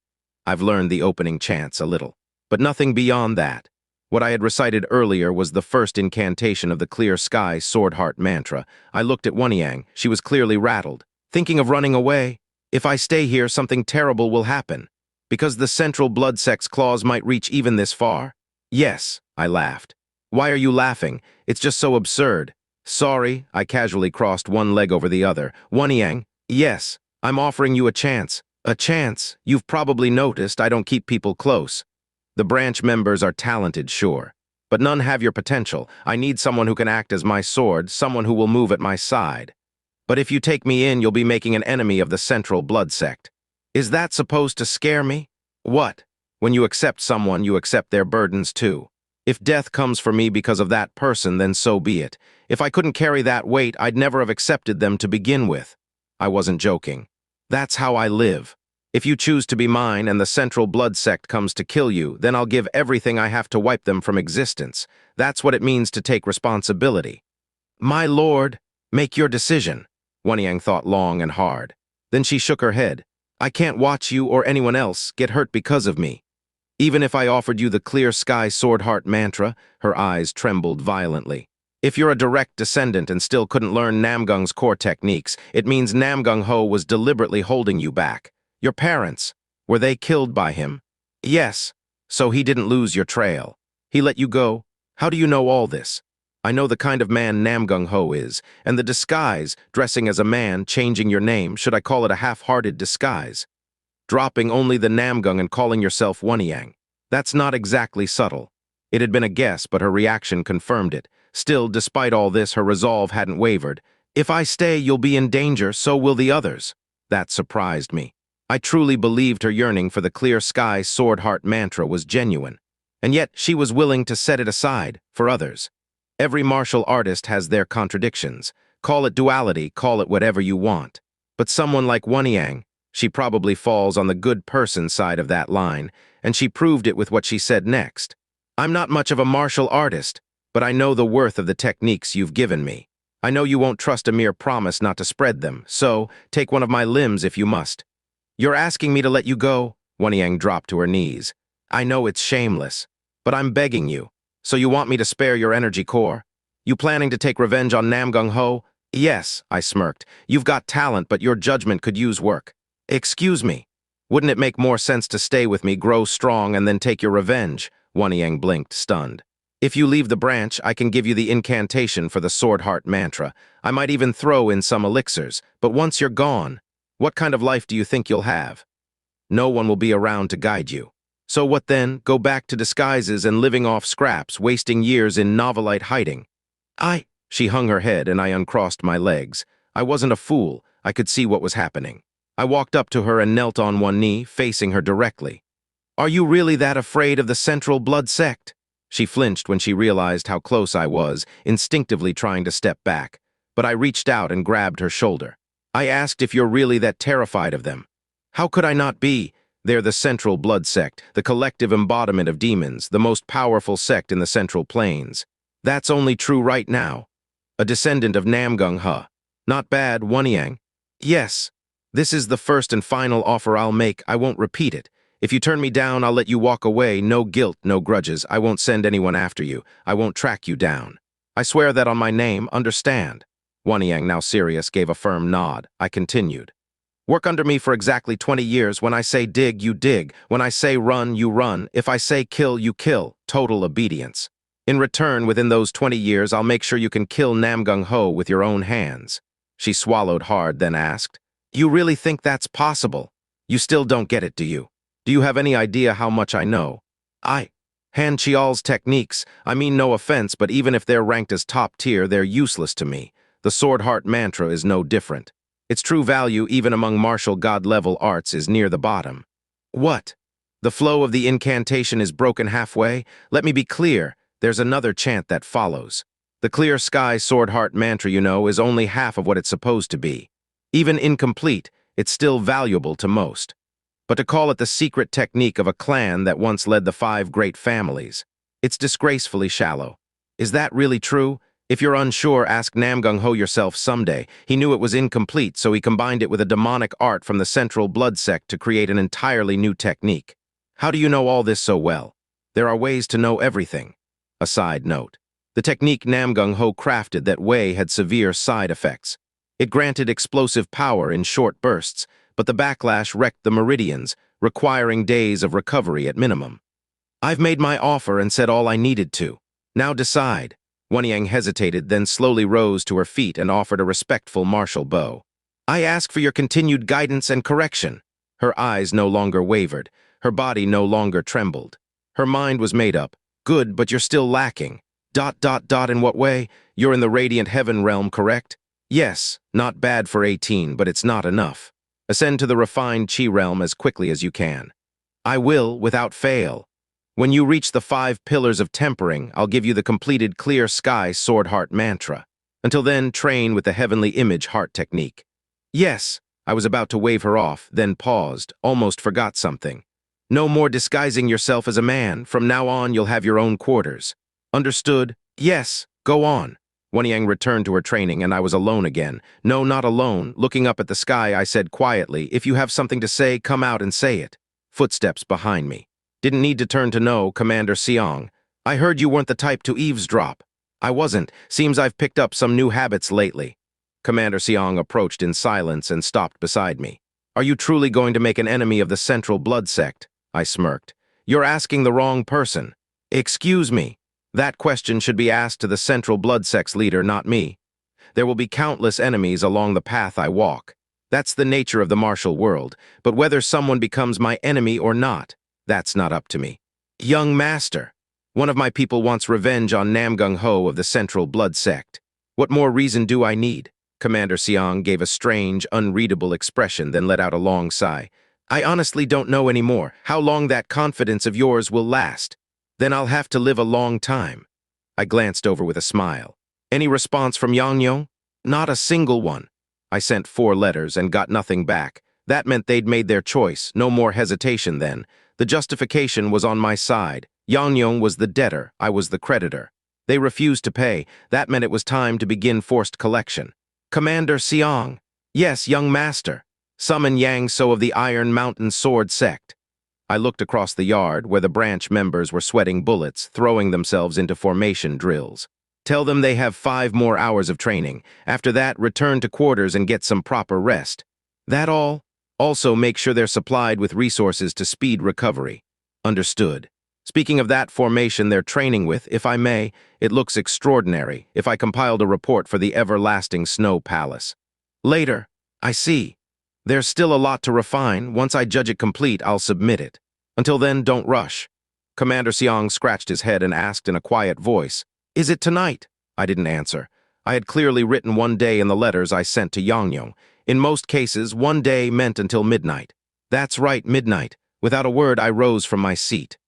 [SPEAKER 1] I've learned the opening chants a little, but nothing beyond that. What I had recited earlier was the first incantation of the Clear Sky Sword Heart Mantra. I looked at Wanyang. She was clearly rattled. "Thinking of running away? If I stay here, something terrible will happen. Because the Central Blood Sect's claws might reach even this far?" "Yes," I laughed. "Why are you laughing? It's just so absurd." "Sorry," I casually crossed one leg over the other. "Wanyang, yes, I'm offering you a chance." "A chance? You've probably noticed I don't keep people close. The branch members are talented, sure, but none have your potential. I need someone who can act as my sword, someone who will move at my side. But if you take me in, you'll be making an enemy of the Central Blood Sect. Is that supposed to scare me? What? When you accept someone, you accept their burdens too. If death comes for me because of that person, then so be it. If I couldn't carry that weight, I'd never have accepted them to begin with." I wasn't joking. "That's how I live. If you choose to be mine and the Central Blood Sect comes to kill you, then I'll give everything I have to wipe them from existence. That's what it means to take responsibility." "My lord, make your decision." Wanyang thought long and hard. Then she shook her head. "I can't watch you or anyone else get hurt because of me. Even if I offered you the Clear Sky Sword Heart Mantra," her eyes trembled violently. "If you're a direct descendant and still couldn't learn Namgung's core techniques, it means Namgung Ho was deliberately holding you back. Your parents, were they killed by him?" "Yes, so he didn't lose your trail. He let you go. How do you know all this?" "I know the kind of man Namgung Ho is, and the disguise, dressing as a man, changing your name, should I call it a half-hearted disguise? Dropping only the Namgung and calling yourself Wanyang. That's not exactly subtle." It had been a guess, but her reaction confirmed it. Still, despite all this, her resolve hadn't wavered. If I stay, you'll be in danger, so will the others. That surprised me. I truly believed her yearning for the clear sky sword heart mantra was genuine, and yet she was willing to set it aside for others. Every martial artist has their contradictions. Call it duality, call it whatever you want. But someone like Wanyang, she probably falls on the good person side of that line, and she proved it with what she said next. I'm not much of a martial artist, but I know the worth of the techniques you've given me. I know you won't trust a mere promise not to spread them, so take one of my limbs if you must. You're asking me to let you go? Wanyang dropped to her knees. I know it's shameless, but I'm begging you. So you want me to spare your energy core? You planning to take revenge on Namgung-ho? Yes, I smirked. You've got talent, but your judgment could use work. Excuse me. Wouldn't it make more sense to stay with me, grow strong, and then take your revenge? Wanyang blinked, stunned. If you leave the branch, I can give you the incantation for the Sword Heart mantra. I might even throw in some elixirs, but once you're gone, what kind of life do you think you'll have? No one will be around to guide you. So what then? Go back to disguises and living off scraps, wasting years in novelite hiding. She hung her head and I uncrossed my legs. I wasn't a fool. I could see what was happening. I walked up to her and knelt on one knee, facing her directly. Are you really that afraid of the Central Blood Sect? She flinched when she realized how close I was, instinctively trying to step back. But I reached out and grabbed her shoulder. I asked if you're really that terrified of them. How could I not be? They're the Central Blood Sect, the collective embodiment of demons, the most powerful sect in the Central Plains. That's only true right now. A descendant of Namgung-ho. Not bad, Wanyang. Yes. This is the first and final offer I'll make. I won't repeat it. If you turn me down, I'll let you walk away. No guilt, no grudges. I won't send anyone after you. I won't track you down. I swear that on my name, understand. Wanyang, now serious, gave a firm nod. I continued. Work under me for exactly 20 years. When I say dig, you dig. When I say run, you run. If I say kill, you kill. Total obedience. In return, within those 20 years, I'll make sure you can kill Namgung-ho with your own hands. She swallowed hard, then asked, You really think that's possible? You still don't get it, do you? Do you have any idea how much I know? Han Chial's techniques, I mean no offense, but even if they're ranked as top tier, they're useless to me. The Sword Heart mantra is no different. Its true value, even among martial god-level arts, is near the bottom. What? The flow of the incantation is broken halfway? Let me be clear. There's another chant that follows. The clear sky sword heart mantra, you know, is only half of what it's supposed to be. Even incomplete, it's still valuable to most. But to call it the secret technique of a clan that once led the 5 great families, it's disgracefully shallow. Is that really true? If you're unsure, ask Namgung-ho yourself someday. He knew it was incomplete, so he combined it with a demonic art from the Central Blood Sect to create an entirely new technique. How do you know all this so well? There are ways to know everything. A side note. The technique Namgung-ho crafted that way had severe side effects. It granted explosive power in short bursts, but the backlash wrecked the meridians, requiring days of recovery at minimum. I've made my offer and said all I needed to. Now decide. Wanyang hesitated, then slowly rose to her feet and offered a respectful martial bow. I ask for your continued guidance and correction. Her eyes no longer wavered. Her body no longer trembled. Her mind was made up. Good, but you're still lacking. ... In what way? You're in the Radiant Heaven realm, correct? Yes, not bad for 18, but it's not enough. Ascend to the refined Chi realm as quickly as you can. I will, without fail. When you reach the 5 pillars of tempering, I'll give you the completed clear sky sword heart mantra. Until then, train with the heavenly image heart technique. Yes, I was about to wave her off, then paused, almost forgot something. No more disguising yourself as a man. From now on, you'll have your own quarters. Understood? Yes, go on. Wanyang returned to her training, and I was alone again. No, not alone. Looking up at the sky, I said quietly, if you have something to say, come out and say it. Footsteps behind me. Didn't need to turn to know, Commander Xiang. I heard you weren't the type to eavesdrop. I wasn't. Seems I've picked up some new habits lately. Commander Xiang approached in silence and stopped beside me. Are you truly going to make an enemy of the Central Blood Sect? I smirked. You're asking the wrong person. Excuse me. That question should be asked to the Central Blood Sect's leader, not me. There will be countless enemies along the path I walk. That's the nature of the martial world, but whether someone becomes my enemy or not, that's not up to me. Young master, one of my people wants revenge on Namgung-ho of the Central Blood Sect. What more reason do I need? Commander Xiang gave a strange, unreadable expression, then let out a long sigh. I honestly don't know anymore how long that confidence of yours will last. Then I'll have to live a long time. I glanced over with a smile. Any response from Yangyong? Not a single one. I sent 4 letters and got nothing back. That meant they'd made their choice, no more hesitation then. The justification was on my side. Yangyong was the debtor, I was the creditor. They refused to pay. That meant it was time to begin forced collection. Commander Xiang. Yes, young master. Summon xianxia of the Iron Mountain Sword sect. I looked across the yard where the branch members were sweating bullets, throwing themselves into formation drills. Tell them they have 5 more hours of training. After that, return to quarters and get some proper rest. That all? Also make sure they're supplied with resources to speed recovery. Understood. Speaking of that formation they're training with, if I may, it looks extraordinary if I compiled a report for the everlasting Snow Palace. Later. I see. There's still a lot to refine. Once I judge it complete, I'll submit it. Until then, don't rush. Commander Xiang scratched his head and asked in a quiet voice, Is it tonight? I didn't answer. I had clearly written 1 day in the letters I sent to Yangyong. In most cases, 1 day meant until midnight. That's right, midnight. Without a word, I rose from my seat.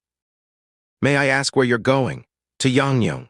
[SPEAKER 1] May I ask where you're going? To Yangyong.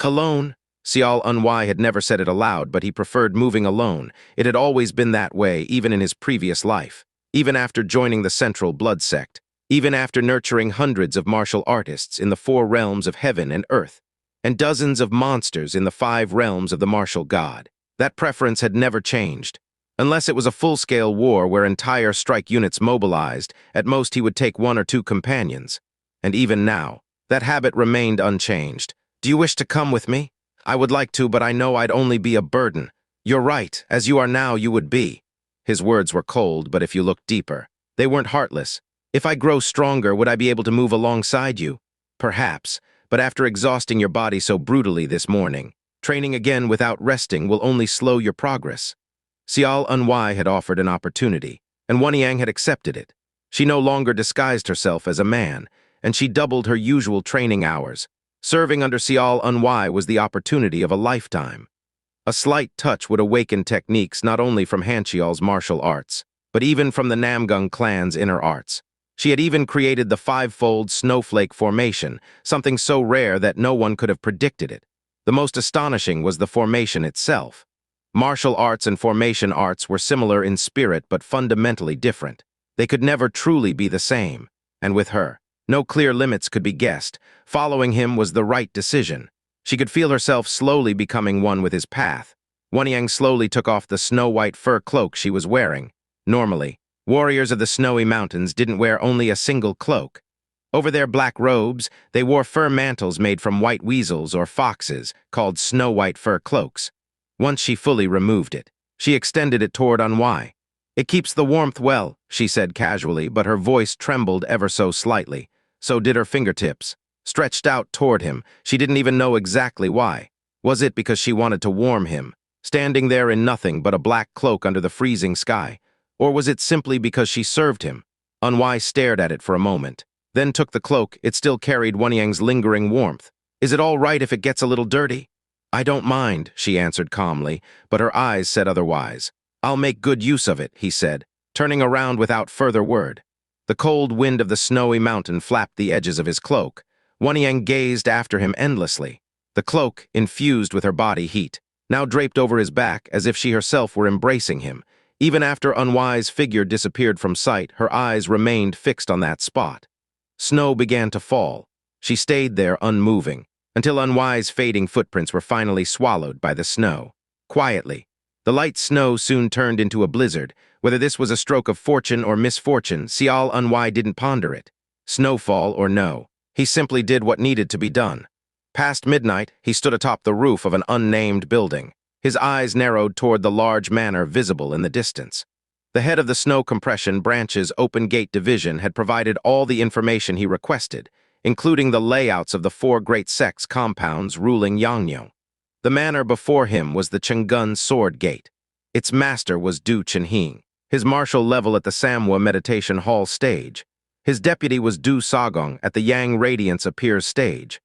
[SPEAKER 1] Alone? Xiao Unwai had never said it aloud, but he preferred moving alone. It had always been that way, even in his previous life. Even after joining the Central Blood Sect. Even after nurturing hundreds of martial artists in the 4 realms of heaven and earth. And dozens of monsters in the 5 realms of the martial god. That preference had never changed. Unless it was a full-scale war where entire strike units mobilized, at most he would take 1 or 2 companions. And even now, that habit remained unchanged. Do you wish to come with me? I would like to, but I know I'd only be a burden. You're right, as you are now, you would be. His words were cold, but if you looked deeper, they weren't heartless. If I grow stronger, would I be able to move alongside you? Perhaps, but after exhausting your body so brutally this morning, training again without resting will only slow your progress. Xiao Unwai had offered an opportunity, and Wanyang had accepted it. She no longer disguised herself as a man, and she doubled her usual training hours. Serving under Xiao Unwai was the opportunity of a lifetime. A slight touch would awaken techniques not only from Hanchial's martial arts, but even from the Namgung clan's inner arts. She had even created the 5-fold snowflake formation, something so rare that no one could have predicted it. The most astonishing was the formation itself. Martial arts and formation arts were similar in spirit but fundamentally different. They could never truly be the same. And with her, no clear limits could be guessed. Following him was the right decision. She could feel herself slowly becoming one with his path. Wanyang slowly took off the snow-white fur cloak she was wearing. Normally, warriors of the snowy mountains didn't wear only a single cloak. Over their black robes, they wore fur mantles made from white weasels or foxes, called snow-white fur cloaks. Once she fully removed it, she extended it toward Unwai. It keeps the warmth well, she said casually, but her voice trembled ever so slightly. So did her fingertips. Stretched out toward him, she didn't even know exactly why. Was it because she wanted to warm him, standing there in nothing but a black cloak under the freezing sky? Or was it simply because she served him? Unwai stared at it for a moment, then took the cloak. It still carried Wanyang's lingering warmth. Is it all right if it gets a little dirty? I don't mind, she answered calmly, but her eyes said otherwise. I'll make good use of it, he said, turning around without further word. The cold wind of the snowy mountain flapped the edges of his cloak. Wanyang gazed after him endlessly. The cloak, infused with her body heat, now draped over his back as if she herself were embracing him. Even after Unwai's figure disappeared from sight, her eyes remained fixed on that spot. Snow began to fall. She stayed there unmoving, until Unwai's fading footprints were finally swallowed by the snow. Quietly, the light snow soon turned into a blizzard. Whether this was a stroke of fortune or misfortune, Xiao Unwai didn't ponder it. Snowfall or no, he simply did what needed to be done. Past midnight, he stood atop the roof of an unnamed building. His eyes narrowed toward the large manor visible in the distance. The head of the Snow Compression Branch's Open Gate Division had provided all the information he requested, including the layouts of the 4 great sects compounds ruling Yangyong. The manor before him was the Chenggun Sword Gate. Its master was Du Chenhing, his martial level at the Samwa Meditation Hall stage. His deputy was Du Sagong at the Yang Radiance Appears stage.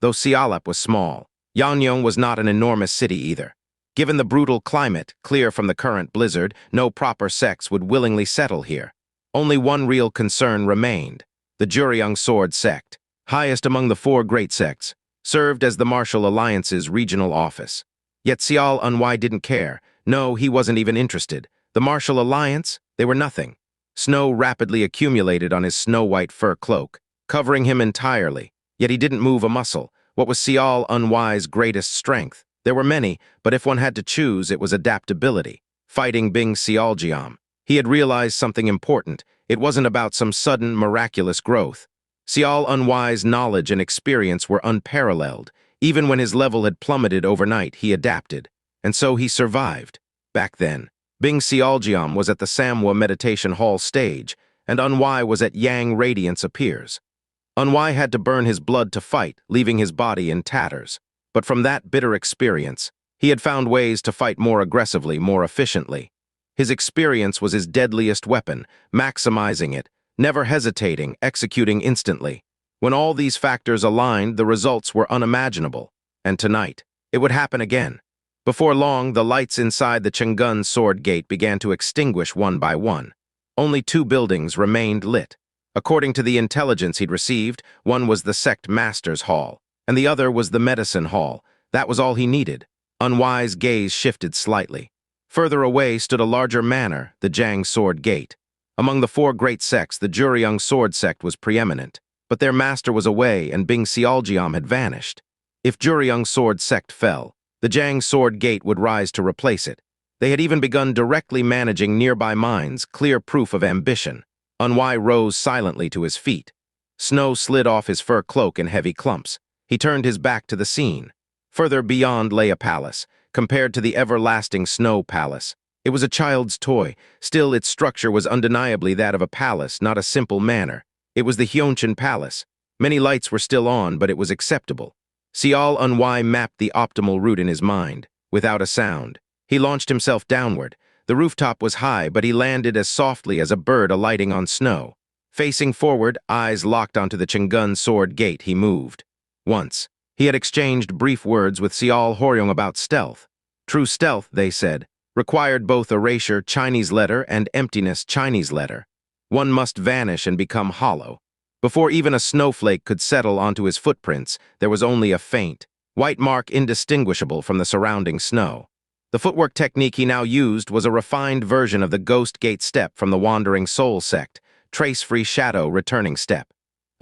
[SPEAKER 1] Though Sialap was small, Yangyong was not an enormous city either. Given the brutal climate, clear from the current blizzard, no proper sects would willingly settle here. Only one real concern remained: the Juriang sect, highest among the four great sects, served as the Martial Alliance's regional office. Yet Xiao Unwai didn't care. No, he wasn't even interested. The Martial Alliance? They were nothing. Snow rapidly accumulated on his snow-white fur cloak, covering him entirely. Yet he didn't move a muscle. What was Xiao Unwai's greatest strength? There were many, but if one had to choose, it was adaptability. Fighting Bing Xiaojiam. He had realized something important. It wasn't about some sudden, miraculous growth. Xiao Unwai's knowledge and experience were unparalleled. Even when his level had plummeted overnight, he adapted. And so he survived. Back then, Bing Xiaojiam was at the Samwa Meditation Hall stage, and Unwai was at Yang Radiance Appears. Unwai had to burn his blood to fight, leaving his body in tatters. But from that bitter experience, he had found ways to fight more aggressively, more efficiently. His experience was his deadliest weapon, maximizing it, never hesitating, executing instantly. When all these factors aligned, the results were unimaginable. And tonight, it would happen again. Before long, the lights inside the Chang'an Sword Gate began to extinguish one by one. Only 2 buildings remained lit. According to the intelligence he'd received, one was the Sect Master's Hall, and the other was the Medicine Hall. That was all he needed. Unwai's gaze shifted slightly. Further away stood a larger manor, the Jiang Sword Gate. Among the 4 great sects, the Juriang Sword sect was preeminent, but their master was away and Bing Xiaojiam had vanished. If Juriang Sword sect fell, the Jiang Sword Gate would rise to replace it. They had even begun directly managing nearby mines, clear proof of ambition. Unwai rose silently to his feet. Snow slid off his fur cloak in heavy clumps. He turned his back to the scene. Further beyond lay a palace, compared to the everlasting Snow Palace. It was a child's toy. Still, its structure was undeniably that of a palace, not a simple manor. It was the Xianxia Palace. Many lights were still on, but it was acceptable. Xiao Unwai mapped the optimal route in his mind. Without a sound, he launched himself downward. The rooftop was high, but he landed as softly as a bird alighting on snow. Facing forward, eyes locked onto the Chang'an Sword Gate, he moved. Once, he had exchanged brief words with Xiao Horyong about stealth. True stealth, they said, required both erasure Chinese letter and emptiness Chinese letter. One must vanish and become hollow. Before even a snowflake could settle onto his footprints, there was only a faint, white mark indistinguishable from the surrounding snow. The footwork technique he now used was a refined version of the Ghost Gate step from the Wandering Soul sect, trace-free shadow returning step.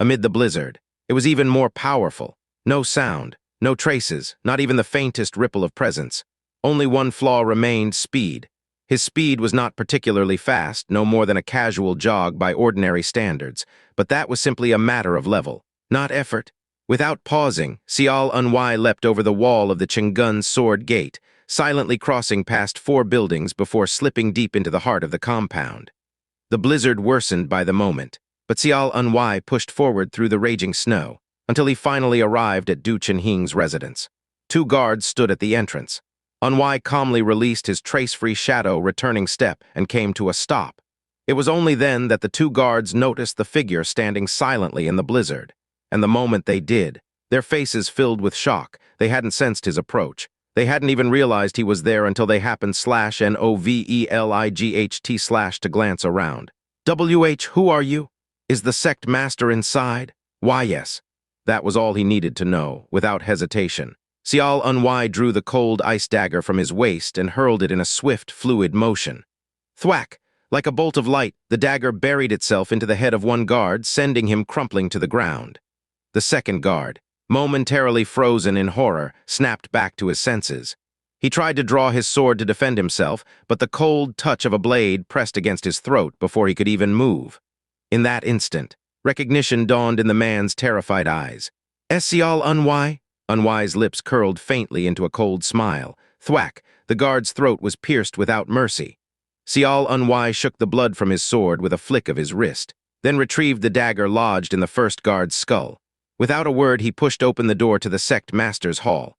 [SPEAKER 1] Amid the blizzard, it was even more powerful. No sound, no traces, not even the faintest ripple of presence. Only one flaw remained: speed. His speed was not particularly fast, no more than a casual jog by ordinary standards, but that was simply a matter of level, not effort. Without pausing, Xiao Unwai leapt over the wall of the Chang'an Sword Gate, silently crossing past 4 buildings before slipping deep into the heart of the compound. The blizzard worsened by the moment, but Xiao Unwai pushed forward through the raging snow, until he finally arrived at Du Chenhing's residence. 2 guards stood at the entrance. Unwai calmly released his trace-free shadow returning step and came to a stop. It was only then that the 2 guards noticed the figure standing silently in the blizzard. And the moment they did, their faces filled with shock. They hadn't sensed his approach. They hadn't even realized he was there until they happened /NOVELIGHT/ to glance around. "WH, who are you? Is the sect master inside?" "Why, yes." That was all he needed to know, without hesitation. Xiao Unwai drew the cold ice dagger from his waist and hurled it in a swift, fluid motion. Thwack! Like a bolt of light, the dagger buried itself into the head of one guard, sending him crumpling to the ground. The second guard, momentarily frozen in horror, snapped back to his senses. He tried to draw his sword to defend himself, but the cold touch of a blade pressed against his throat before he could even move. In that instant, recognition dawned in the man's terrified eyes. "Xiao Unwai?" Unwai's lips curled faintly into a cold smile. Thwack! The guard's throat was pierced without mercy. Xiao Unwai shook the blood from his sword with a flick of his wrist, then retrieved the dagger lodged in the first guard's skull. Without a word, he pushed open the door to the sect master's hall.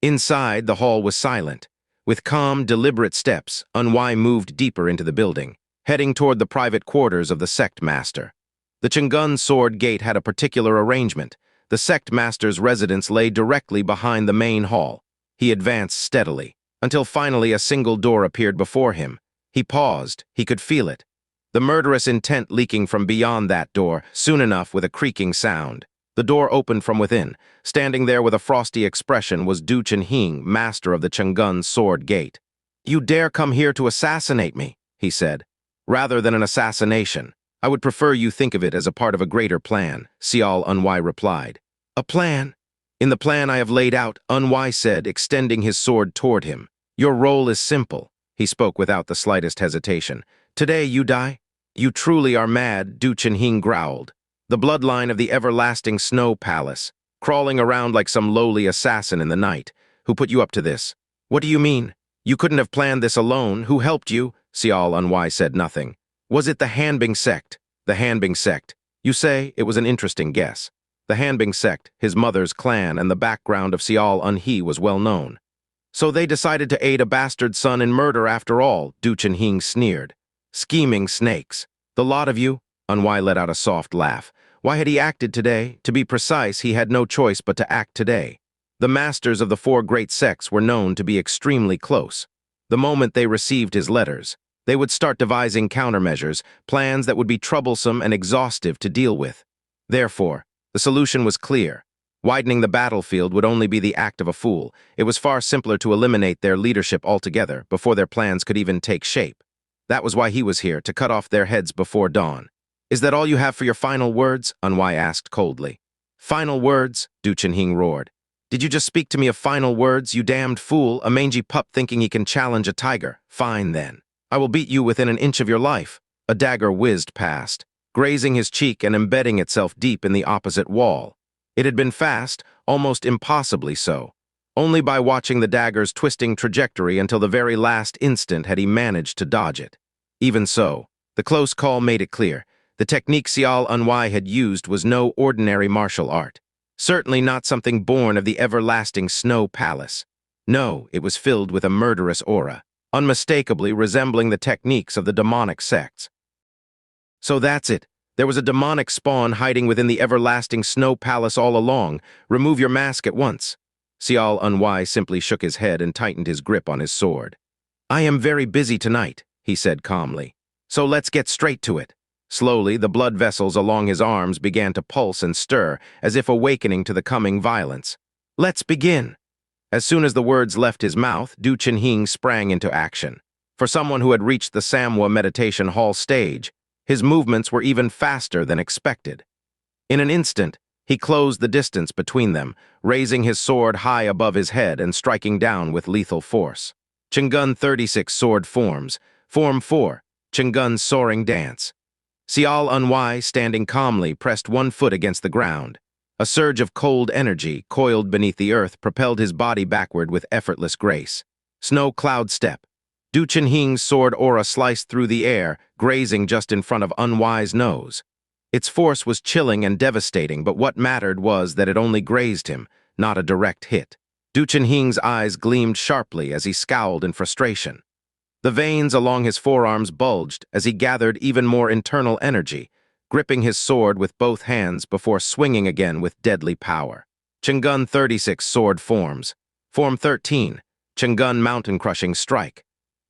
[SPEAKER 1] Inside, the hall was silent. With calm, deliberate steps, Unwai moved deeper into the building, heading toward the private quarters of the sect master. The Chang'an Sword Gate had a particular arrangement. The sect master's residence lay directly behind the main hall. He advanced steadily. until finally a single door appeared before him. He paused. He could feel it. The murderous intent leaking from beyond that door, soon enough with a creaking sound. The door opened from within. Standing there with a frosty expression was Du Chunhing, master of the Chang'un Sword Gate. "You dare come here to assassinate me," he said. "Rather than an assassination, I would prefer you think of it as a part of a greater plan," Xiao Unwai replied. "A plan? In the plan I have laid out," Unwai said, extending his sword toward him. "Your role is simple," he spoke without the slightest hesitation. "Today you die?" "You truly are mad," Du Chunhing growled. "The bloodline of the everlasting Snow Palace, crawling around like some lowly assassin in the night. Who put you up to this?" "What do you mean? You couldn't have planned this alone. Who helped you?" Xiao Unwai said nothing. "Was it the Hanbing sect?" "The Hanbing sect. You say?" It was an interesting guess. The Hanbing sect, his mother's clan, and the background of Xiao Unhe was well known. "So they decided to aid a bastard son in murder after all," Du Chunhing sneered. "Scheming snakes. The lot of you?" Unwai let out a soft laugh. Why had he acted today? To be precise, he had no choice but to act today. The masters of the four great sects were known to be extremely close. The moment they received his letters, they would start devising countermeasures, plans that would be troublesome and exhaustive to deal with. Therefore, the solution was clear. Widening the battlefield would only be the act of a fool. It was far simpler to eliminate their leadership altogether before their plans could even take shape. That was why he was here, to cut off their heads before dawn. "Is that all you have for your final words?" Unwai asked coldly. "Final words?" Du Chunhing roared. "Did you just speak to me of final words, you damned fool, a mangy pup thinking he can challenge a tiger? Fine, then. I will beat you within an inch of your life." A dagger whizzed past, grazing his cheek and embedding itself deep in the opposite wall. It had been fast, almost impossibly so. Only by watching the dagger's twisting trajectory until the very last instant had he managed to dodge it. Even so, the close call made it clear. The technique Xiao Unwai had used was no ordinary martial art. Certainly not something born of the everlasting Snow Palace. No, it was filled with a murderous aura, unmistakably resembling the techniques of the demonic sects. "So that's it. There was a demonic spawn hiding within the everlasting Snow Palace all along. Remove your mask at once." Xiao Unwai simply shook his head and tightened his grip on his sword. "I am very busy tonight," he said calmly. "So let's get straight to it." Slowly, the blood vessels along his arms began to pulse and stir, as if awakening to the coming violence. "Let's begin." As soon as the words left his mouth, Du Chunhing sprang into action. For someone who had reached the Samwa Meditation Hall stage, his movements were even faster than expected. In an instant, he closed the distance between them, raising his sword high above his head and striking down with lethal force. Chang'un 36 Sword Forms. Form 4, Chang'un Soaring Dance. Xiao Unwai, standing calmly, pressed one foot against the ground. A surge of cold energy, coiled beneath the earth, propelled his body backward with effortless grace. Snow Cloud Step. Du Chunhing's sword aura sliced through the air, grazing just in front of Unwai's nose. Its force was chilling and devastating, but what mattered was that it only grazed him, not a direct hit. Du Chunhing's eyes gleamed sharply as he scowled in frustration. The veins along his forearms bulged as he gathered even more internal energy, gripping his sword with both hands before swinging again with deadly power. Chang'un 36 Sword Forms. Form 13, Chang'un Mountain Crushing Strike.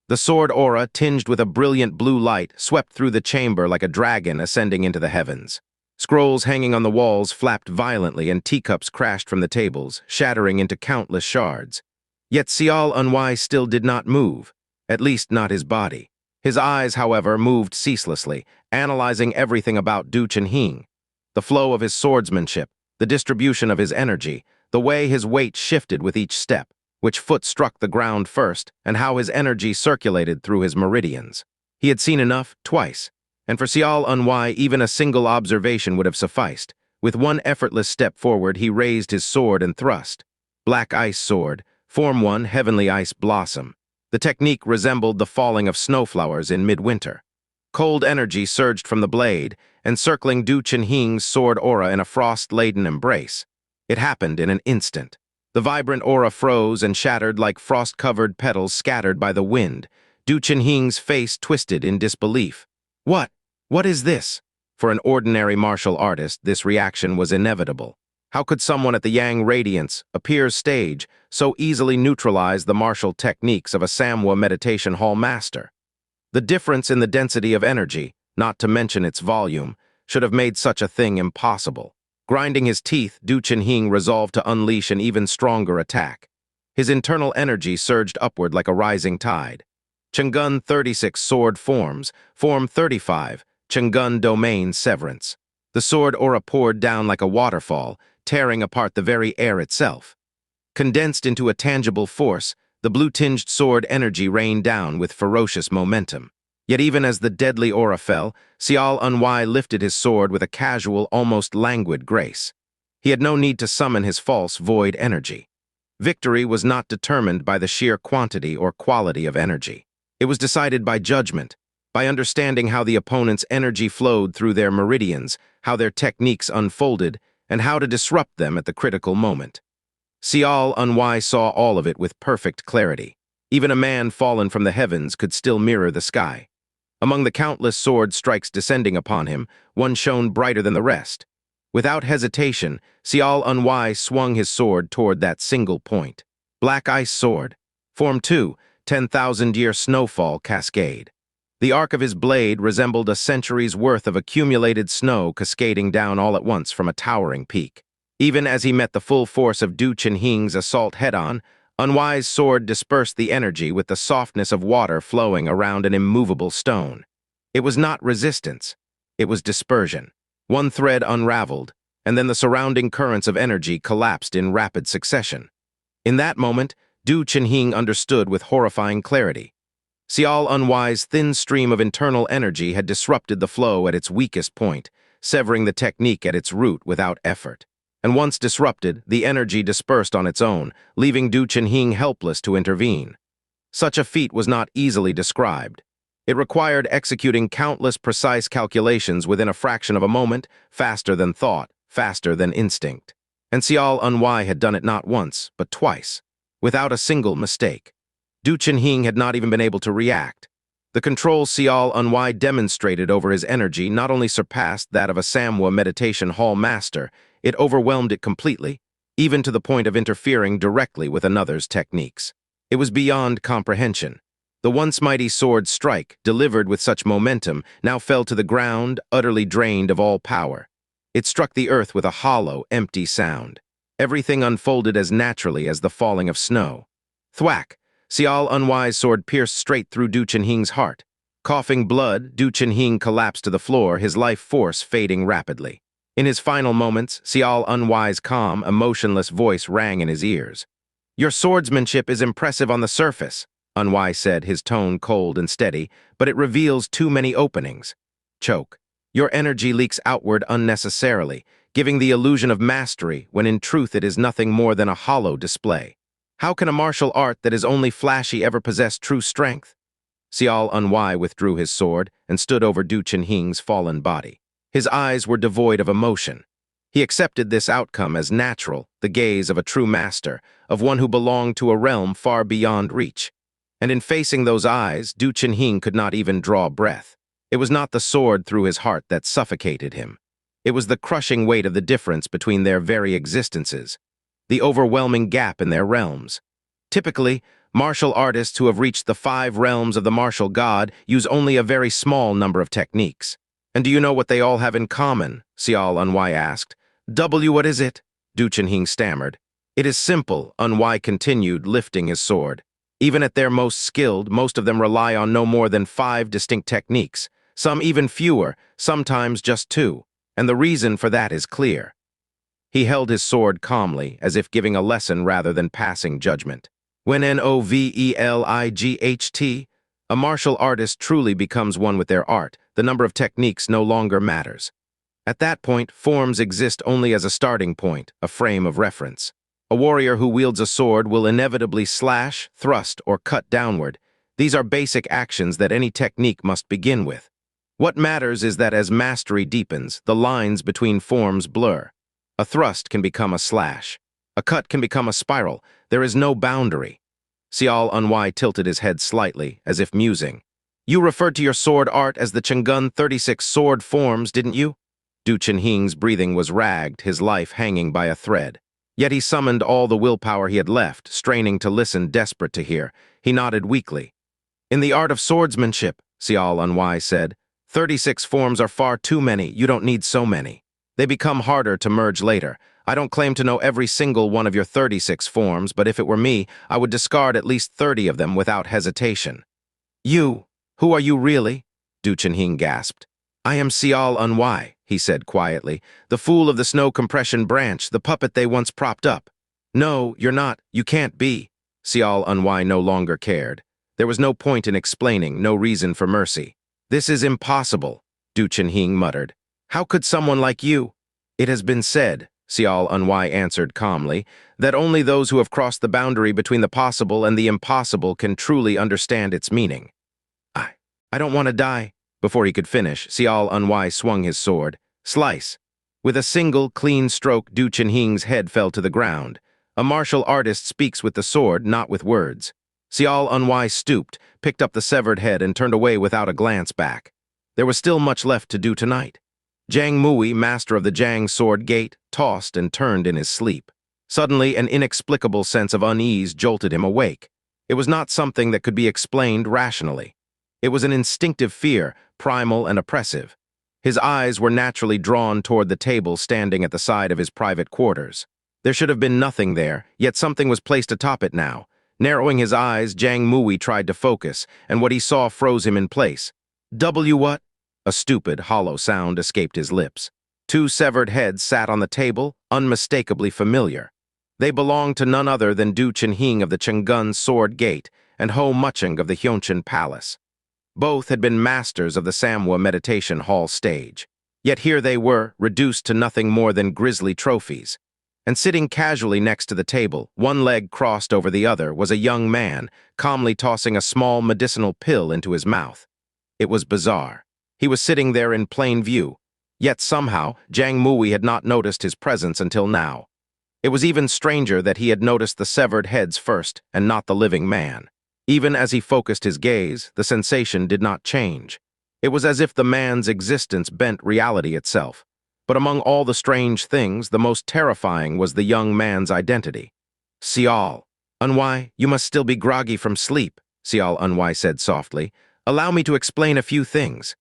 [SPEAKER 1] The sword aura, tinged with a brilliant blue light, swept through the chamber like a dragon ascending into the heavens. Scrolls hanging on the walls flapped violently and teacups crashed from the tables, shattering into countless shards. Yet Xiao Unwai still did not move. At least not his body. His eyes, however, moved ceaselessly, analyzing everything about Du Chunhing. The flow of his swordsmanship, the distribution of his energy, the way his weight shifted with each step, which foot struck the ground first, and how his energy circulated through his meridians. He had seen enough, twice, and for Xiao Unwai even a single observation would have sufficed. With one effortless step forward, he raised his sword and thrust. Black Ice Sword, Form 1, Heavenly Ice Blossom. The technique resembled the falling of snowflowers in midwinter. Cold energy surged from the blade, encircling Du Chunhing's sword aura in a frost-laden embrace. It happened in an instant. The vibrant aura froze and shattered like frost-covered petals scattered by the wind. Du Chunhing's face twisted in disbelief. What is this?" For an ordinary martial artist, this reaction was inevitable. How could someone at the Yang Radiance, Appear's stage, so easily neutralize the martial techniques of a Samwa meditation hall master? The difference in the density of energy, not to mention its volume, should have made such a thing impossible. Grinding his teeth, Du Chunhing resolved to unleash an even stronger attack. His internal energy surged upward like a rising tide. Chang'un 36 sword forms, Form 35, Chang'un domain severance. The sword aura poured down like a waterfall, tearing apart the very air itself. Condensed into a tangible force, the blue-tinged sword energy rained down with ferocious momentum. Yet even as the deadly aura fell, Xiao Unwai lifted his sword with a casual, almost languid grace. He had no need to summon his false void energy. Victory was not determined by the sheer quantity or quality of energy. It was decided by judgment, by understanding how the opponent's energy flowed through their meridians, how their techniques unfolded, and how to disrupt them at the critical moment. Xiao Unwai saw all of it with perfect clarity. Even a man fallen from the heavens could still mirror the sky. Among the countless sword strikes descending upon him, one shone brighter than the rest. Without hesitation, Xiao Unwai swung his sword toward that single point. Black Ice Sword. Form 2, 10,000-year snowfall cascade. The arc of his blade resembled a century's worth of accumulated snow cascading down all at once from a towering peak. Even as he met the full force of Du Chunhing's assault head-on, Unwai's sword dispersed the energy with the softness of water flowing around an immovable stone. It was not resistance, it was dispersion. One thread unraveled, and then the surrounding currents of energy collapsed in rapid succession. In that moment, Du Chunhing understood with horrifying clarity. Xiao Unwai's thin stream of internal energy had disrupted the flow at its weakest point, severing the technique at its root without effort. And once disrupted, the energy dispersed on its own, leaving Du Chunhing helpless to intervene. Such a feat was not easily described. It required executing countless precise calculations within a fraction of a moment, faster than thought, faster than instinct. And Xiao Unwai had done it not once, but twice, without a single mistake. Du Chunhing had not even been able to react. The control Xiao Unwai demonstrated over his energy not only surpassed that of a Samwa meditation hall master, it overwhelmed it completely, even to the point of interfering directly with another's techniques. It was beyond comprehension. The once mighty sword strike, delivered with such momentum, now fell to the ground, utterly drained of all power. It struck the earth with a hollow, empty sound. Everything unfolded as naturally as the falling of snow. Thwack! Xiao Unwai's sword pierced straight through Du Chunhing's heart. Coughing blood, Du Chunhing collapsed to the floor, his life force fading rapidly. In his final moments, Xiao Unwai's calm, emotionless voice rang in his ears. "Your swordsmanship is impressive on the surface," Unwai said, his tone cold and steady, "but it reveals too many openings." Choke. "Your energy leaks outward unnecessarily, giving the illusion of mastery when in truth it is nothing more than a hollow display. How can a martial art that is only flashy ever possess true strength?" Xiao Unwai withdrew his sword and stood over Du Chunhing's fallen body. His eyes were devoid of emotion. He accepted this outcome as natural, the gaze of a true master, of one who belonged to a realm far beyond reach. And in facing those eyes, Du Chunhing could not even draw breath. It was not the sword through his heart that suffocated him. It was the crushing weight of the difference between their very existences, the overwhelming gap in their realms. Typically, martial artists who have reached the 5 realms of the martial god use only a very small number of techniques. "And do you know what they all have in common?" Xiao Unwai asked. What is it?" Du Chunhing stammered. "It is simple," Unwai continued, lifting his sword. "Even at their most skilled, most of them rely on no more than 5 distinct techniques, some even fewer, sometimes just 2, and the reason for that is clear." He held his sword calmly, as if giving a lesson rather than passing judgment. When Novelight, a martial artist truly becomes one with their art, the number of techniques no longer matters. At that point, forms exist only as a starting point, a frame of reference. A warrior who wields a sword will inevitably slash, thrust, or cut downward. These are basic actions that any technique must begin with. What matters is that as mastery deepens, the lines between forms blur. A thrust can become a slash. A cut can become a spiral. There is no boundary. Xiao Unwai tilted his head slightly, as if musing. "You referred to your sword art as the Chang'un 36 sword forms, didn't you?" Du Chunhing's breathing was ragged, his life hanging by a thread. Yet he summoned all the willpower he had left, straining to listen, desperate to hear. He nodded weakly. "In the art of swordsmanship," Xiao Unwai said, 36 forms are far too many, you don't need so many. They become harder to merge later. I don't claim to know every single one of your 36 forms, but if it were me, I would discard at least 30 of them without hesitation. "You? Who are you really?" Du Chunhing gasped. "I am Xiao Unwai," he said quietly, "the fool of the snow compression branch, the puppet they once propped up." "No, you're not. You can't be." Xiao Unwai no longer cared. There was no point in explaining, no reason for mercy. "This is impossible," Du Chunhing muttered. "How could someone like you—" "It has been said," Xiao Unwai answered calmly, "that only those who have crossed the boundary between the possible and the impossible can truly understand its meaning." I don't want to die." Before he could finish, Xiao Unwai swung his sword. Slice! With a single, clean stroke, Du Chunhing's head fell to the ground. A martial artist speaks with the sword, not with words. Xiao Unwai stooped, picked up the severed head, and turned away without a glance back. There was still much left to do tonight. Jiang Mui, master of the Jiang sword gate, tossed and turned in his sleep. Suddenly, an inexplicable sense of unease jolted him awake. It was not something that could be explained rationally. It was an instinctive fear, primal and oppressive. His eyes were naturally drawn toward the table standing at the side of his private quarters. There should have been nothing there, yet something was placed atop it now. Narrowing his eyes, Jiang Mui tried to focus, and what he saw froze him in place. What? A stupid, hollow sound escaped his lips. Two severed heads sat on the table, unmistakably familiar. They belonged to none other than Du Chunhing of the Chang'an Sword Gate and Ho Mucheng of the Hyunchen Palace. Both had been masters of the Samwa Meditation Hall stage. Yet here they were, reduced to nothing more than grisly trophies. And sitting casually next to the table, one leg crossed over the other, was a young man, calmly tossing a small medicinal pill into his mouth. It was bizarre. He was sitting there in plain view. Yet somehow, Jiang Mui had not noticed his presence until now. It was even stranger that he had noticed the severed heads first, and not the living man. Even as he focused his gaze, the sensation did not change. It was as if the man's existence bent reality itself. But among all the strange things, the most terrifying was the young man's identity. "Xiao Unwai, you must still be groggy from sleep," Xiao Unwai said softly. "Allow me to explain a few things."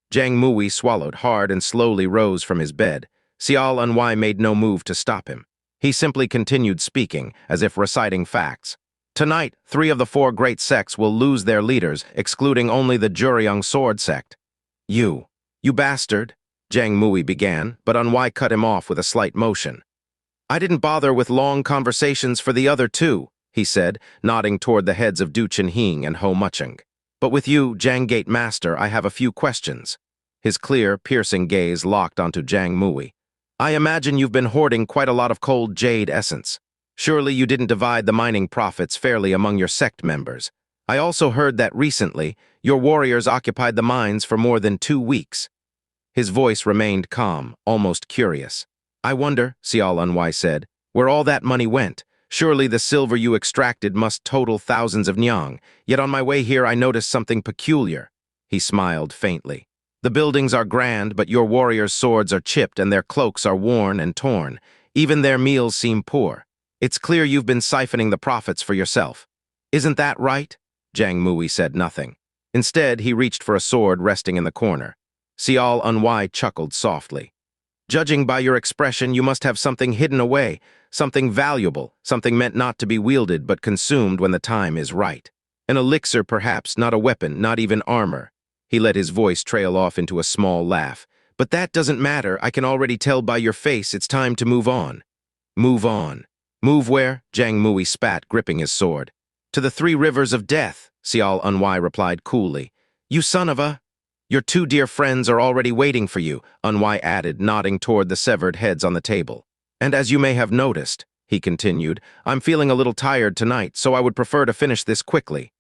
[SPEAKER 1] Jiang Mui swallowed hard and slowly rose from his bed. Xiao Unwai made no move to stop him. He simply continued speaking, as if reciting facts. "Tonight, 3 of the 4 great sects will lose their leaders, excluding only the Juryong sword sect." You bastard," Jiang Mui began, but Unwai cut him off with a slight motion. "I didn't bother with long conversations for the other 2, he said, nodding toward the heads of Du Chunhing and Ho Mucheng. "But with you, Jiang Gate Master, I have a few questions." His clear, piercing gaze locked onto Jiang Mui. "I imagine you've been hoarding quite a lot of cold jade essence. Surely you didn't divide the mining profits fairly among your sect members. I also heard that recently, your warriors occupied the mines for more than 2 weeks. His voice remained calm, almost curious. "I wonder," Xiao Unwai said, "where all that money went. Surely the silver you extracted must total thousands of nyang, yet on my way here I noticed something peculiar." He smiled faintly. "The buildings are grand, but your warriors' swords are chipped and their cloaks are worn and torn. Even their meals seem poor. It's clear you've been siphoning the profits for yourself. Isn't that right?" Jiang Mui said nothing. Instead, he reached for a sword resting in the corner. Xiao Unwai chuckled softly. "Judging by your expression, you must have something hidden away, something valuable, something meant not to be wielded but consumed when the time is right. An elixir, perhaps, not a weapon, not even armor." He let his voice trail off into a small laugh. "But that doesn't matter. I can already tell by your face it's time to move on." "Move on. Move where?" Jiang Mui spat, gripping his sword. "To the 3 rivers of death," Xiao Unwai replied coolly. "You son of a—" "Your 2 dear friends are already waiting for you," Unwai added, nodding toward the severed heads on the table. "And as you may have noticed," he continued, "I'm feeling a little tired tonight, so I would prefer to finish this quickly."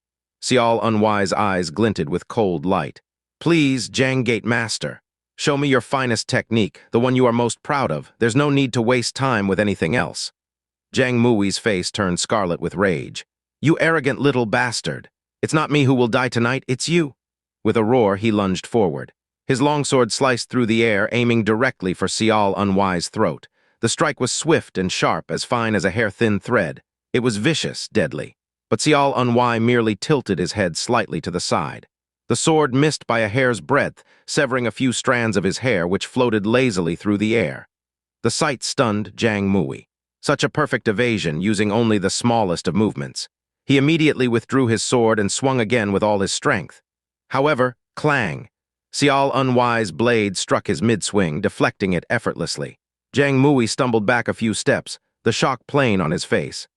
[SPEAKER 1] Xiao Unwai's eyes glinted with cold light. "Please, Jiang Gate Master, show me your finest technique, the one you are most proud of. There's no need to waste time with anything else." Jiang Mui's face turned scarlet with rage. "You arrogant little bastard. It's not me who will die tonight, it's you." With a roar, he lunged forward. His longsword sliced through the air, aiming directly for Xiao Unwai's throat. The strike was swift and sharp, as fine as a hair-thin thread. It was vicious, deadly. But Xiao Unwai merely tilted his head slightly to the side. The sword missed by a hair's breadth, severing a few strands of his hair which floated lazily through the air. The sight stunned Jiang Mui. Such a perfect evasion, using only the smallest of movements. He immediately withdrew his sword and swung again with all his strength. However, clang! Xiao Unwai's blade struck his mid-swing, deflecting it effortlessly. Jiang Mui stumbled back a few steps, the shock plain on his face.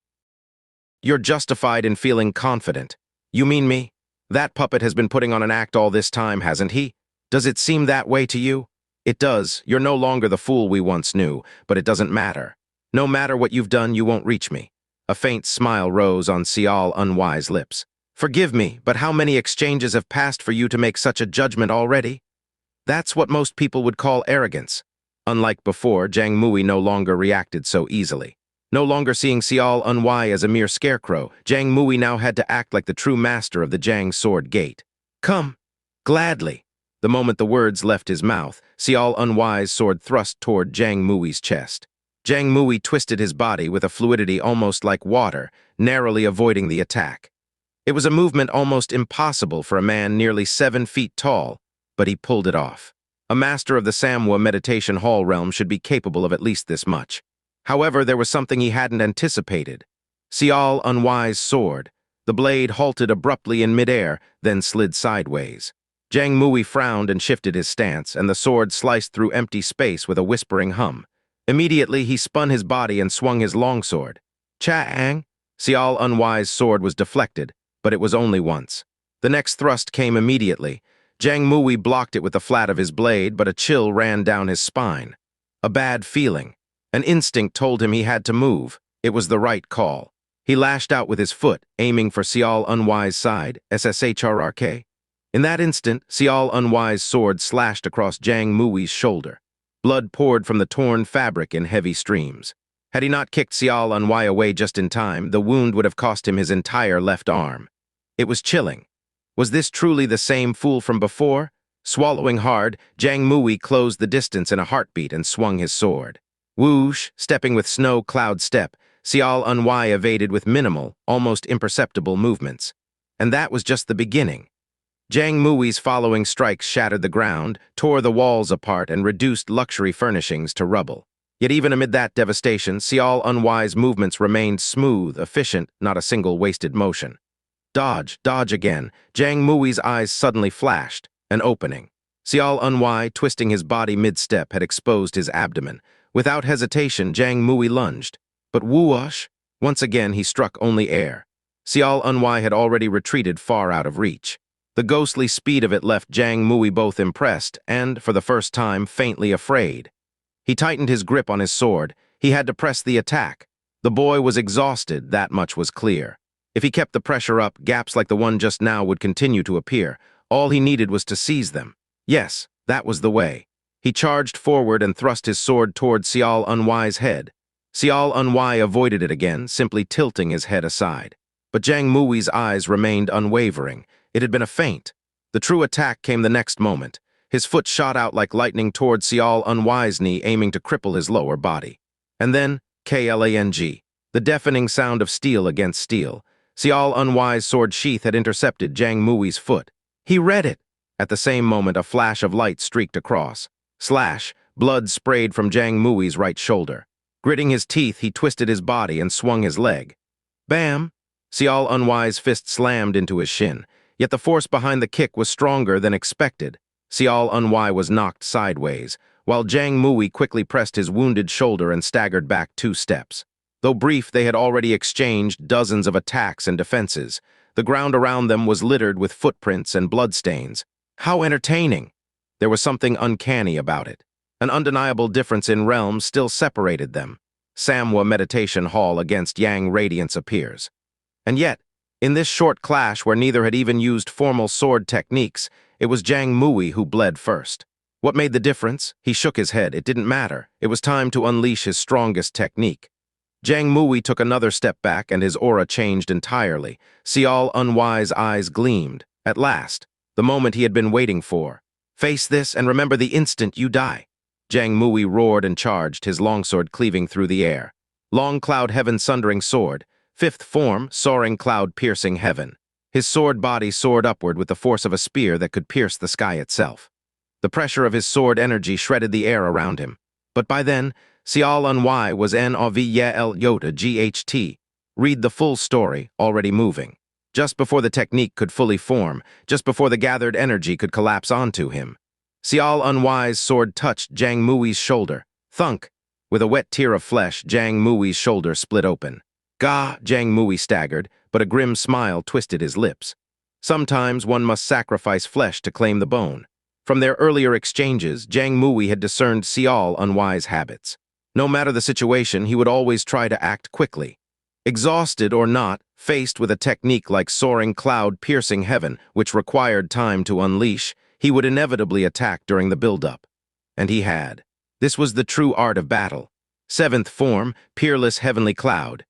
[SPEAKER 1] "You're justified in feeling confident. You mean me? That puppet has been putting on an act all this time, hasn't he? Does it seem that way to you? It does. You're no longer the fool we once knew, but it doesn't matter. No matter what you've done, you won't reach me." A faint smile rose on Xiao Unwai's lips. "Forgive me, but how many exchanges have passed for you to make such a judgment already?" That's what most people would call arrogance. Unlike before, Jiang Mui no longer reacted so easily. No longer seeing Xiao Unwai as a mere scarecrow, Jiang Mui now had to act like the true master of the Jiang Sword Gate. "Come." "Gladly." The moment the words left his mouth, Xiao Unwai's sword thrust toward Jiang Mui's chest. Jiang Mui twisted his body with a fluidity almost like water, narrowly avoiding the attack. It was a movement almost impossible for a man nearly 7 feet tall, but he pulled it off. A master of the Samwa Meditation Hall realm should be capable of at least this much. However, there was something he hadn't anticipated. Xiao Unwai's sword. The blade halted abruptly in midair, then slid sideways. Jiang Mui frowned and shifted his stance, and the sword sliced through empty space with a whispering hum. Immediately, he spun his body and swung his longsword. Cha-ang! Xiao Unwai's sword was deflected, but it was only once. The next thrust came immediately. Jiang Mui blocked it with the flat of his blade, but a chill ran down his spine. A bad feeling. An instinct told him he had to move. It was the right call. He lashed out with his foot, aiming for Xiao Unwai's side, SSHRRK. In that instant, Xiao Unwai's sword slashed across Jiang Mui's shoulder. Blood poured from the torn fabric in heavy streams. Had he not kicked Xiao Unwai away just in time, the wound would have cost him his entire left arm. It was chilling. Was this truly the same fool from before? Swallowing hard, Jiang Mui closed the distance in a heartbeat and swung his sword. Whoosh, stepping with snow cloud step, Xiao Unwai evaded with minimal, almost imperceptible movements. And that was just the beginning. Jiang Mui's following strikes shattered the ground, tore the walls apart, and reduced luxury furnishings to rubble. Yet even amid that devastation, Xiao Unwai's movements remained smooth, efficient, not a single wasted motion. Dodge, dodge again. Jiang Mui's eyes suddenly flashed, an opening. Xiao Unwai, twisting his body mid-step, had exposed his abdomen. Without hesitation, Jiang Mui lunged. But whoosh! Once again, he struck only air. Xiao Unwai had already retreated far out of reach. The ghostly speed of it left Jiang Mui both impressed and, for the first time, faintly afraid. He tightened his grip on his sword. He had to press the attack. The boy was exhausted, that much was clear. If he kept the pressure up, gaps like the one just now would continue to appear. All he needed was to seize them. Yes, that was the way. He charged forward and thrust his sword toward Xiao Unwai's head. Xiao Unwai avoided it again, simply tilting his head aside. But Jiang Mui's eyes remained unwavering. It had been a feint. The true attack came the next moment. His foot shot out like lightning toward Xiao Unwai's knee, aiming to cripple his lower body. And then, KLANG, the deafening sound of steel against steel. Xiao Unwai's sword sheath had intercepted Jiang Mui's foot. He read it! At the same moment, a flash of light streaked across. Slash! Blood sprayed from Jiang Mui's right shoulder. Gritting his teeth, he twisted his body and swung his leg. Bam! Xiao Unwai's fist slammed into his shin. Yet the force behind the kick was stronger than expected. Xiao Unwai was knocked sideways, while Jiang Mui quickly pressed his wounded shoulder and staggered back 2 steps. Though brief, they had already exchanged dozens of attacks and defenses. The ground around them was littered with footprints and bloodstains. How entertaining! There was something uncanny about it. An undeniable difference in realms still separated them. Samwa Meditation Hall against Yang Radiance appears. And yet, in this short clash where neither had even used formal sword techniques, it was Jiang Mui who bled first. What made the difference? He shook his head. It didn't matter. It was time to unleash his strongest technique. Jiang Mui took another step back and his aura changed entirely. Xiao Unwai's eyes gleamed. At last, the moment he had been waiting for. Face this and remember the instant you die. Jiang Mui roared and charged, his longsword cleaving through the air. Long cloud heaven sundering sword, fifth form, soaring cloud piercing heaven. His sword body soared upward with the force of a spear that could pierce the sky itself. The pressure of his sword energy shredded the air around him. But by then, Xiao Ny was N-O-V-Y-L Yota GHT. Read the full story, already moving. Just before the technique could fully form, just before the gathered energy could collapse onto him. Xiao Ny's sword touched Jiang Mui's shoulder. Thunk! With a wet tear of flesh, Jiang Mui's shoulder split open. Gah! Jiang Mui staggered, but a grim smile twisted his lips. Sometimes one must sacrifice flesh to claim the bone. From their earlier exchanges, Jiang Mui had discerned Xiao Ny's habits. No matter the situation, he would always try to act quickly. Exhausted or not, faced with a technique like soaring cloud piercing heaven, which required time to unleash, he would inevitably attack during the build-up. And he had. This was the true art of battle. Seventh form, peerless heavenly cloud.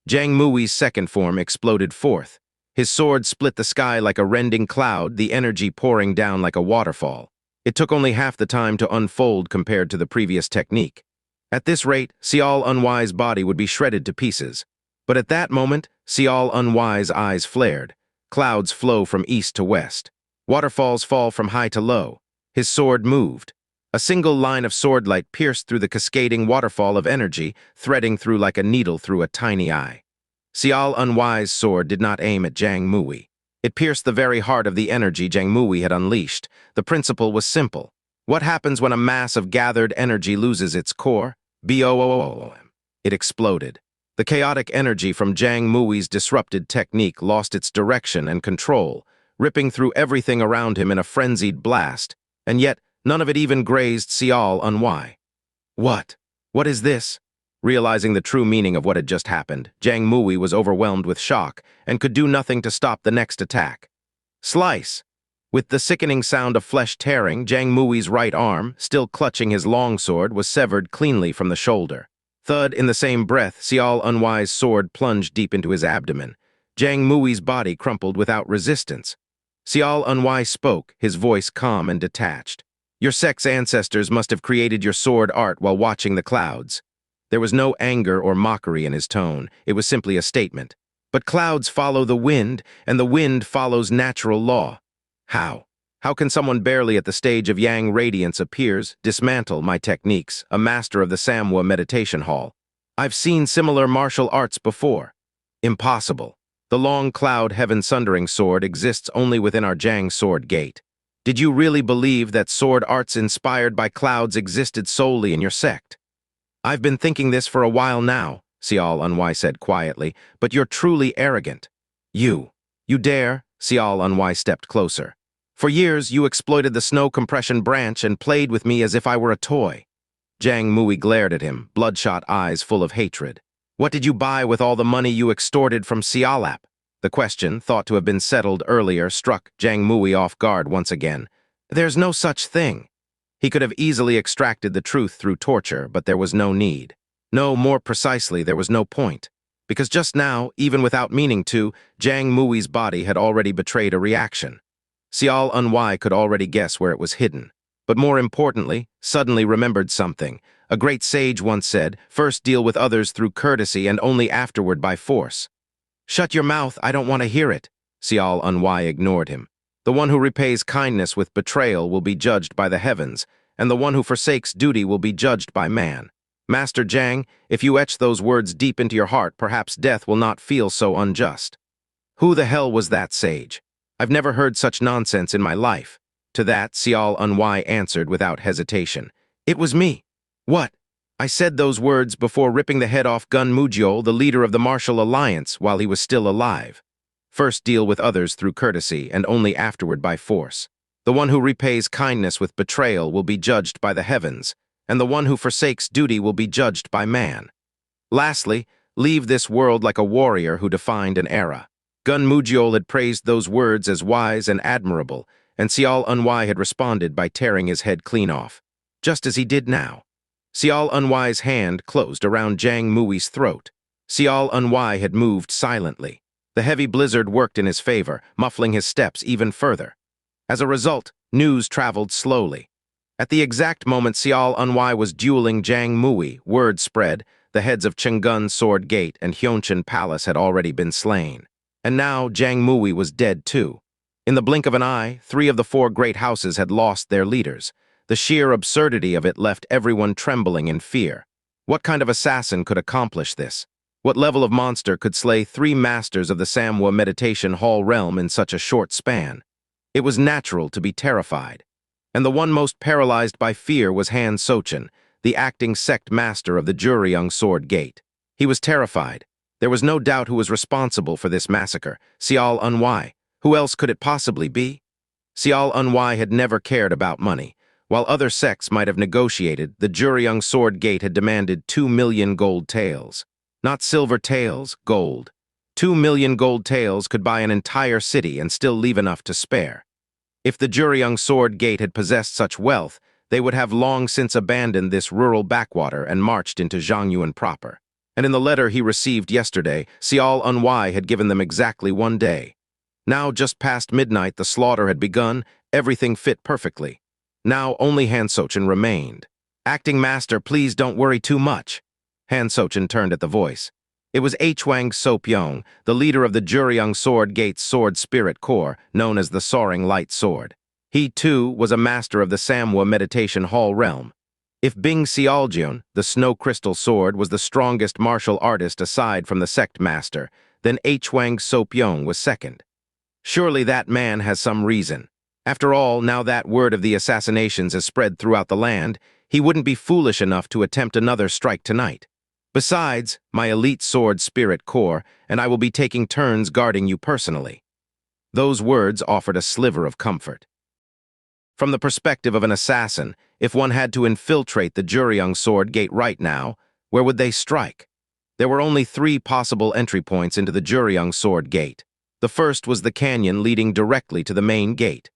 [SPEAKER 1] Jiang Mui's second form exploded forth. His sword split the sky like a rending cloud, the energy pouring down like a waterfall. It took only half the time to unfold compared to the previous technique. At this rate, Xiao Ny's body would be shredded to pieces. But at that moment, Xiao Ny's eyes flared. Clouds flow from east to west. Waterfalls fall from high to low. His sword moved. A single line of swordlight pierced through the cascading waterfall of energy, threading through like a needle through a tiny eye. Xiao Ny's sword did not aim at Jiang Mui. It pierced the very heart of the energy Jiang Mui had unleashed. The principle was simple. What happens when a mass of gathered energy loses its core? Boom! It exploded. The chaotic energy from Jiang Mui's disrupted technique lost its direction and control, ripping through everything around him in a frenzied blast, and yet none of it even grazed Xiao Ny. What? What is this? Realizing the true meaning of what had just happened, Jiang Mui was overwhelmed with shock and could do nothing to stop the next attack. Slice! With the sickening sound of flesh tearing, Jiang Mui's right arm, still clutching his longsword, was severed cleanly from the shoulder. Thud, in the same breath, Xiao Ny's sword plunged deep into his abdomen. Jiang Mui's body crumpled without resistance. Xiao Ny spoke, his voice calm and detached. Your sect's ancestors must have created your sword art while watching the clouds. There was no anger or mockery in his tone. It was simply a statement. But clouds follow the wind, and the wind follows natural law. How? How can someone barely at the stage of Yang radiance appears, dismantle my techniques, a master of the Samwa meditation hall? I've seen similar martial arts before. Impossible. The long cloud heaven sundering sword exists only within our Jiang sword gate. Did you really believe that sword arts inspired by clouds existed solely in your sect? I've been thinking this for a while now, Xiao Ny said quietly, but you're truly arrogant. You dare? Xiao Ny stepped closer. For years, you exploited the snow compression branch and played with me as if I were a toy. Jiang Mui glared at him, bloodshot eyes full of hatred. What did you buy with all the money you extorted from Xialap? The question, thought to have been settled earlier, struck Jiang Mui off guard once again. There's no such thing. He could have easily extracted the truth through torture, but there was no need. No, more precisely, there was no point. Because just now, even without meaning to, Jiang Mui's body had already betrayed a reaction. Xiao Ny could already guess where it was hidden. But more importantly, suddenly remembered something. A great sage once said, first deal with others through courtesy and only afterward by force. Shut your mouth, I don't want to hear it. Xiao Ny ignored him. The one who repays kindness with betrayal will be judged by the heavens, and the one who forsakes duty will be judged by man. Master Jiang, if you etch those words deep into your heart, perhaps death will not feel so unjust. Who the hell was that sage? I've never heard such nonsense in my life. To that, Xiao Ny answered without hesitation. It was me. What? I said those words before ripping the head off Gun Mujio, the leader of the Martial Alliance, while he was still alive. First deal with others through courtesy, and only afterward by force. The one who repays kindness with betrayal will be judged by the heavens, and the one who forsakes duty will be judged by man. Lastly, leave this world like a warrior who defined an era. Gun Mujio had praised those words as wise and admirable, and Xiao Ny had responded by tearing his head clean off, just as he did now. Xiao Ny's hand closed around Jiang Mui's throat. Xiao Ny had moved silently. The heavy blizzard worked in his favor, muffling his steps even further. As a result, News traveled slowly. At the exact moment Xiao Unwai was dueling Jiang Mui, word spread, the heads of Chenggun Sword Gate and Hyuncheon Palace had already been slain. And now Jiang Mui was dead too. In the blink of an eye, 3 of the 4 great houses had lost their leaders. The sheer absurdity of it left everyone trembling in fear. What kind of assassin could accomplish this? What level of monster could slay 3 masters of the Samwa Meditation Hall realm in such a short span? It was natural to be terrified. And the one most paralyzed by fear was Han Sochen, the acting sect master of the Juryung Sword Gate. He was terrified. There was no doubt who was responsible for this massacre, Xiao Unwai. Who else could it possibly be? Xiao Unwai had never cared about money. While other sects might have negotiated, the Juryung Sword Gate had demanded 2 million gold taels. Not silver taels, gold. 2 million gold taels could buy an entire city and still leave enough to spare. If the Juryung Sword Gate had possessed such wealth, they would have long since abandoned this rural backwater and marched into Zhangyuan proper. And in the letter he received yesterday, Xiao Unwai had given them exactly 1 day. Now, just past midnight, the slaughter had begun, everything fit perfectly. Now only Han Sochen remained. Acting Master, please don't worry too much. Han Sochen turned at the voice. It was Hwang So-pyong, the leader of the Juryung Sword Gate's Sword Spirit Corps, known as the Soaring Light Sword. He, too, was a master of the Samwa Meditation Hall realm. If Bing Xiaojian, the Snow Crystal Sword, was the strongest martial artist aside from the sect master, then Hwang So-pyong was second. Surely that man has some reason. After all, now that word of the assassinations has spread throughout the land, he wouldn't be foolish enough to attempt another strike tonight. Besides, my elite sword spirit corps, and I will be taking turns guarding you personally. Those words offered a sliver of comfort. From the perspective of an assassin, if one had to infiltrate the Juryung Sword Gate right now, where would they strike? There were only 3 possible entry points into the Juryung Sword Gate. The first was the canyon leading directly to the main gate.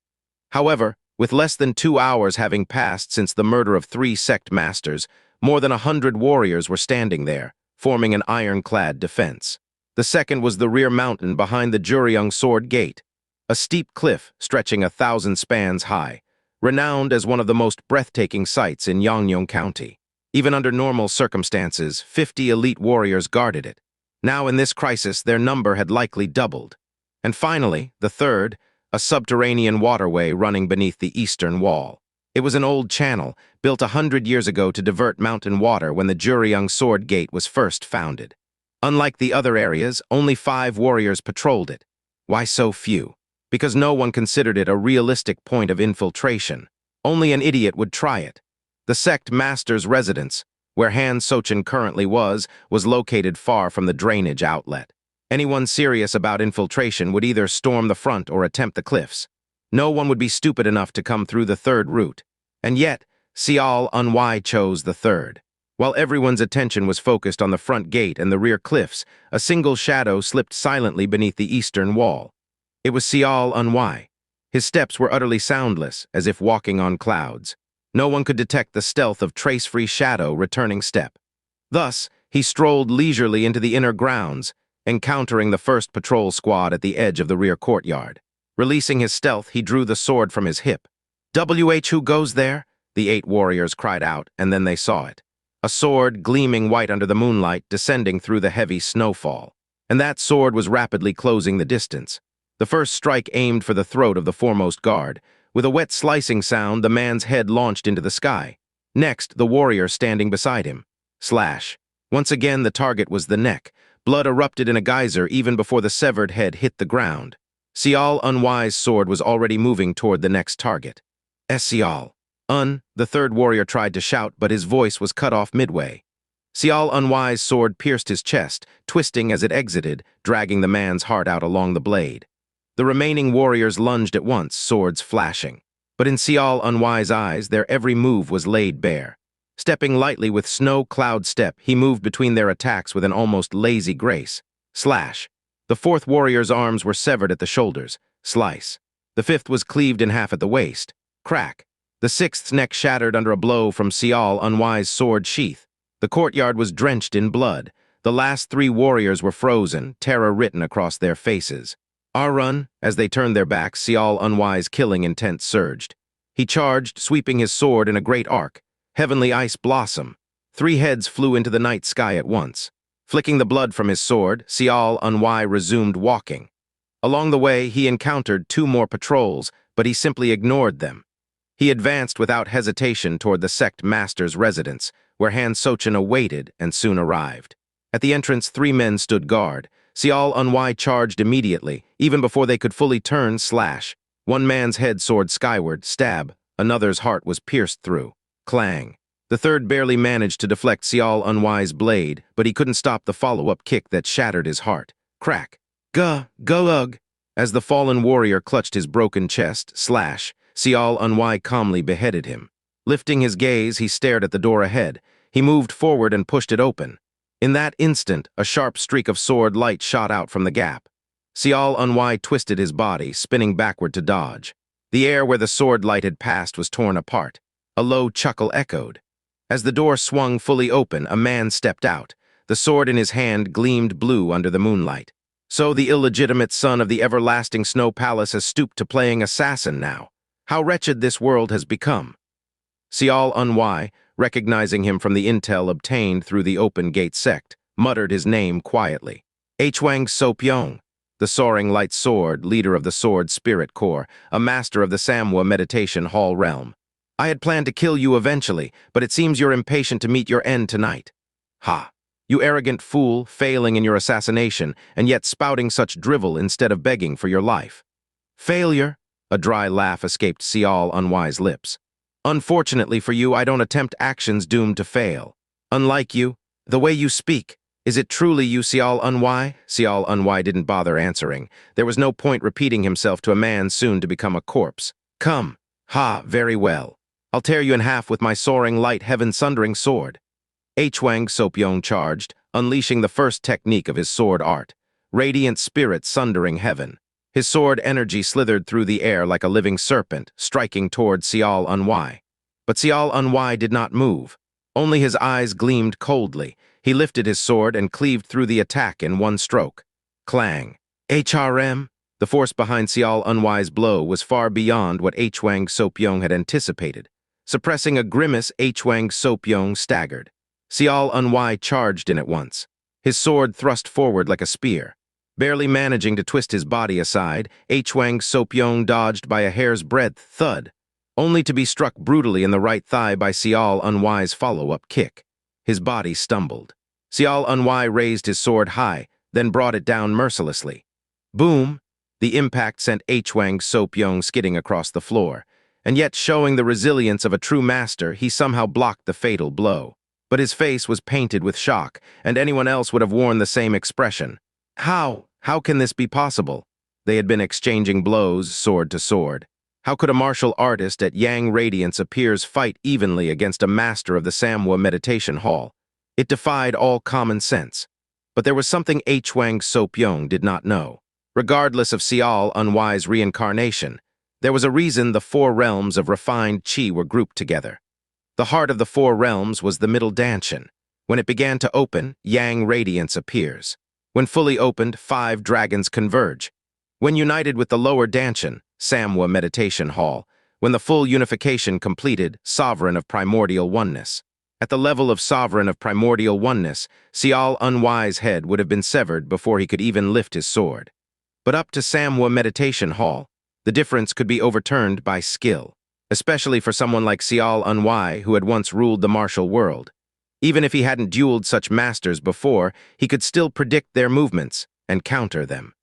[SPEAKER 1] However, with less than 2 hours having passed since the murder of 3 sect masters, more than 100 warriors were standing there, forming an ironclad defense. The second was the rear mountain behind the Juryung Sword Gate, a steep cliff stretching 1,000 spans high, renowned as one of the most breathtaking sights in Yangnyong County. Even under normal circumstances, 50 elite warriors guarded it. Now in this crisis, their number had likely doubled. And finally, the third, a subterranean waterway running beneath the eastern wall. It was an old channel, built 100 years ago to divert mountain water when the Juryung Sword Gate was first founded. Unlike the other areas, only 5 warriors patrolled it. Why so few? Because no one considered it a realistic point of infiltration. Only an idiot would try it. The sect master's residence, where Han Sochen currently was located far from the drainage outlet. Anyone serious about infiltration would either storm the front or attempt the cliffs. No one would be stupid enough to come through the third route. And yet, Xiao Unwai chose the third. While everyone's attention was focused on the front gate and the rear cliffs, a single shadow slipped silently beneath the eastern wall. It was Xiao Unwai. His steps were utterly soundless, as if walking on clouds. No one could detect the stealth of trace-free shadow returning step. Thus, he strolled leisurely into the inner grounds, encountering the first patrol squad at the edge of the rear courtyard. Releasing his stealth, he drew the sword from his hip. Who goes there? The 8 warriors cried out, and then they saw it. A sword, gleaming white under the moonlight, descending through the heavy snowfall. And that sword was rapidly closing the distance. The first strike aimed for the throat of the foremost guard. With a wet slicing sound, the man's head launched into the sky. Next, the warrior standing beside him. Slash. Once again, the target was the neck. Blood erupted in a geyser even before the severed head hit the ground. Xiao Unwai's sword was already moving toward the next target. Xiao. The third warrior tried to shout, but his voice was cut off midway. Xiao Unwai's sword pierced his chest, twisting as it exited, dragging the man's heart out along the blade. The remaining warriors lunged at once, swords flashing. But in Xiao Unwai's eyes, their every move was laid bare. Stepping lightly with snow cloud step, he moved between their attacks with an almost lazy grace. Slash. The fourth warrior's arms were severed at the shoulders. Slice. The fifth was cleaved in half at the waist. Crack. The sixth's neck shattered under a blow from Xiao Unwai's sword sheath. The courtyard was drenched in blood. The last 3 warriors were frozen, terror written across their faces. Run, as they turned their backs, Xiao Unwai's killing intent surged. He charged, sweeping his sword in a great arc. Heavenly ice blossom. 3 heads flew into the night sky at once. Flicking the blood from his sword, xianxia resumed walking. Along the way, he encountered 2 more patrols, but he simply ignored them. He advanced without hesitation toward the sect master's residence, where Han Sochin awaited and soon arrived. At the entrance, 3 men stood guard. xianxia charged immediately, even before they could fully turn, slash. One man's head soared skyward, stab. Another's heart was pierced through. Clang. The third barely managed to deflect xianxia's blade, but he couldn't stop the follow-up kick that shattered his heart. Crack. Gulug. As the fallen warrior clutched his broken chest, slash, xianxia calmly beheaded him. Lifting his gaze, he stared at the door ahead. He moved forward and pushed it open. In that instant, a sharp streak of sword light shot out from the gap. xianxia twisted his body, spinning backward to dodge. The air where the sword light had passed was torn apart. A low chuckle echoed. As the door swung fully open, a man stepped out. The sword in his hand gleamed blue under the moonlight. So the illegitimate son of the everlasting Snow Palace has stooped to playing assassin now. How wretched this world has become. xianxia, recognizing him from the intel obtained through the open gate sect, muttered his name quietly. xianxia, the soaring light sword, leader of the Sword Spirit Corps, a master of the Samwa Meditation Hall realm. I had planned to kill you eventually, but it seems you're impatient to meet your end tonight. Ha! You arrogant fool, failing in your assassination, and yet spouting such drivel instead of begging for your life. Failure? A dry laugh escaped xianxia's lips. Unfortunately for you, I don't attempt actions doomed to fail. Unlike you, the way you speak, is it truly you, xianxia? Xianxia didn't bother answering. There was no point repeating himself to a man soon to become a corpse. Come. Ha, very well. I'll tear you in half with my soaring light heaven-sundering sword. xianxia charged, unleashing the first technique of his sword art. Radiant spirit sundering heaven. His sword energy slithered through the air like a living serpent, striking toward xianxia. But xianxia did not move. Only his eyes gleamed coldly. He lifted his sword and cleaved through the attack in one stroke. Clang. HRM? The force behind xianxia's blow was far beyond what xianxia had anticipated. Suppressing a grimace, xianxia staggered. xianxia charged in at once. His sword thrust forward like a spear. Barely managing to twist his body aside, xianxia dodged by a hair's breadth thud, only to be struck brutally in the right thigh by xianxia's follow-up kick. His body stumbled. xianxia raised his sword high, then brought it down mercilessly. Boom! The impact sent xianxia skidding across the floor, and yet showing the resilience of a true master, he somehow blocked the fatal blow. But his face was painted with shock, and anyone else would have worn the same expression. How can this be possible? They had been exchanging blows, sword to sword. How could a martial artist at Yang Radiance appears fight evenly against a master of the Samwa Meditation Hall? It defied all common sense. But there was something xianxia did not know. Regardless of xianxia's reincarnation, there was a reason the 4 realms of refined qi were grouped together. The heart of the 4 realms was the middle danshan. When it began to open, Yang Radiance appears. When fully opened, 5 dragons converge. When united with the lower danshan, Samwa Meditation Hall, when the full unification completed, Sovereign of Primordial Oneness. At the level of Sovereign of Primordial Oneness, xianxia's head would have been severed before he could even lift his sword. But up to Samwa Meditation Hall, the difference could be overturned by skill, especially for someone like xianxia who had once ruled the martial world. Even if he hadn't dueled such masters before, he could still predict their movements and counter them.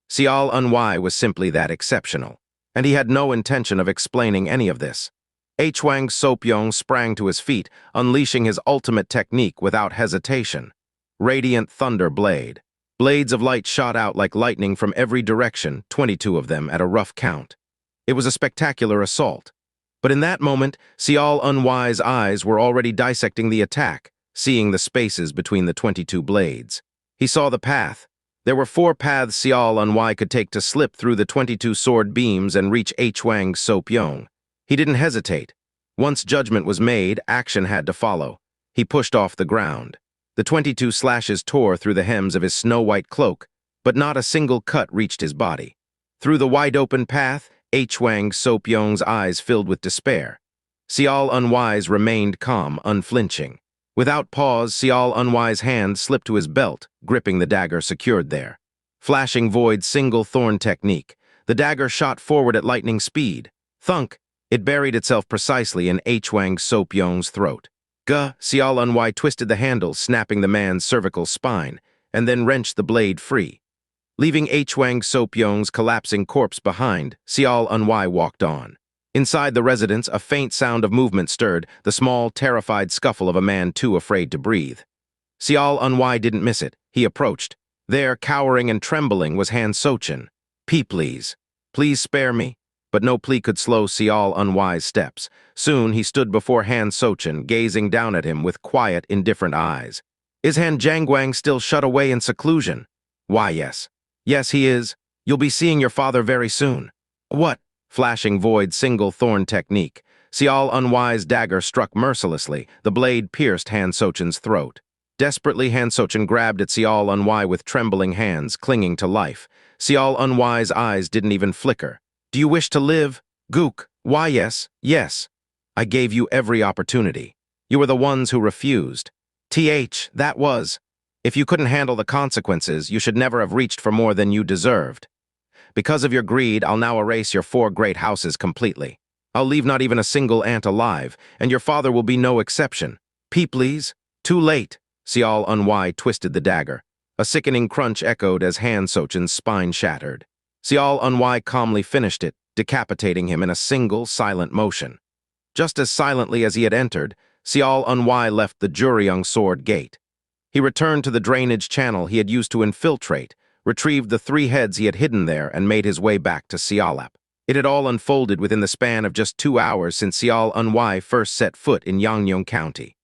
[SPEAKER 1] xianxia was simply that exceptional, and he had no intention of explaining any of this. xianxia sprang to his feet, unleashing his ultimate technique without hesitation. Radiant Thunder Blade. Blades of light shot out like lightning from every direction, 22 of them at a rough count. It was a spectacular assault. But in that moment, xianxia's eyes were already dissecting the attack, seeing the spaces between the 22 blades. He saw the path. There were 4 paths xianxia could take to slip through the 22 sword beams and reach xianxia. He didn't hesitate. Once judgment was made, action had to follow. He pushed off the ground. The 22 slashes tore through the hems of his snow-white cloak, but not a single cut reached his body. Through the wide-open path, Xianxia eyes filled with despair. Xiao Unwise remained calm, unflinching. Without pause, Xiao Unwise's hand slipped to his belt, gripping the dagger secured there. Flashing void single thorn technique, the dagger shot forward at lightning speed. Thunk! It buried itself precisely in Xianxia's throat. Xiao Unwise twisted the handle, snapping the man's cervical spine, and then wrenched the blade free. Leaving Xianxia's collapsing corpse behind, Xiao Unwise walked on. Inside the residence, a faint sound of movement stirred, the small, terrified scuffle of a man too afraid to breathe. Xiao Unwise didn't miss it. He approached. There, cowering and trembling, was Han Sochin. Please. Please spare me." But no plea could slow Xiao Unwise's steps. Soon he stood before Han Sochin, gazing down at him with quiet, indifferent eyes. "Is Han Jiangguang still shut away in seclusion?" "Why, yes. Yes, he is. You'll be seeing your father very soon." "What?" Flashing void single thorn technique. Xiao Unwise's dagger struck mercilessly. The blade pierced Han Sochin's throat. Desperately, Han Sochin grabbed at Xiao Unwise with trembling hands, clinging to life. Xiao Unwise's eyes didn't even flicker. "Do you wish to live?" "Gook, why yes, yes. I gave you every opportunity. You were the ones who refused. That was. If you couldn't handle the consequences, you should never have reached for more than you deserved. Because of your greed, I'll now erase your 4 great houses completely. I'll leave not even a single ant alive, and your father will be no exception. Please. Too late." Xiao Unwise twisted the dagger. A sickening crunch echoed as Han Sochin's spine shattered. Xiao Unwise calmly finished it, decapitating him in a single, silent motion. Just as silently as he had entered, Xiao Unwise left the Juryeong sword gate. He returned to the drainage channel he had used to infiltrate, retrieved the 3 heads he had hidden there, and made his way back to Xialap. It had all unfolded within the span of just 2 hours since Xiao Unwise first set foot in Yangyong County.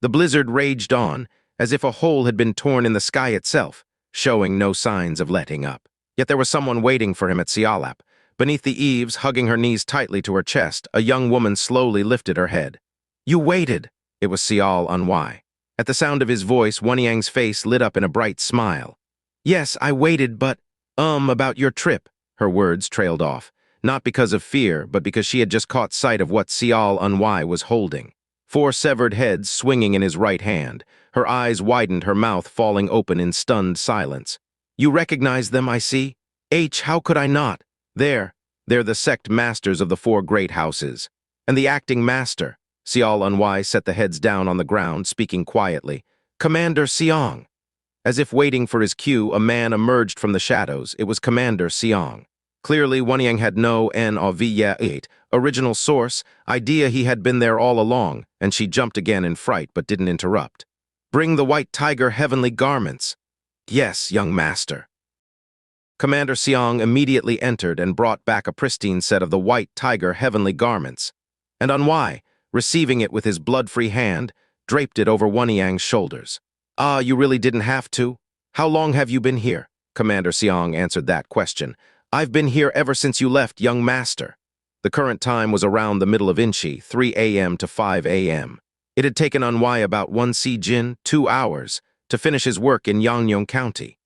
[SPEAKER 1] The blizzard raged on, as if a hole had been torn in the sky itself, showing no signs of letting up. Yet there was someone waiting for him at Xialap. Beneath the eaves, hugging her knees tightly to her chest, a young woman slowly lifted her head. "You waited!" It was Xiao Unwise. At the sound of his voice, Wanyang's face lit up in a bright smile. "Yes, I waited, but, about your trip," her words trailed off. Not because of fear, but because she had just caught sight of what Xiao Unwise was holding. 4 severed heads swinging in his right hand. Her eyes widened, her mouth falling open in stunned silence. "You recognize them, I see?" How could I not? They're the sect masters of the 4 great houses. And the acting master." Xiao Unwise set the heads down on the ground, speaking quietly. "Commander Xiang." As if waiting for his cue, a man emerged from the shadows. It was Commander Xiang. Clearly, Wanyang had no original source, idea he had been there all along, and she jumped again in fright but didn't interrupt. "Bring the white tiger heavenly garments." "Yes, young master." Commander Xiang immediately entered and brought back a pristine set of the white tiger heavenly garments. And Unwise, receiving it with his blood-free hand, draped it over Wanyang's shoulders. "Ah, you really didn't have to? How long have you been here?" Commander Xiang answered that question. "I've been here ever since you left, young master." The current time was around the middle of Inchi, 3 a.m. to 5 a.m. It had taken Unwise about 1 Jin, 2 hours, to finish his work in Yangyong County,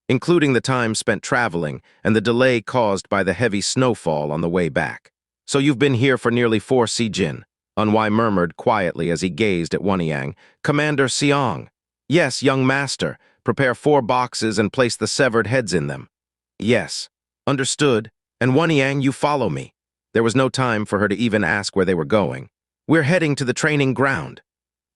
[SPEAKER 1] including the time spent traveling and the delay caused by the heavy snowfall on the way back. "So you've been here for nearly 4 Jin," Unwise murmured quietly as he gazed at Wanyang. "Commander Xiang." "Yes, young master. Prepare 4 boxes and place the severed heads in them." "Yes." "Understood. And Wanyang, you follow me." There was no time for her to even ask where they were going. "We're heading to the training ground."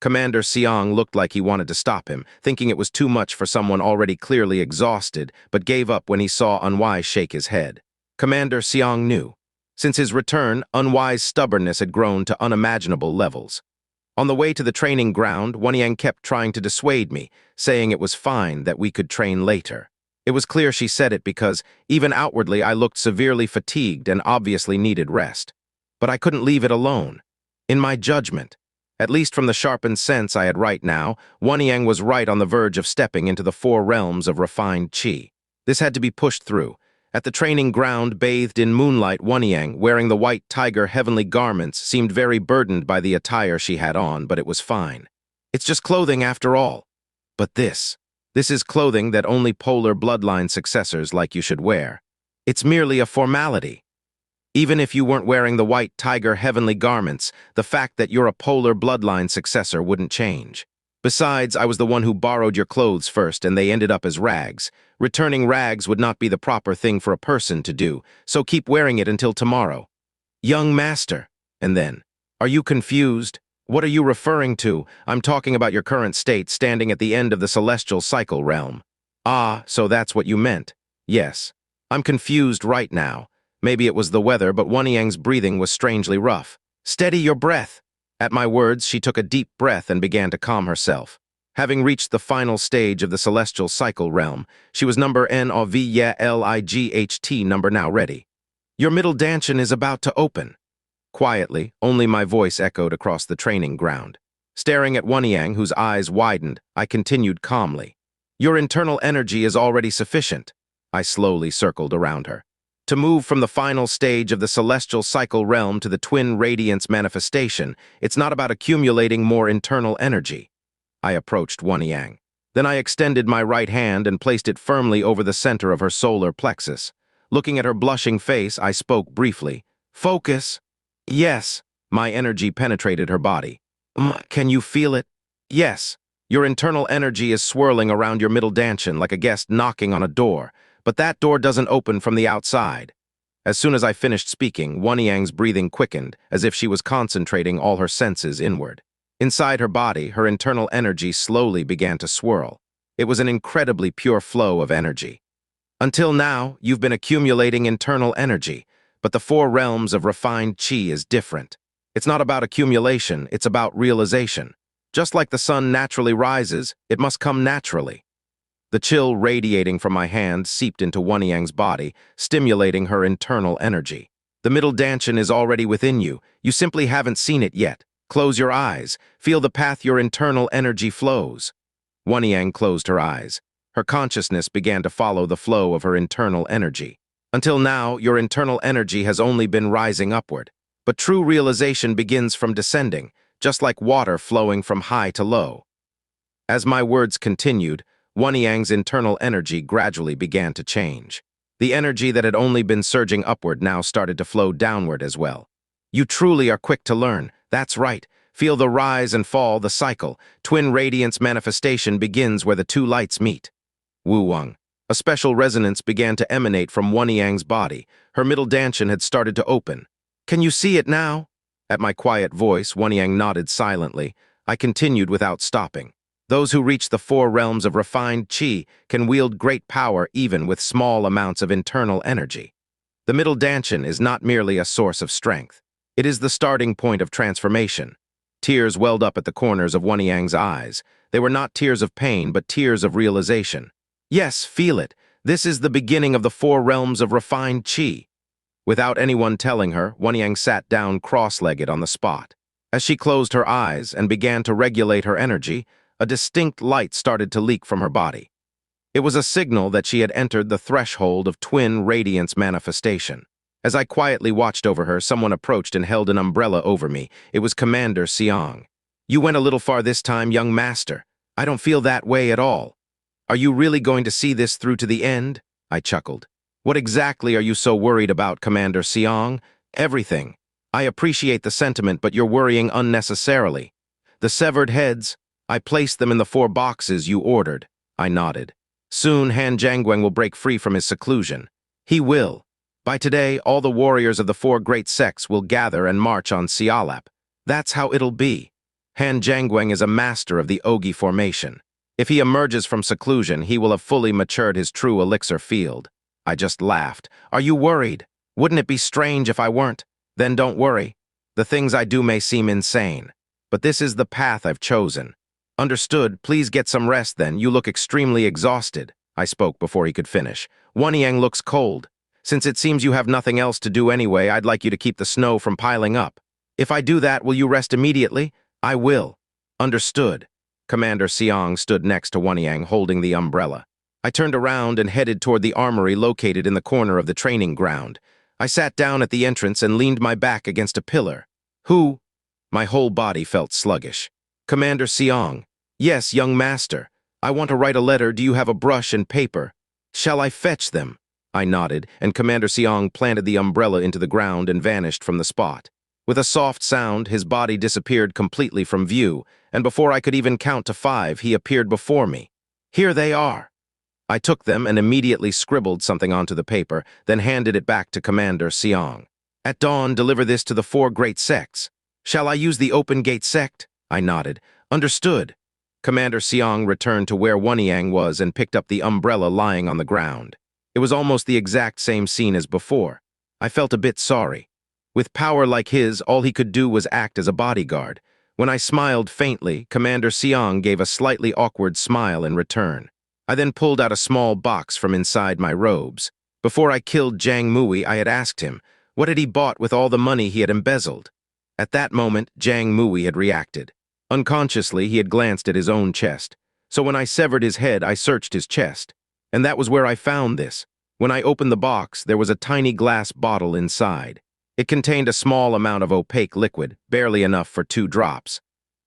[SPEAKER 1] Commander Xiang looked like he wanted to stop him, thinking it was too much for someone already clearly exhausted, but gave up when he saw Unwise shake his head. Commander Xiang knew. Since his return, Unwise's stubbornness had grown to unimaginable levels. On the way to the training ground, Wanyang kept trying to dissuade me, saying it was fine that we could train later. It was clear she said it because, even outwardly, I looked severely fatigued and obviously needed rest. But I couldn't leave it alone. In my judgment, at least from the sharpened sense I had right now, Wanyang was right on the verge of stepping into the 4 realms of refined qi. This had to be pushed through. At the training ground, bathed in moonlight, Wanyang, wearing the white tiger heavenly garments, seemed very burdened by the attire she had on, but it was fine. "It's just clothing after all." "But this is clothing that only polar bloodline successors like you should wear. It's merely a formality." Even if you weren't wearing the white tiger heavenly garments, the fact that you're a polar bloodline successor wouldn't change. Besides, I was the one who borrowed your clothes first and they ended up as rags. Returning rags would not be the proper thing for a person to do, so keep wearing it until tomorrow. Young master. And then, are you confused? What are you referring to? I'm talking about your current state standing at the end of the celestial cycle realm. Ah, so that's what you meant. Yes. I'm confused right now. Maybe it was the weather, but Wanyang's breathing was strangely rough. Steady your breath. At my words, she took a deep breath and began to calm herself. Having reached the final stage of the celestial cycle realm, she was number NOVYALIGHT number now ready. Your middle dantian is about to open. Quietly, only my voice echoed across the training ground. Staring at Wanyang, whose eyes widened, I continued calmly. Your internal energy is already sufficient. I slowly circled around her. To move from the final stage of the celestial cycle realm to the twin radiance manifestation, it's not about accumulating more internal energy. I approached Wanyang. Then I extended my right hand and placed it firmly over the center of her solar plexus. Looking at her blushing face, I spoke briefly. Focus. Yes. My energy penetrated her body. Can you feel it? Yes. Your internal energy is swirling around your middle dantian like a guest knocking on a door, but that door doesn't open from the outside. As soon as I finished speaking, Wanyang's breathing quickened, as if she was concentrating all her senses inward. Inside her body, her internal energy slowly began to swirl. It was an incredibly pure flow of energy. Until now, you've been accumulating internal energy, but the four realms of refined qi is different. It's not about accumulation, it's about realization. Just like the sun naturally rises, it must come naturally. The chill radiating from my hand seeped into Wanyang's body, stimulating her internal energy. The middle dantian is already within you. You simply haven't seen it yet. Close your eyes. Feel the path your internal energy flows. Wanyang closed her eyes. Her consciousness began to follow the flow of her internal energy. Until now, your internal energy has only been rising upward. But true realization begins from descending, just like water flowing from high to low. As my words continued, Wanyang's internal energy gradually began to change. The energy that had only been surging upward now started to flow downward as well. You truly are quick to learn. That's right. Feel the rise and fall, the cycle. Twin radiance manifestation begins where the two lights meet. Wu Wang. A special resonance began to emanate from Wanyang's body. Her middle dantian had started to open. Can you see it now? At my quiet voice, Wanyang nodded silently. I continued without stopping. Those who reach the four realms of refined qi can wield great power even with small amounts of internal energy. The middle dantian is not merely a source of strength. It is the starting point of transformation. Tears welled up at the corners of Wanyang's eyes. They were not tears of pain, but tears of realization. Yes, feel it. This is the beginning of the four realms of refined qi. Without anyone telling her, Wanyang sat down cross-legged on the spot. As she closed her eyes and began to regulate her energy, a distinct light started to leak from her body. It was a signal that she had entered the threshold of twin radiance manifestation. As I quietly watched over her, someone approached and held an umbrella over me. It was Commander Xiang. You went a little far this time, young master. I don't feel that way at all. Are you really going to see this through to the end? I chuckled. What exactly are you so worried about, Commander Xiang? Everything. I appreciate the sentiment, but you're worrying unnecessarily. The severed heads, I placed them in the 4 boxes you ordered. I nodded. Soon, Han Jianguang will break free from his seclusion. He will. By today, all the warriors of the 4 great sects will gather and march on Sialap. That's how it'll be. Han Jianguang is a master of the Ogi formation. If he emerges from seclusion, he will have fully matured his true elixir field. I just laughed. Are you worried? Wouldn't it be strange if I weren't? Then don't worry. The things I do may seem insane, but this is the path I've chosen. Understood. Please get some rest then. You look extremely exhausted. I spoke before he could finish. Wanyang looks cold. Since it seems you have nothing else to do anyway, I'd like you to keep the snow from piling up. If I do that, will you rest immediately? I will. Understood. Commander Xiang stood next to Wanyang holding the umbrella. I turned around and headed toward the armory located in the corner of the training ground. I sat down at the entrance and leaned my back against a pillar. Who? My whole body felt sluggish. Commander Xiang. Yes, young master. I want to write a letter. Do you have a brush and paper? Shall I fetch them? I nodded, and Commander Xiang planted the umbrella into the ground and vanished from the spot. With a soft sound, his body disappeared completely from view, and before I could even count to 5, he appeared before me. Here they are. I took them and immediately scribbled something onto the paper, then handed it back to Commander Xiang. At dawn, deliver this to the 4 great sects. Shall I use the open gate sect? I nodded. Understood. Commander Xiang returned to where Wanyang was and picked up the umbrella lying on the ground. It was almost the exact same scene as before. I felt a bit sorry. With power like his, all he could do was act as a bodyguard. When I smiled faintly, Commander Xiang gave a slightly awkward smile in return. I then pulled out a small box from inside my robes. Before I killed Jiang Mui, I had asked him, what had he bought with all the money he had embezzled? At that moment, Jiang Mui had reacted. Unconsciously, he had glanced at his own chest. So when I severed his head, I searched his chest. And that was where I found this. When I opened the box, there was a tiny glass bottle inside. It contained a small amount of opaque liquid, barely enough for 2 drops.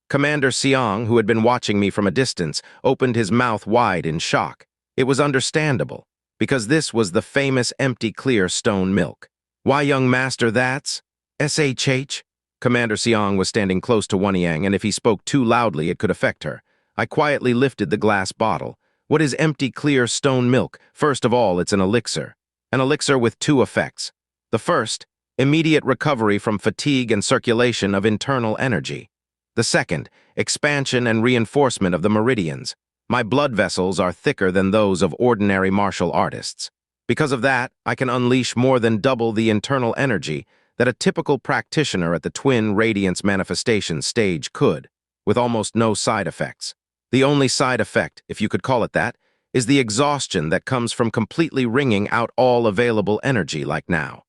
[SPEAKER 1] Commander Xiang, who had been watching me from a distance, opened his mouth wide in shock. It was understandable, because this was the famous empty clear stone milk. Why, young master, that's SHH? Commander Xiang was standing close to Wanyang, and if he spoke too loudly, it could affect her. I quietly lifted the glass bottle. What is empty clear stone milk? First of all, it's an elixir. An elixir with 2 effects. The first, immediate recovery from fatigue and circulation of internal energy. The second, expansion and reinforcement of the meridians. My blood vessels are thicker than those of ordinary martial artists. Because of that, I can unleash more than double the internal energy that a typical practitioner at the twin radiance manifestation stage could, with almost no side effects. The only side effect, if you could call it that, is the exhaustion that comes from completely wringing out all available energy like now.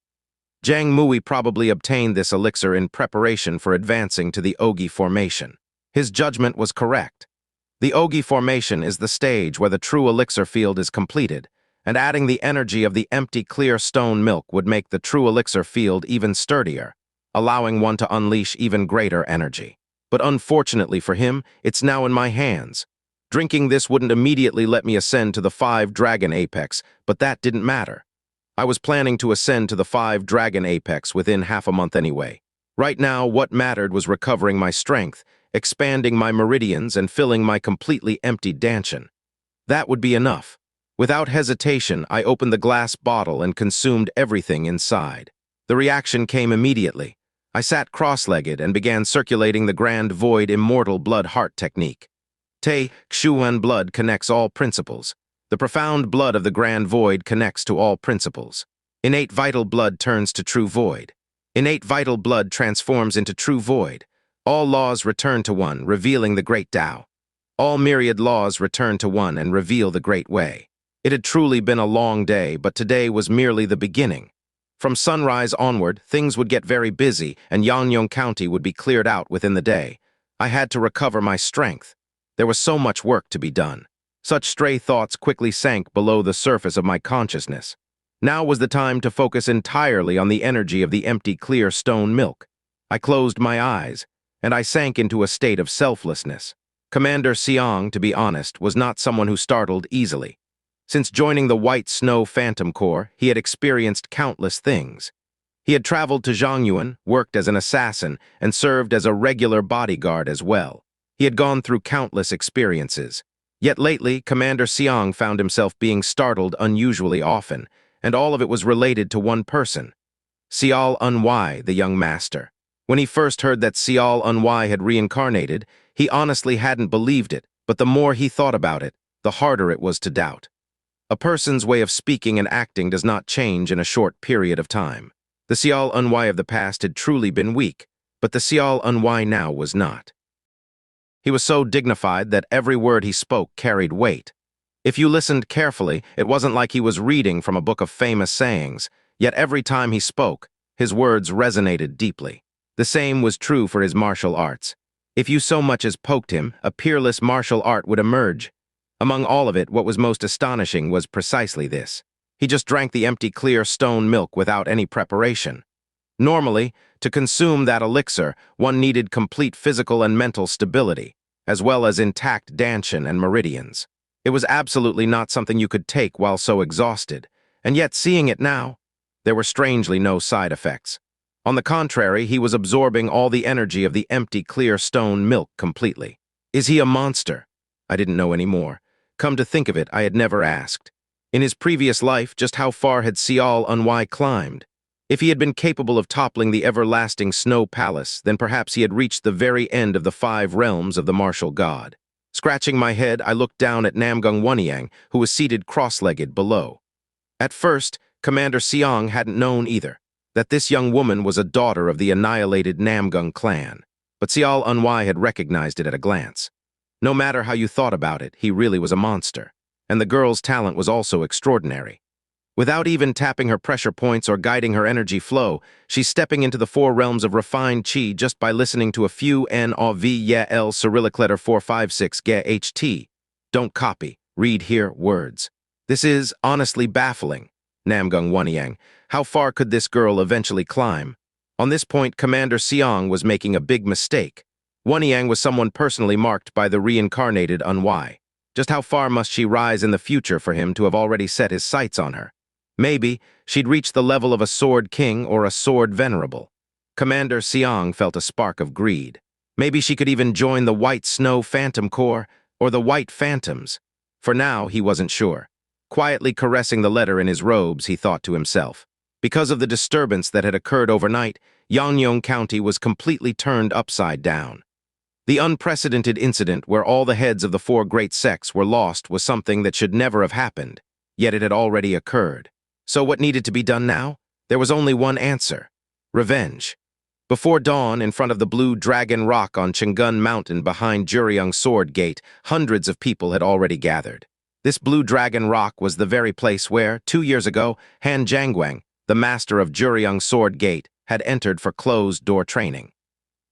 [SPEAKER 1] Jiang Mui probably obtained this elixir in preparation for advancing to the Ogi formation. His judgment was correct. The Ogi formation is the stage where the true elixir field is completed, and adding the energy of the empty clear stone milk would make the true elixir field even sturdier, allowing one to unleash even greater energy. But unfortunately for him, it's now in my hands. Drinking this wouldn't immediately let me ascend to the 5 dragon apex, but that didn't matter. I was planning to ascend to the 5 dragon apex within half a month anyway. Right now, what mattered was recovering my strength, expanding my meridians, and filling my completely empty danshan. That would be enough. Without hesitation, I opened the glass bottle and consumed everything inside. The reaction came immediately. I sat cross-legged and began circulating the Grand Void Immortal Blood Heart technique. Te Xuan blood connects all principles. The profound blood of the Grand Void connects to all principles. Innate vital blood turns to true void. Innate vital blood transforms into true void. All laws return to one, revealing the great Tao. All myriad laws return to one and reveal the great way. It had truly been a long day, but today was merely the beginning. From sunrise onward, things would get very busy, and Yangyong County would be cleared out within the day. I had to recover my strength. There was so much work to be done. Such stray thoughts quickly sank below the surface of my consciousness. Now was the time to focus entirely on the energy of the empty clear stone milk. I closed my eyes, and I sank into a state of selflessness. Commander Xiang, to be honest, was not someone who startled easily. Since joining the White Snow Phantom Corps, he had experienced countless things. He had traveled to Zhongyuan, worked as an assassin, and served as a regular bodyguard as well. He had gone through countless experiences. Yet lately, Commander Xiang found himself being startled unusually often, and all of it was related to one person. Xiao Unwai, the young master. When he first heard that Xiao Unwai had reincarnated, he honestly hadn't believed it, but the more he thought about it, the harder it was to doubt. A person's way of speaking and acting does not change in a short period of time. The Xiao Unwai of the past had truly been weak, but the Xiao Unwai now was not. He was so dignified that every word he spoke carried weight. If you listened carefully, it wasn't like he was reading from a book of famous sayings, yet every time he spoke, his words resonated deeply. The same was true for his martial arts. If you so much as poked him, a peerless martial art would emerge. Among all of it, what was most astonishing was precisely this. He just drank the empty clear stone milk without any preparation. Normally, to consume that elixir, one needed complete physical and mental stability, as well as intact danshan and meridians. It was absolutely not something you could take while so exhausted, And yet, seeing it now, there were strangely no side effects. On the contrary, he was absorbing all the energy of the empty, clear stone milk completely. Is he a monster? I didn't know any more. Come to think of it, I had never asked. In his previous life, just how far had xianxia climbed? If he had been capable of toppling the everlasting snow palace, then perhaps he had reached the very end of the 5 realms of the martial god. Scratching my head, I looked down at Namgung Wanyang, who was seated cross-legged below. At first, Commander Xiang hadn't known either, that this young woman was a daughter of the annihilated Namgung clan, but xianxia had recognized it at a glance. No matter how you thought about it, he really was a monster, and the girl's talent was also extraordinary. Without even tapping her pressure points or guiding her energy flow, she's stepping into the 4 realms of refined qi just by listening to a few N-O-V-Y-L Cyrillic letter 456 G-H-T. Don't copy, read here words. This is honestly baffling. Namgung Wanyang, how far could this girl eventually climb? On this point, Commander Xiang was making a big mistake. Wanyang was someone personally marked by the reincarnated unwhy. Just how far must she rise in the future for him to have already set his sights on her? Maybe she'd reach the level of a sword king or a sword venerable. Commander Xiang felt a spark of greed. Maybe she could even join the White Snow Phantom Corps or the White Phantoms. For now, he wasn't sure. Quietly caressing the letter in his robes, he thought to himself. Because of the disturbance that had occurred overnight, Yangyong County was completely turned upside down. The unprecedented incident where all the heads of the 4 great sects were lost was something that should never have happened, yet it had already occurred. So what needed to be done now? There was only one answer: revenge. Before dawn, in front of the Blue Dragon Rock on Chang'an Mountain behind Juriang Sword Gate, hundreds of people had already gathered. This Blue Dragon Rock was the very place where, 2 years ago, Han Jiangguang, the master of Juriang Sword Gate, had entered for closed-door training.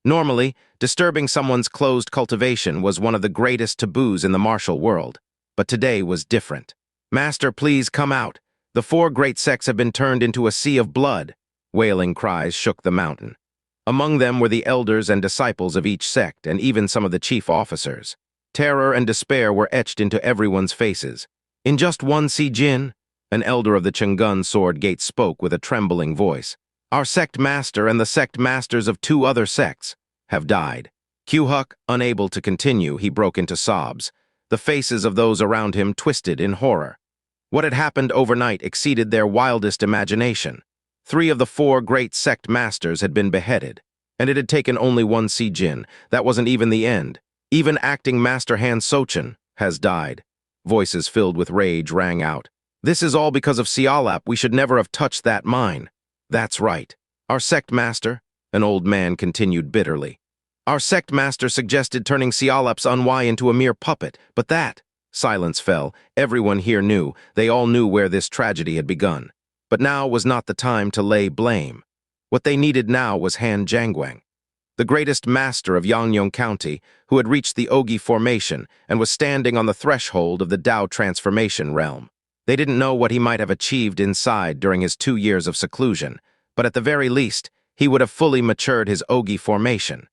[SPEAKER 1] Normally, disturbing someone's closed cultivation was one of the greatest taboos in the martial world, but today was different. "Master, please come out. The 4 great sects have been turned into a sea of blood," wailing cries shook the mountain. Among them were the elders and disciples of each sect, and even some of the chief officers. Terror and despair were etched into everyone's faces. "In just one Jin," an elder of the Chang'an Sword Gate spoke with a trembling voice. "Our sect master and the sect masters of 2 other sects have died." Q-Huck, unable to continue, he broke into sobs. The faces of those around him twisted in horror. What had happened overnight exceeded their wildest imagination. 3 of the 4 great sect masters had been beheaded, and it had taken only 1 Jin. That wasn't even the end. Even acting Master Han Sochin has died. Voices filled with rage rang out. "This is all because of Xialap. We should never have touched that mine." "That's right. Our sect master," an old man continued bitterly. "Our sect master suggested turning Xialap's unwhy into a mere puppet, but that—" Silence fell. Everyone here knew. They all knew where this tragedy had begun. But now was not the time to lay blame. What they needed now was Han Jiangguang, the greatest master of Yangyong County, who had reached the Ogi formation and was standing on the threshold of the Dao transformation realm. They didn't know what he might have achieved inside during his 2 years of seclusion, but at the very least, he would have fully matured his Ogi formation.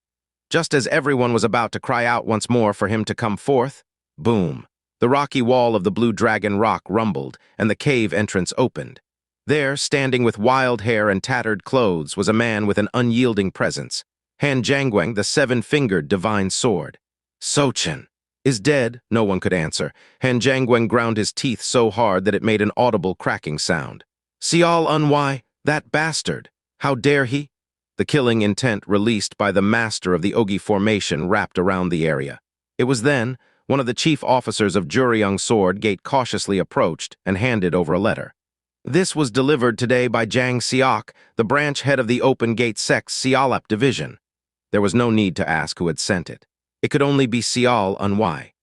[SPEAKER 1] Just as everyone was about to cry out once more for him to come forth, boom. The rocky wall of the Blue Dragon Rock rumbled, and the cave entrance opened. There, standing with wild hair and tattered clothes, was a man with an unyielding presence. Han Jiangguang, the 7-fingered divine sword. "Sochin is dead," no one could answer. Han Jiangguang ground his teeth so hard that it made an audible cracking sound. "Xial Unwhy, that bastard! How dare he?" The killing intent released by the master of the Ogi formation wrapped around the area. It was then one of the chief officers of Juriang Sword Gate cautiously approached and handed over a letter. This was delivered today by Zhang Xiok, the branch head of the Open Gate Sect's Xialap division. There was no need to ask who had sent it. It could only be Xial Unwhy.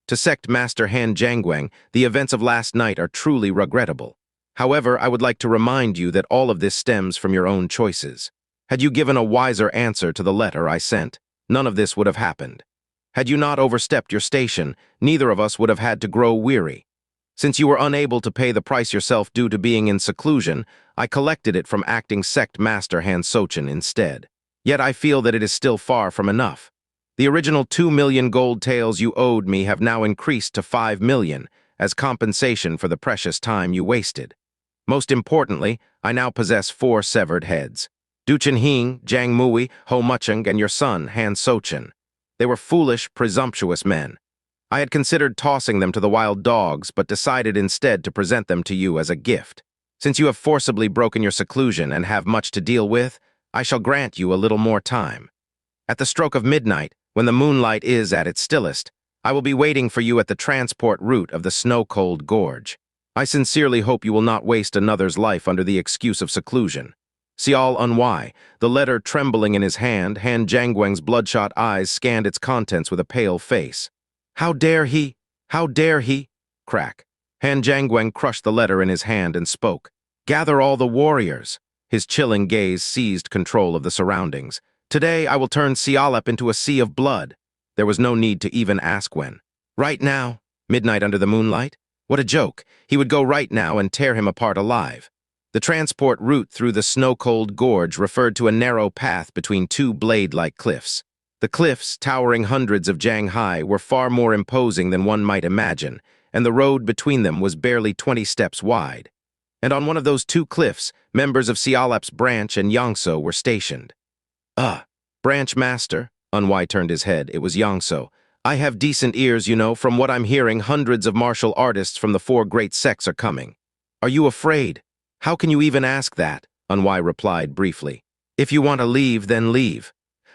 [SPEAKER 1] To Sect Master Han Jiangguang, the events of last night are truly regrettable. However, I would like to remind you that all of this stems from your own choices. Had you given a wiser answer to the letter I sent, none of this would have happened. Had you not overstepped your station, neither of us would have had to grow weary. Since you were unable to pay the price yourself due to being in seclusion, I collected it from acting Sect Master Han Sochin instead. Yet I feel that it is still far from enough. The original 2 million gold taels you owed me have now increased to 5 million, as compensation for the precious time you wasted. Most importantly, I now possess 4 severed heads. Duchen Hing, Jiang Mui, Ho Mucheng, and your son, Han Sochin. They were foolish, presumptuous men. I had considered tossing them to the wild dogs, but decided instead to present them to you as a gift. Since you have forcibly broken your seclusion and have much to deal with, I shall grant you a little more time. At the stroke of midnight, when the moonlight is at its stillest, I will be waiting for you at the transport route of the snow-cold gorge. I sincerely hope you will not waste another's life under the excuse of seclusion. Sial Unwai, the letter trembling in his hand, Han Jiangweng's bloodshot eyes scanned its contents with a pale face. How dare he? How dare he? Crack. Han Jiangweng crushed the letter in his hand and spoke. Gather all the warriors. His chilling gaze seized control of the surroundings. Today I will turn Sialep into a sea of blood. There was no need to even ask when. Right now? Midnight under the moonlight? What a joke. He would go right now and tear him apart alive. The transport route through the snow-cold gorge referred to a narrow path between 2 blade-like cliffs. The cliffs, towering hundreds of jang high, were far more imposing than one might imagine, and the road between them was barely 20 steps wide. And on one of those 2 cliffs, members of Sialep's branch and xianxia were stationed. Branch master, Unwai turned his head. It was xianxia. I have decent ears, you know. From what I'm hearing, hundreds of martial artists from the 4 great sects are coming. Are you afraid? How can you even ask that? Unwai replied briefly. If you want to leave, then leave.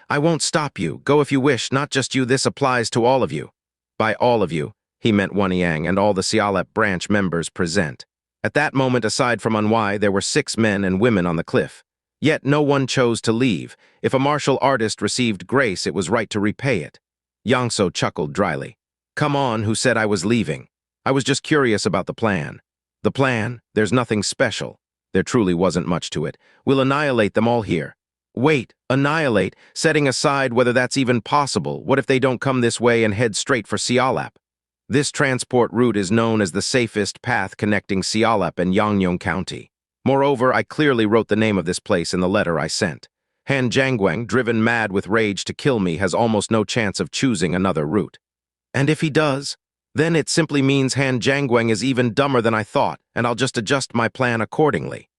[SPEAKER 1] I won't stop you. Go if you wish, not just you. This applies to all of you. By all of you, he meant Wanyang and all the Sialep branch members present. At that moment, aside from Unwai, there were 6 men and women on the cliff. Yet no one chose to leave. If a martial artist received grace, it was right to repay it. xianxia chuckled dryly. Come on, who said I was leaving? I was just curious about the plan. The plan? There's nothing special. There truly wasn't much to it. We'll annihilate them all here. Wait, annihilate? Setting aside whether that's even possible, what if they don't come this way and head straight for Sialep? This transport route is known as the safest path connecting Sialep and Yangyong County. Moreover, I clearly wrote the name of this place in the letter I sent. Han Jiangweng, driven mad with rage to kill me, has almost no chance of choosing another route. And if he does, then it simply means Han Jiangweng is even dumber than I thought, and I'll just adjust my plan accordingly.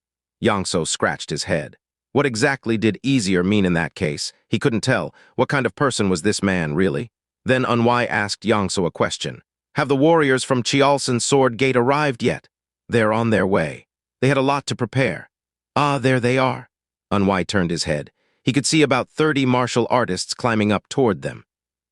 [SPEAKER 1] xianxia scratched his head. What exactly did easier mean in that case? He couldn't tell. What kind of person was this man, really? Then Unwai asked xianxia a question. Have the warriors from Chialsen's Sword Gate arrived yet? They're on their way. They had a lot to prepare. Ah, there they are. Unwai turned his head. He could see about 30 martial artists climbing up toward them.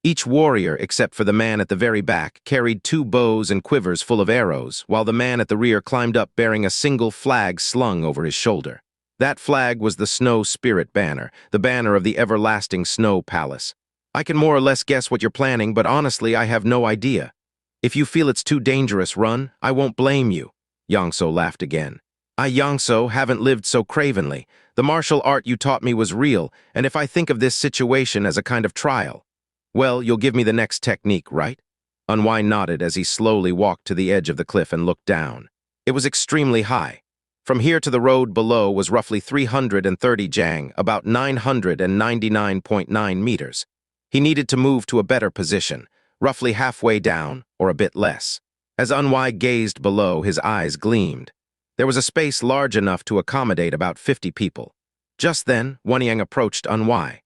[SPEAKER 1] Each warrior, except for the man at the very back, carried 2 bows and quivers full of arrows, while the man at the rear climbed up bearing a single flag slung over his shoulder. That flag was the Snow Spirit Banner, the banner of the everlasting Snow Palace. I can more or less guess what you're planning, but honestly, I have no idea. If you feel it's too dangerous, run. I won't blame you. xianxia laughed again. I, xianxia, haven't lived so cravenly. The martial art you taught me was real, and if I think of this situation as a kind of trial, well, you'll give me the next technique, right? Unwai nodded as he slowly walked to the edge of the cliff and looked down. It was extremely high. From here to the road below was roughly 330 jang, about 999.9 meters. He needed to move to a better position, roughly halfway down, or a bit less. As Unwai gazed below, his eyes gleamed. There was a space large enough to accommodate about 50 people. Just then, Wanyang approached Unwai.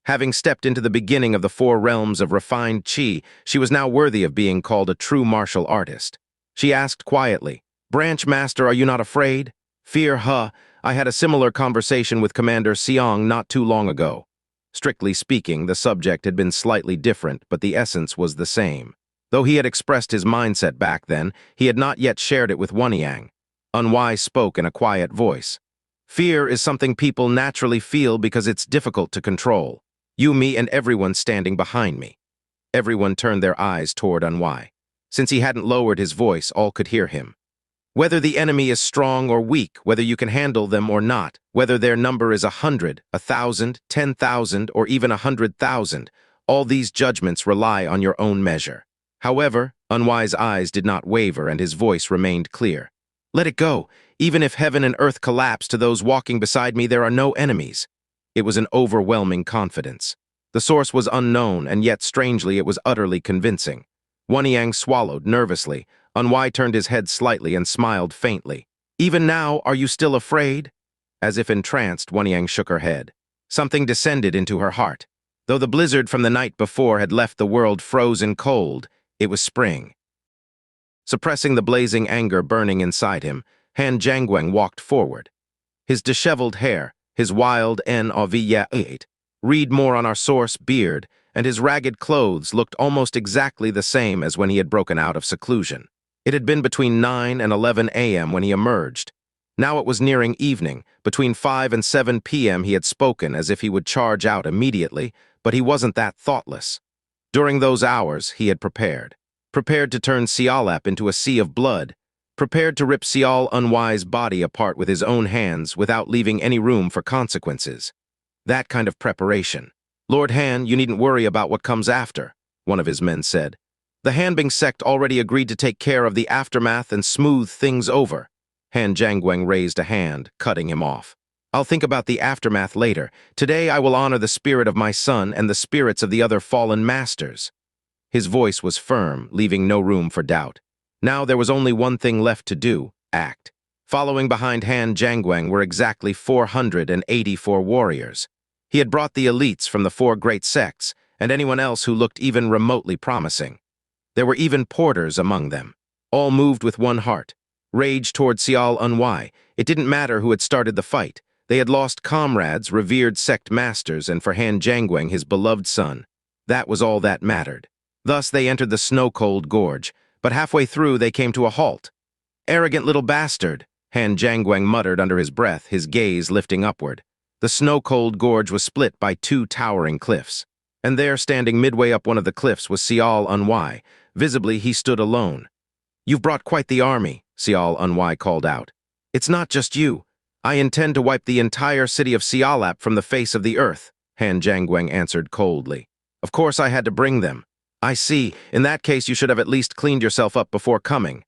[SPEAKER 1] Having stepped into the beginning of the 4 realms of refined qi, she was now worthy of being called a true martial artist. She asked quietly, Branch Master, are you not afraid? Fear, huh? I had a similar conversation with Commander Xiang not too long ago. Strictly speaking, the subject had been slightly different, but the essence was the same. Though he had expressed his mindset back then, he had not yet shared it with Wanyang. Unwai spoke in a quiet voice. Fear is something people naturally feel because it's difficult to control. You, me, and everyone standing behind me. Everyone turned their eyes toward Unwai. Since he hadn't lowered his voice, all could hear him. Whether the enemy is strong or weak, whether you can handle them or not, whether their number is 100, 1,000, 10,000, or even 100,000, all these judgments rely on your own measure. However, Unwai's eyes did not waver and his voice remained clear. Let it go. Even if heaven and earth collapse, to those walking beside me there are no enemies. It was an overwhelming confidence. The source was unknown, and yet strangely it was utterly convincing. Wanyang swallowed nervously. Unwai turned his head slightly and smiled faintly. Even now, are you still afraid? As if entranced, Wanyang shook her head. Something descended into her heart. Though the blizzard from the night before had left the world frozen cold, it was spring. Suppressing the blazing anger burning inside him, Han Jianguang walked forward. His disheveled hair, his wild N-O-V-8, read more on our source beard, and his ragged clothes looked almost exactly the same as when he had broken out of seclusion. It had been between 9 and 11 a.m. when he emerged. Now it was nearing evening. Between 5 and 7 p.m. he had spoken as if he would charge out immediately, but he wasn't that thoughtless. During those hours, he had prepared. Prepared to turn Xialap into a sea of blood. Prepared to rip Xial Unwise's body apart with his own hands without leaving any room for consequences. That kind of preparation. Lord Han, you needn't worry about what comes after, one of his men said. The Hanbing sect already agreed to take care of the aftermath and smooth things over. Han Jianguang raised a hand, cutting him off. I'll think about the aftermath later. Today I will honor the spirit of my son and the spirits of the other fallen masters. His voice was firm, leaving no room for doubt. Now there was only one thing left to do, act. Following behind Han Jianguang were exactly 484 warriors. He had brought the elites from the 4 great sects, and anyone else who looked even remotely promising. There were even porters among them. All moved with one heart. Rage toward Xial Unwise. It didn't matter who had started the fight. They had lost comrades, revered sect masters, and for Han Jianguang, his beloved son. That was all that mattered. Thus they entered the snow-cold gorge, but halfway through they came to a halt. Arrogant little bastard, Han Jianguang muttered under his breath, his gaze lifting upward. The snow-cold gorge was split by 2 towering cliffs. And there, standing midway up one of the cliffs, was Xial Unwise. Visibly, he stood alone. You've brought quite the army, Xial Unwise called out. It's not just you. I intend to wipe the entire city of Xialap from the face of the earth, Han Jianguang answered coldly. Of course I had to bring them. I see. In that case, you should have at least cleaned yourself up before coming.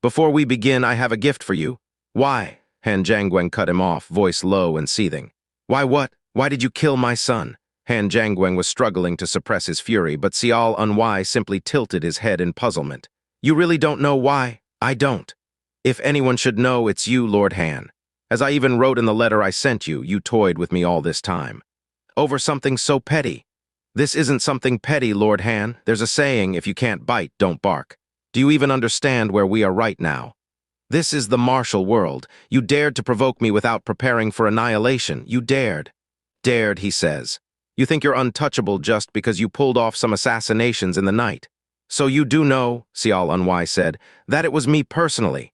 [SPEAKER 1] Before we begin, I have a gift for you. Why? Han Jianguang cut him off, voice low and seething. Why what? Why did you kill my son? Han Jianguang was struggling to suppress his fury, but Xial Unwise simply tilted his head in puzzlement. You really don't know why? I don't. If anyone should know, it's you, Lord Han. As I even wrote in the letter I sent you, you toyed with me all this time. Over something so petty. This isn't something petty, Lord Han. There's a saying, if you can't bite, don't bark. Do you even understand where we are right now? This is the martial world. You dared to provoke me without preparing for annihilation. You dared. Dared, he says. You think you're untouchable just because you pulled off some assassinations in the night. So you do know, Xial Unwise said, that it was me personally.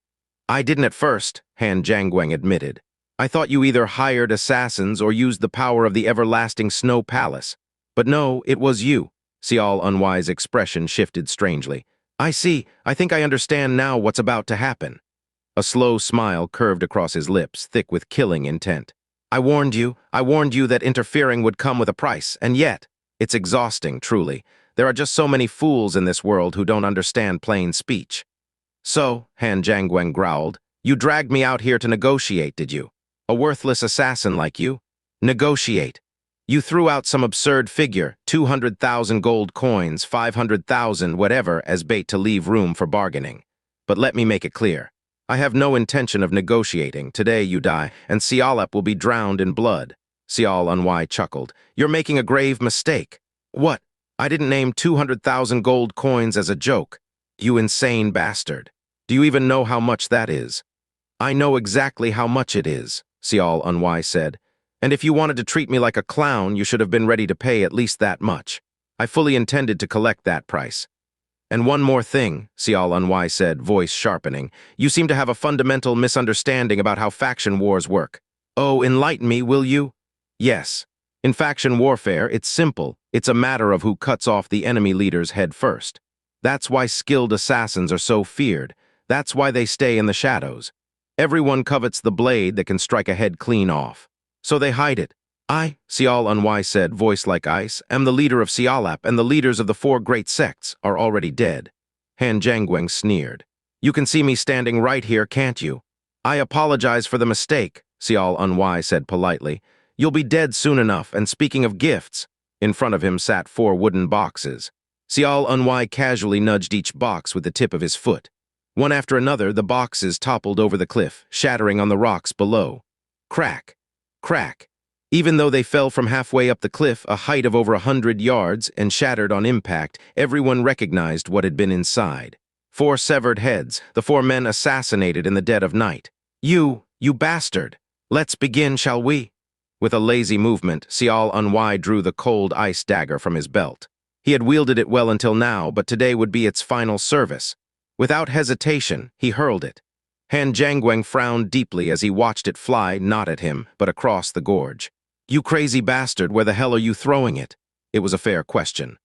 [SPEAKER 1] I didn't at first, Han Jianguang admitted. I thought you either hired assassins or used the power of the everlasting snow palace. But no, it was you. Xial Unwise's expression shifted strangely. I see. I think I understand now what's about to happen. A slow smile curved across his lips, thick with killing intent. I warned you that interfering would come with a price, and yet, it's exhausting, truly. There are just so many fools in this world who don't understand plain speech. So, Han Jianguang growled, you dragged me out here to negotiate, did you? A worthless assassin like you? Negotiate. You threw out some absurd figure, 200,000 gold coins, 500,000, whatever, as bait to leave room for bargaining. But let me make it clear. I have no intention of negotiating. Today you die, and Xialap will be drowned in blood. Xial Unwise chuckled. You're making a grave mistake. What? I didn't name 200,000 gold coins as a joke. You insane bastard. Do you even know how much that is? I know exactly how much it is, Xial Unwise said. And if you wanted to treat me like a clown, you should have been ready to pay at least that much. I fully intended to collect that price. And one more thing, Xial Unwise said, voice sharpening. You seem to have a fundamental misunderstanding about how faction wars work. Oh, enlighten me, will you? Yes. In faction warfare, it's simple. It's a matter of who cuts off the enemy leader's head first. That's why skilled assassins are so feared. That's why they stay in the shadows. Everyone covets the blade that can strike a head clean off. So they hide it. I, Xial Unwise said, voice like ice, am the leader of Xialap, and the leaders of the 4 great sects are already dead. Han Jianguang sneered. You can see me standing right here, can't you? I apologize for the mistake, Xial Unwise said politely. You'll be dead soon enough, and speaking of gifts, in front of him sat 4 wooden boxes. Xial Unwise casually nudged each box with the tip of his foot. One after another, the boxes toppled over the cliff, shattering on the rocks below. Crack, crack. Even though they fell from halfway up the cliff, a height of over 100 yards, and shattered on impact, everyone recognized what had been inside. 4 severed heads, the 4 men assassinated in the dead of night. You bastard! Let's begin, shall we? With a lazy movement, xianxia drew the cold ice dagger from his belt. He had wielded it well until now, but today would be its final service. Without hesitation, he hurled it. Han Jianguang frowned deeply as he watched it fly not at him, but across the gorge. You crazy bastard, where the hell are you throwing it? It was a fair question.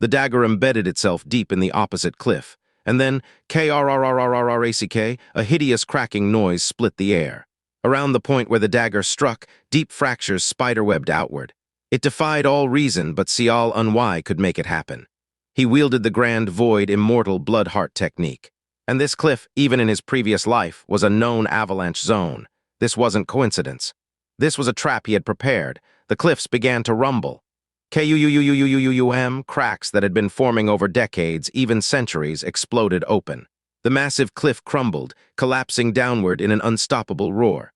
[SPEAKER 1] The dagger embedded itself deep in the opposite cliff, and then, krrrrrrack, a hideous cracking noise split the air. Around the point where the dagger struck, deep fractures spiderwebbed outward. It defied all reason, but xianxia could make it happen. He wielded the grand void immortal blood-heart technique. And this cliff, even in his previous life, was a known avalanche zone. This wasn't coincidence. This was a trap he had prepared. The cliffs began to rumble. Cracks that had been forming over decades, even centuries, exploded open. The massive cliff crumbled, collapsing downward in an unstoppable roar.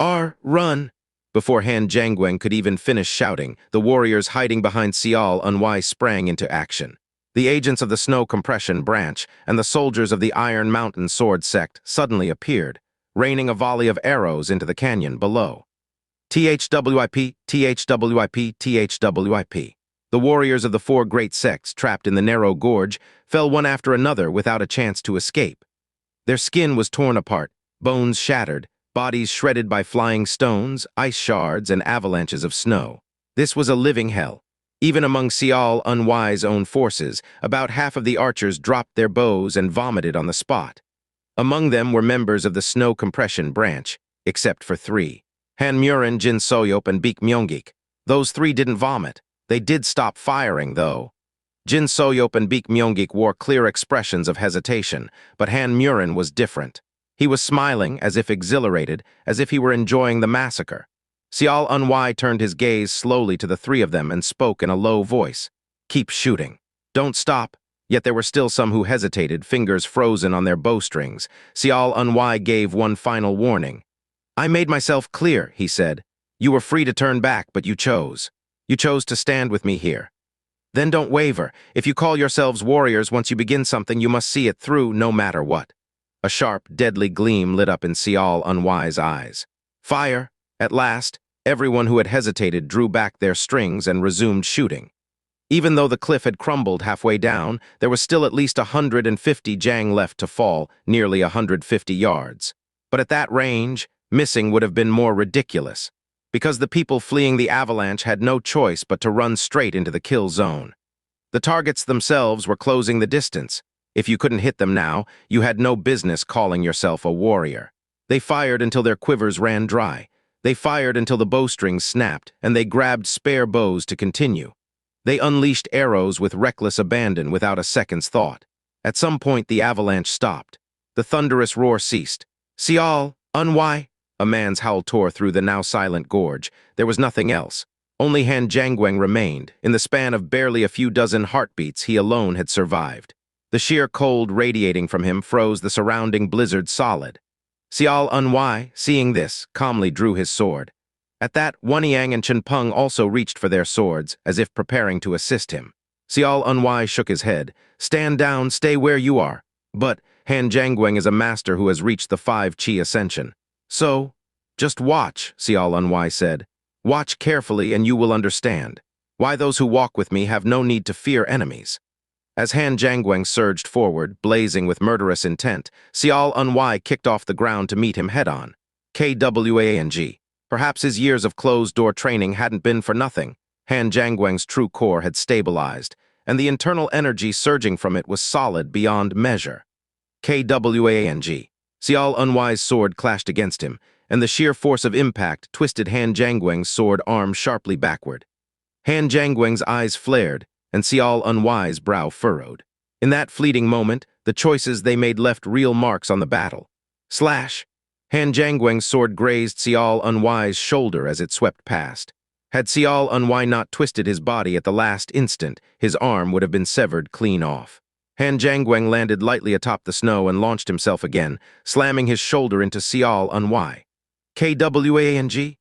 [SPEAKER 1] Run! Before Han Jianguang could even finish shouting, the warriors hiding behind xianxia sprang into action. The agents of the Snow Compression Branch and the soldiers of the Iron Mountain Sword Sect suddenly appeared, raining a volley of arrows into the canyon below. THWIP, THWIP, THWIP. The warriors of the 4 great sects trapped in the narrow gorge fell one after another without a chance to escape. Their skin was torn apart, bones shattered, bodies shredded by flying stones, ice shards, and avalanches of snow. This was a living hell. Even among xianxia's own forces, about half of the archers dropped their bows and vomited on the spot. Among them were members of the Snow Compression Branch, except for 3. Han Murin, Jin Soyop, and Beek Myonggik. Those 3 didn't vomit. They did stop firing, though. Jin Soyop and Beek Myonggik wore clear expressions of hesitation, but Han Murin was different. He was smiling, as if exhilarated, as if he were enjoying the massacre. xianxia turned his gaze slowly to the 3 of them and spoke in a low voice. Keep shooting. Don't stop. Yet there were still some who hesitated, fingers frozen on their bowstrings. xianxia gave one final warning. I made myself clear, he said. You were free to turn back, but you chose. You chose to stand with me here. Then don't waver. If you call yourselves warriors, once you begin something, you must see it through no matter what. A sharp, deadly gleam lit up in xianxia's eyes. Fire! At last, everyone who had hesitated drew back their strings and resumed shooting. Even though the cliff had crumbled halfway down, there was still at least 150 jang left to fall, nearly 150 yards. But at that range, missing would have been more ridiculous, because the people fleeing the avalanche had no choice but to run straight into the kill zone. The targets themselves were closing the distance. If you couldn't hit them now, you had no business calling yourself a warrior. They fired until their quivers ran dry. They fired until the bowstrings snapped, and they grabbed spare bows to continue. They unleashed arrows with reckless abandon without a second's thought. At some point, the avalanche stopped. The thunderous roar ceased. xianxia! A man's howl tore through the now silent gorge. There was nothing else. Only Han Jianguang remained. In the span of barely a few dozen heartbeats, he alone had survived. The sheer cold radiating from him froze the surrounding blizzard solid. xianxia, seeing this, calmly drew his sword. At that, Wanyang and Chenpeng also reached for their swords, as if preparing to assist him. xianxia shook his head. Stand down, stay where you are. But Han Jianguang is a master who has reached the 5 Qi ascension. So, just watch, xianxia said. Watch carefully and you will understand. Why those who walk with me have no need to fear enemies. As Han Jianguang surged forward, blazing with murderous intent, xianxia kicked off the ground to meet him head-on. Kwang. Perhaps his years of closed-door training hadn't been for nothing. Han Jianguang's true core had stabilized, and the internal energy surging from it was solid beyond measure. Kwang. xianxia's sword clashed against him, and the sheer force of impact twisted Han Jianguang's sword arm sharply backward. Han Jianguang's eyes flared, and xianxia's brow furrowed. In that fleeting moment, the choices they made left real marks on the battle. Slash! Han Jianguang's sword grazed xianxia's shoulder as it swept past. Had xianxia not twisted his body at the last instant, his arm would have been severed clean off. Han Jianguang landed lightly atop the snow and launched himself again, slamming his shoulder into Xiao Unwai. Kwang?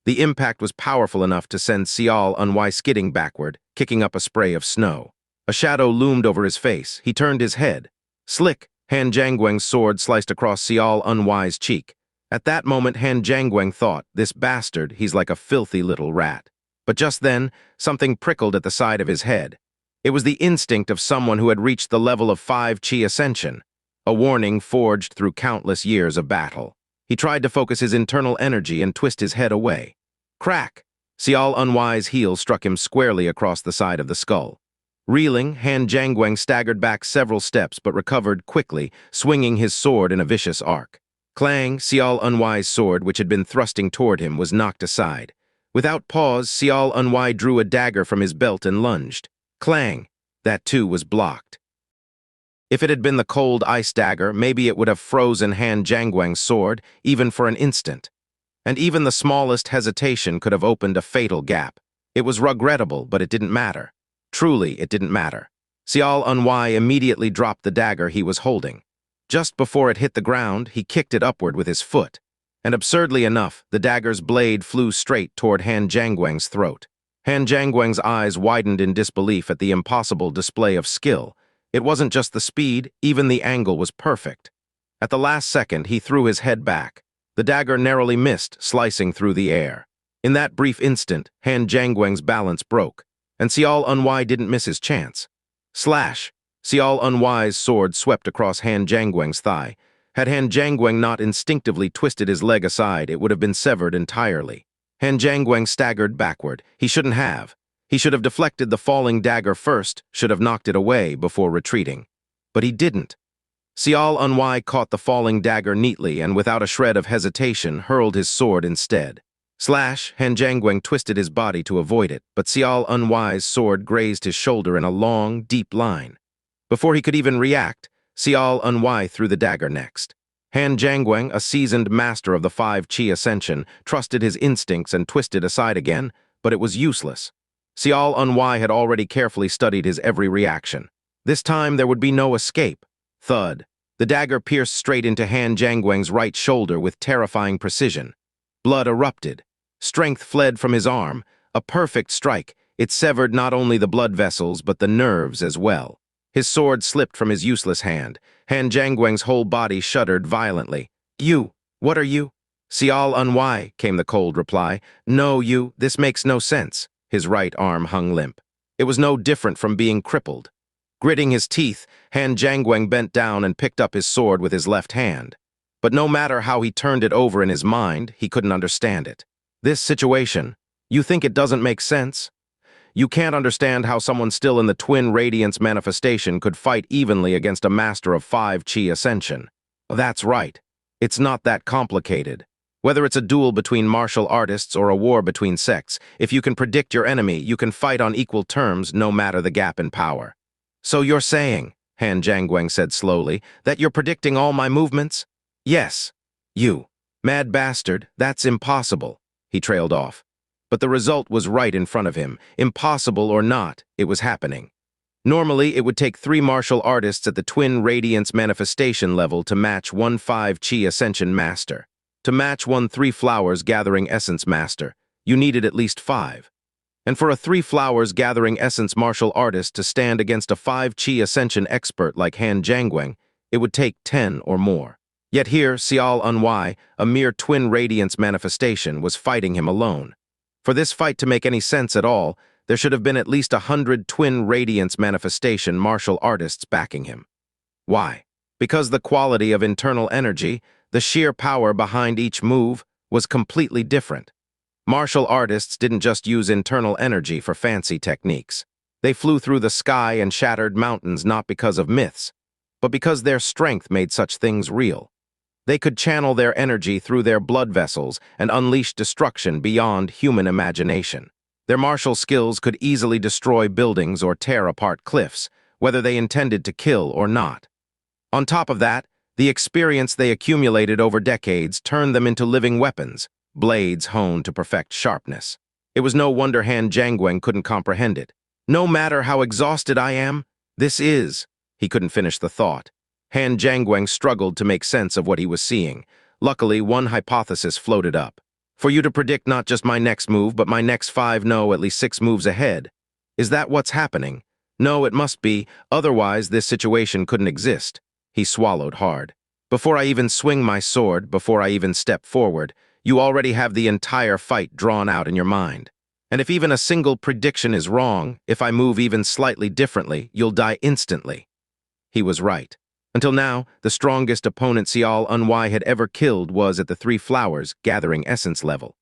[SPEAKER 1] The impact was powerful enough to send Xiao Unwai skidding backward, kicking up a spray of snow. A shadow loomed over his face. He turned his head. Slick! Han Jianguang's sword sliced across Xiao Unwai's cheek. At that moment, Han Jianguang thought, this bastard, he's like a filthy little rat. But just then, something prickled at the side of his head. It was the instinct of someone who had reached the level of 5 Qi Ascension, a warning forged through countless years of battle. He tried to focus his internal energy and twist his head away. Crack! Xiao Unwai's heel struck him squarely across the side of the skull. Reeling, Han Jianguang staggered back several steps but recovered quickly, swinging his sword in a vicious arc. Clang! Xiao Unwai's sword, which had been thrusting toward him, was knocked aside. Without pause, Xiao Unwai drew a dagger from his belt and lunged. Clang! That too was blocked. If it had been the cold ice dagger, maybe it would have frozen Han Jianguang's sword, even for an instant. And even the smallest hesitation could have opened a fatal gap. It was regrettable, but it didn't matter. Truly, it didn't matter. Xiao Unwai immediately dropped the dagger he was holding. Just before it hit the ground, he kicked it upward with his foot. And absurdly enough, the dagger's blade flew straight toward Han Jianguang's throat. Han Jianguang's eyes widened in disbelief at the impossible display of skill. It wasn't just the speed, even the angle was perfect. At the last second, he threw his head back. The dagger narrowly missed, slicing through the air. In that brief instant, Han Jianguang's balance broke, and Xiao Unwai didn't miss his chance. Slash! Xiao Unwai's sword swept across Han Jianguang's thigh. Had Han Jianguang not instinctively twisted his leg aside, it would have been severed entirely. Han Jianguang staggered backward. He shouldn't have. He should have deflected the falling dagger first, should have knocked it away before retreating. But he didn't. Xiao Unwai caught the falling dagger neatly and without a shred of hesitation hurled his sword instead. Slash! Han Jianguang twisted his body to avoid it, but Xiao Unwai's sword grazed his shoulder in a long, deep line. Before he could even react, Xiao Unwai threw the dagger next. Han Jianguang, a seasoned master of the 5 Qi Ascension, trusted his instincts and twisted aside again, but it was useless. Xiao Unwai had already carefully studied his every reaction. This time there would be no escape. Thud. The dagger pierced straight into Han Jianguang's right shoulder with terrifying precision. Blood erupted. Strength fled from his arm. A perfect strike. It severed not only the blood vessels, but the nerves as well. His sword slipped from his useless hand. Han Jianguang's whole body shuddered violently. You! What are you? Xiao Unwai, came the cold reply. No, you, this makes no sense. His right arm hung limp. It was no different from being crippled. Gritting his teeth, Han Jianguang bent down and picked up his sword with his left hand. But no matter how he turned it over in his mind, he couldn't understand it. This situation, you think it doesn't make sense? You can't understand how someone still in the Twin Radiance manifestation could fight evenly against a master of 5 Qi Ascension. That's right. It's not that complicated. Whether it's a duel between martial artists or a war between sects, if you can predict your enemy, you can fight on equal terms no matter the gap in power. So you're saying, Han Jianguang said slowly, that you're predicting all my movements? Yes. You. Mad bastard, that's impossible. He trailed off. But the result was right in front of him. Impossible or not, it was happening. Normally, it would take 3 martial artists at the Twin Radiance manifestation level to match one 5 Qi Ascension master. To match one 3 Flowers Gathering Essence master, you needed at least 5. And for a 3 Flowers Gathering Essence martial artist to stand against a 5 Qi Ascension expert like Han Jianguang, it would take 10 or more. Yet here, Xiao Unwai, a mere Twin Radiance manifestation, was fighting him alone. For this fight to make any sense at all, there should have been at least 100 Twin Radiance manifestation martial artists backing him. Why? Because the quality of internal energy, the sheer power behind each move, was completely different. Martial artists didn't just use internal energy for fancy techniques. They flew through the sky and shattered mountains not because of myths, but because their strength made such things real. They could channel their energy through their blood vessels and unleash destruction beyond human imagination. Their martial skills could easily destroy buildings or tear apart cliffs, whether they intended to kill or not. On top of that, the experience they accumulated over decades turned them into living weapons, blades honed to perfect sharpness. It was no wonder Han Jianguang couldn't comprehend it. No matter how exhausted I am, this is, He couldn't finish the thought. Han Jianguang struggled to make sense of what he was seeing. Luckily, one hypothesis floated up. For you to predict not just my next move, but my next 5, no, at least 6 moves ahead. Is that what's happening? No, it must be, otherwise this situation couldn't exist. He swallowed hard. Before I even swing my sword, before I even step forward, you already have the entire fight drawn out in your mind. And if even a single prediction is wrong, if I move even slightly differently, you'll die instantly. He was right. Until now, the strongest opponent Xianxia had ever killed was at the 3 flowers, gathering essence level.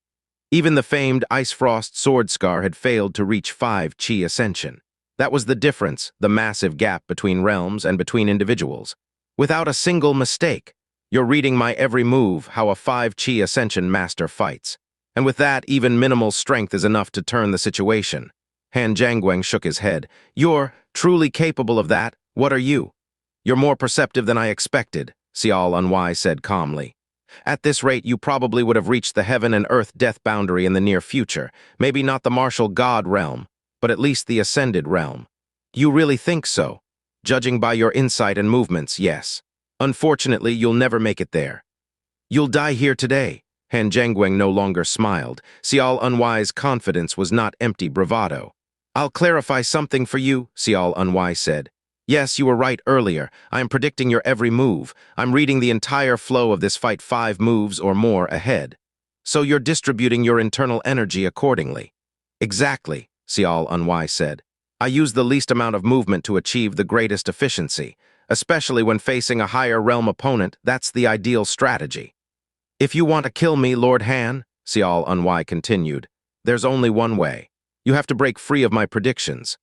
[SPEAKER 1] Even the famed Ice Frost sword scar had failed to reach 5 Qi ascension. That was the difference, the massive gap between realms and between individuals. Without a single mistake, you're reading my every move, how a 5 Qi ascension master fights. And with that, even minimal strength is enough to turn the situation. Han Jianguang shook his head. You're truly capable of that. What are you? You're more perceptive than I expected, Xianxia said calmly. At this rate, you probably would have reached the heaven and earth death boundary in the near future. Maybe not the martial god realm, but at least the ascended realm. You really think so? Judging by your insight and movements, yes. Unfortunately, you'll never make it there. You'll die here today. Han Jianguang no longer smiled. Xianxia's confidence was not empty bravado. I'll clarify something for you, Xianxia said. Yes, you were right earlier. I am predicting your every move. I'm reading the entire flow of this fight 5 moves or more ahead. So you're distributing your internal energy accordingly. Exactly, Xianxia said. I use the least amount of movement to achieve the greatest efficiency. Especially when facing a higher realm opponent, that's the ideal strategy. If you want to kill me, Lord Han, Xianxia continued, there's only one way. You have to break free of my predictions.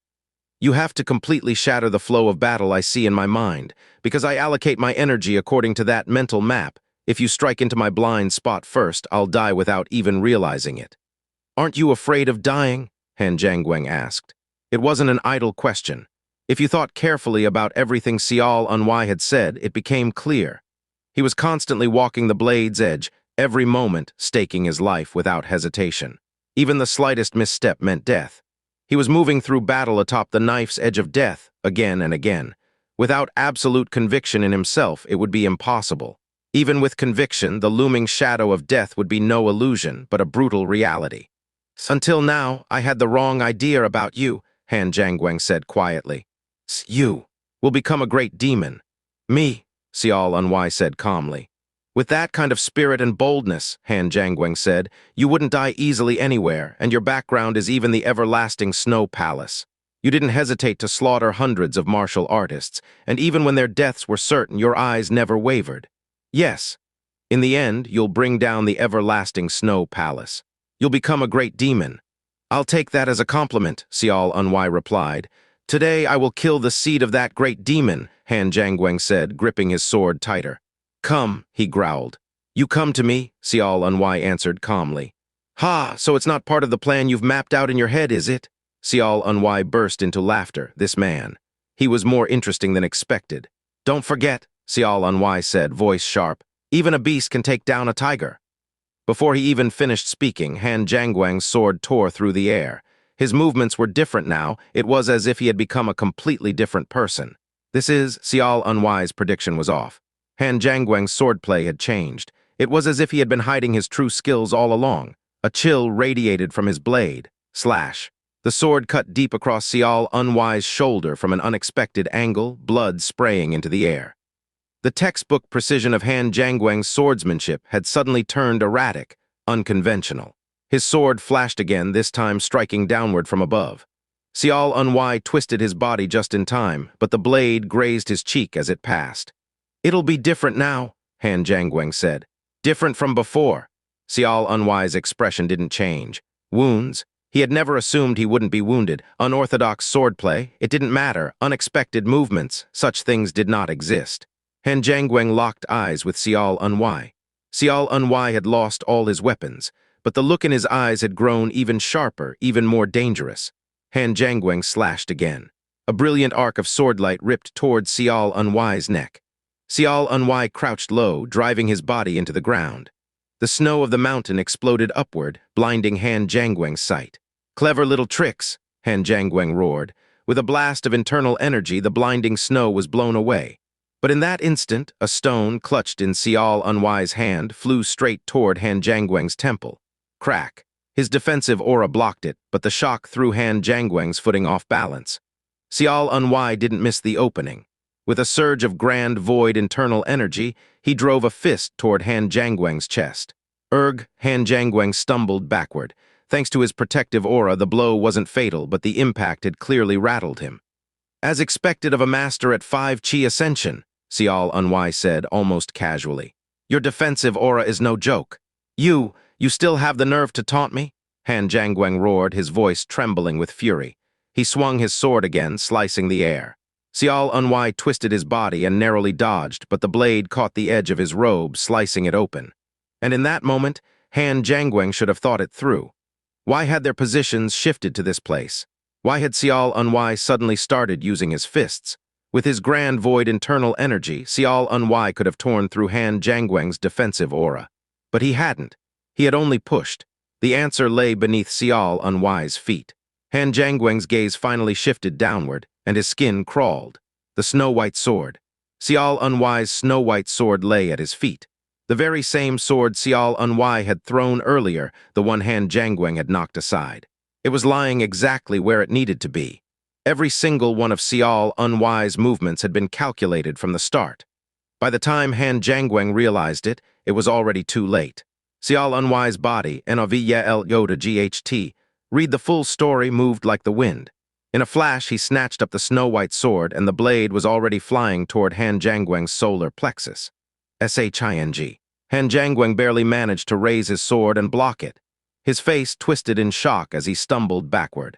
[SPEAKER 1] You have to completely shatter the flow of battle I see in my mind, because I allocate my energy according to that mental map. If you strike into my blind spot first, I'll die without even realizing it. Aren't you afraid of dying? Han Jianguang asked. It wasn't an idle question. If you thought carefully about everything Xianxia had said, it became clear. He was constantly walking the blade's edge, every moment staking his life without hesitation. Even the slightest misstep meant death. He was moving through battle atop the knife's edge of death, again and again. Without absolute conviction in himself, it would be impossible. Even with conviction, the looming shadow of death would be no illusion, but a brutal reality. Until now, I had the wrong idea about you, Han Jianguang said quietly. You will become a great demon. Me, Xianxia said calmly. With that kind of spirit and boldness, Han Jianguang said, you wouldn't die easily anywhere, and your background is even the everlasting Snow Palace. You didn't hesitate to slaughter hundreds of martial artists, and even when their deaths were certain, your eyes never wavered. Yes, in the end, you'll bring down the everlasting Snow Palace. You'll become a great demon. I'll take that as a compliment, Xianxia replied. Today I will kill the seed of that great demon, Han Jianguang said, gripping his sword tighter. Come, he growled. You come to me, Xianxia answered calmly. Ha, so it's not part of the plan you've mapped out in your head, is it? Xianxia burst into laughter, this man. He was more interesting than expected. Don't forget, Xianxia said, voice sharp. Even a beast can take down a tiger. Before he even finished speaking, Han Jianguang's sword tore through the air. His movements were different now. It was as if he had become a completely different person. Xianxia's prediction was off. Han Jianguang's swordplay had changed. It was as if he had been hiding his true skills all along. A chill radiated from his blade. Slash. The sword cut deep across Xianxia's shoulder from an unexpected angle, blood spraying into the air. The textbook precision of Han Jianguang's swordsmanship had suddenly turned erratic, unconventional. His sword flashed again, this time striking downward from above. Xianxia twisted his body just in time, but the blade grazed his cheek as it passed. It'll be different now, Han Jianguang said. Different from before. Xianxia's expression didn't change. Wounds? He had never assumed he wouldn't be wounded. Unorthodox swordplay? It didn't matter. Unexpected movements? Such things did not exist. Han Jianguang locked eyes with Xianxia. Xianxia had lost all his weapons, but the look in his eyes had grown even sharper, even more dangerous. Han Jianguang slashed again. A brilliant arc of swordlight ripped towards Xianxia's neck. Xianxia crouched low, driving his body into the ground. The snow of the mountain exploded upward, blinding Han Jianguang's sight. Clever little tricks, Han Jianguang roared. With a blast of internal energy, the blinding snow was blown away. But in that instant, a stone, clutched in Xiao Unwai's hand, flew straight toward Han Jiangwang's temple. Crack. His defensive aura blocked it, but the shock threw Han Jiangwang's footing off balance. Xiao Unwai didn't miss the opening. With a surge of grand void internal energy, he drove a fist toward Han Jiangwang's chest. Han Jiangwang stumbled backward. Thanks to his protective aura, the blow wasn't fatal, but the impact had clearly rattled him. As expected of a master at 5 Qi Ascension, Xiao Unwai said almost casually. Your defensive aura is no joke. You still have the nerve to taunt me? Han Jiangwang roared, his voice trembling with fury. He swung his sword again, slicing the air. Xiao Unwai twisted his body and narrowly dodged, but the blade caught the edge of his robe, slicing it open. And in that moment, Han Jiangwang should have thought it through. Why had their positions shifted to this place? Why had Xiao Unwai suddenly started using his fists? With his grand void internal energy, Xiao Unwai could have torn through Han Jiangwang's defensive aura. But he hadn't. He had only pushed. The answer lay beneath Xiao Unwai's feet. Han Jiangwang's gaze finally shifted downward, and his skin crawled. The snow-white sword. Xiao Unwai's snow-white sword lay at his feet. The very same sword Xiao Unwai had thrown earlier, the one Han Jiangwang had knocked aside. It was lying exactly where it needed to be. Every single one of Xiao Unwai's movements had been calculated from the start. By the time Han Jiangwang realized it, it was already too late. Xiao Unwai's body, NOVYL Yoda GHT, read the full story, moved like the wind. In a flash, he snatched up the snow-white sword, and the blade was already flying toward Han Jiangwang's solar plexus. SHING. Han Jiangwang barely managed to raise his sword and block it. His face twisted in shock as he stumbled backward.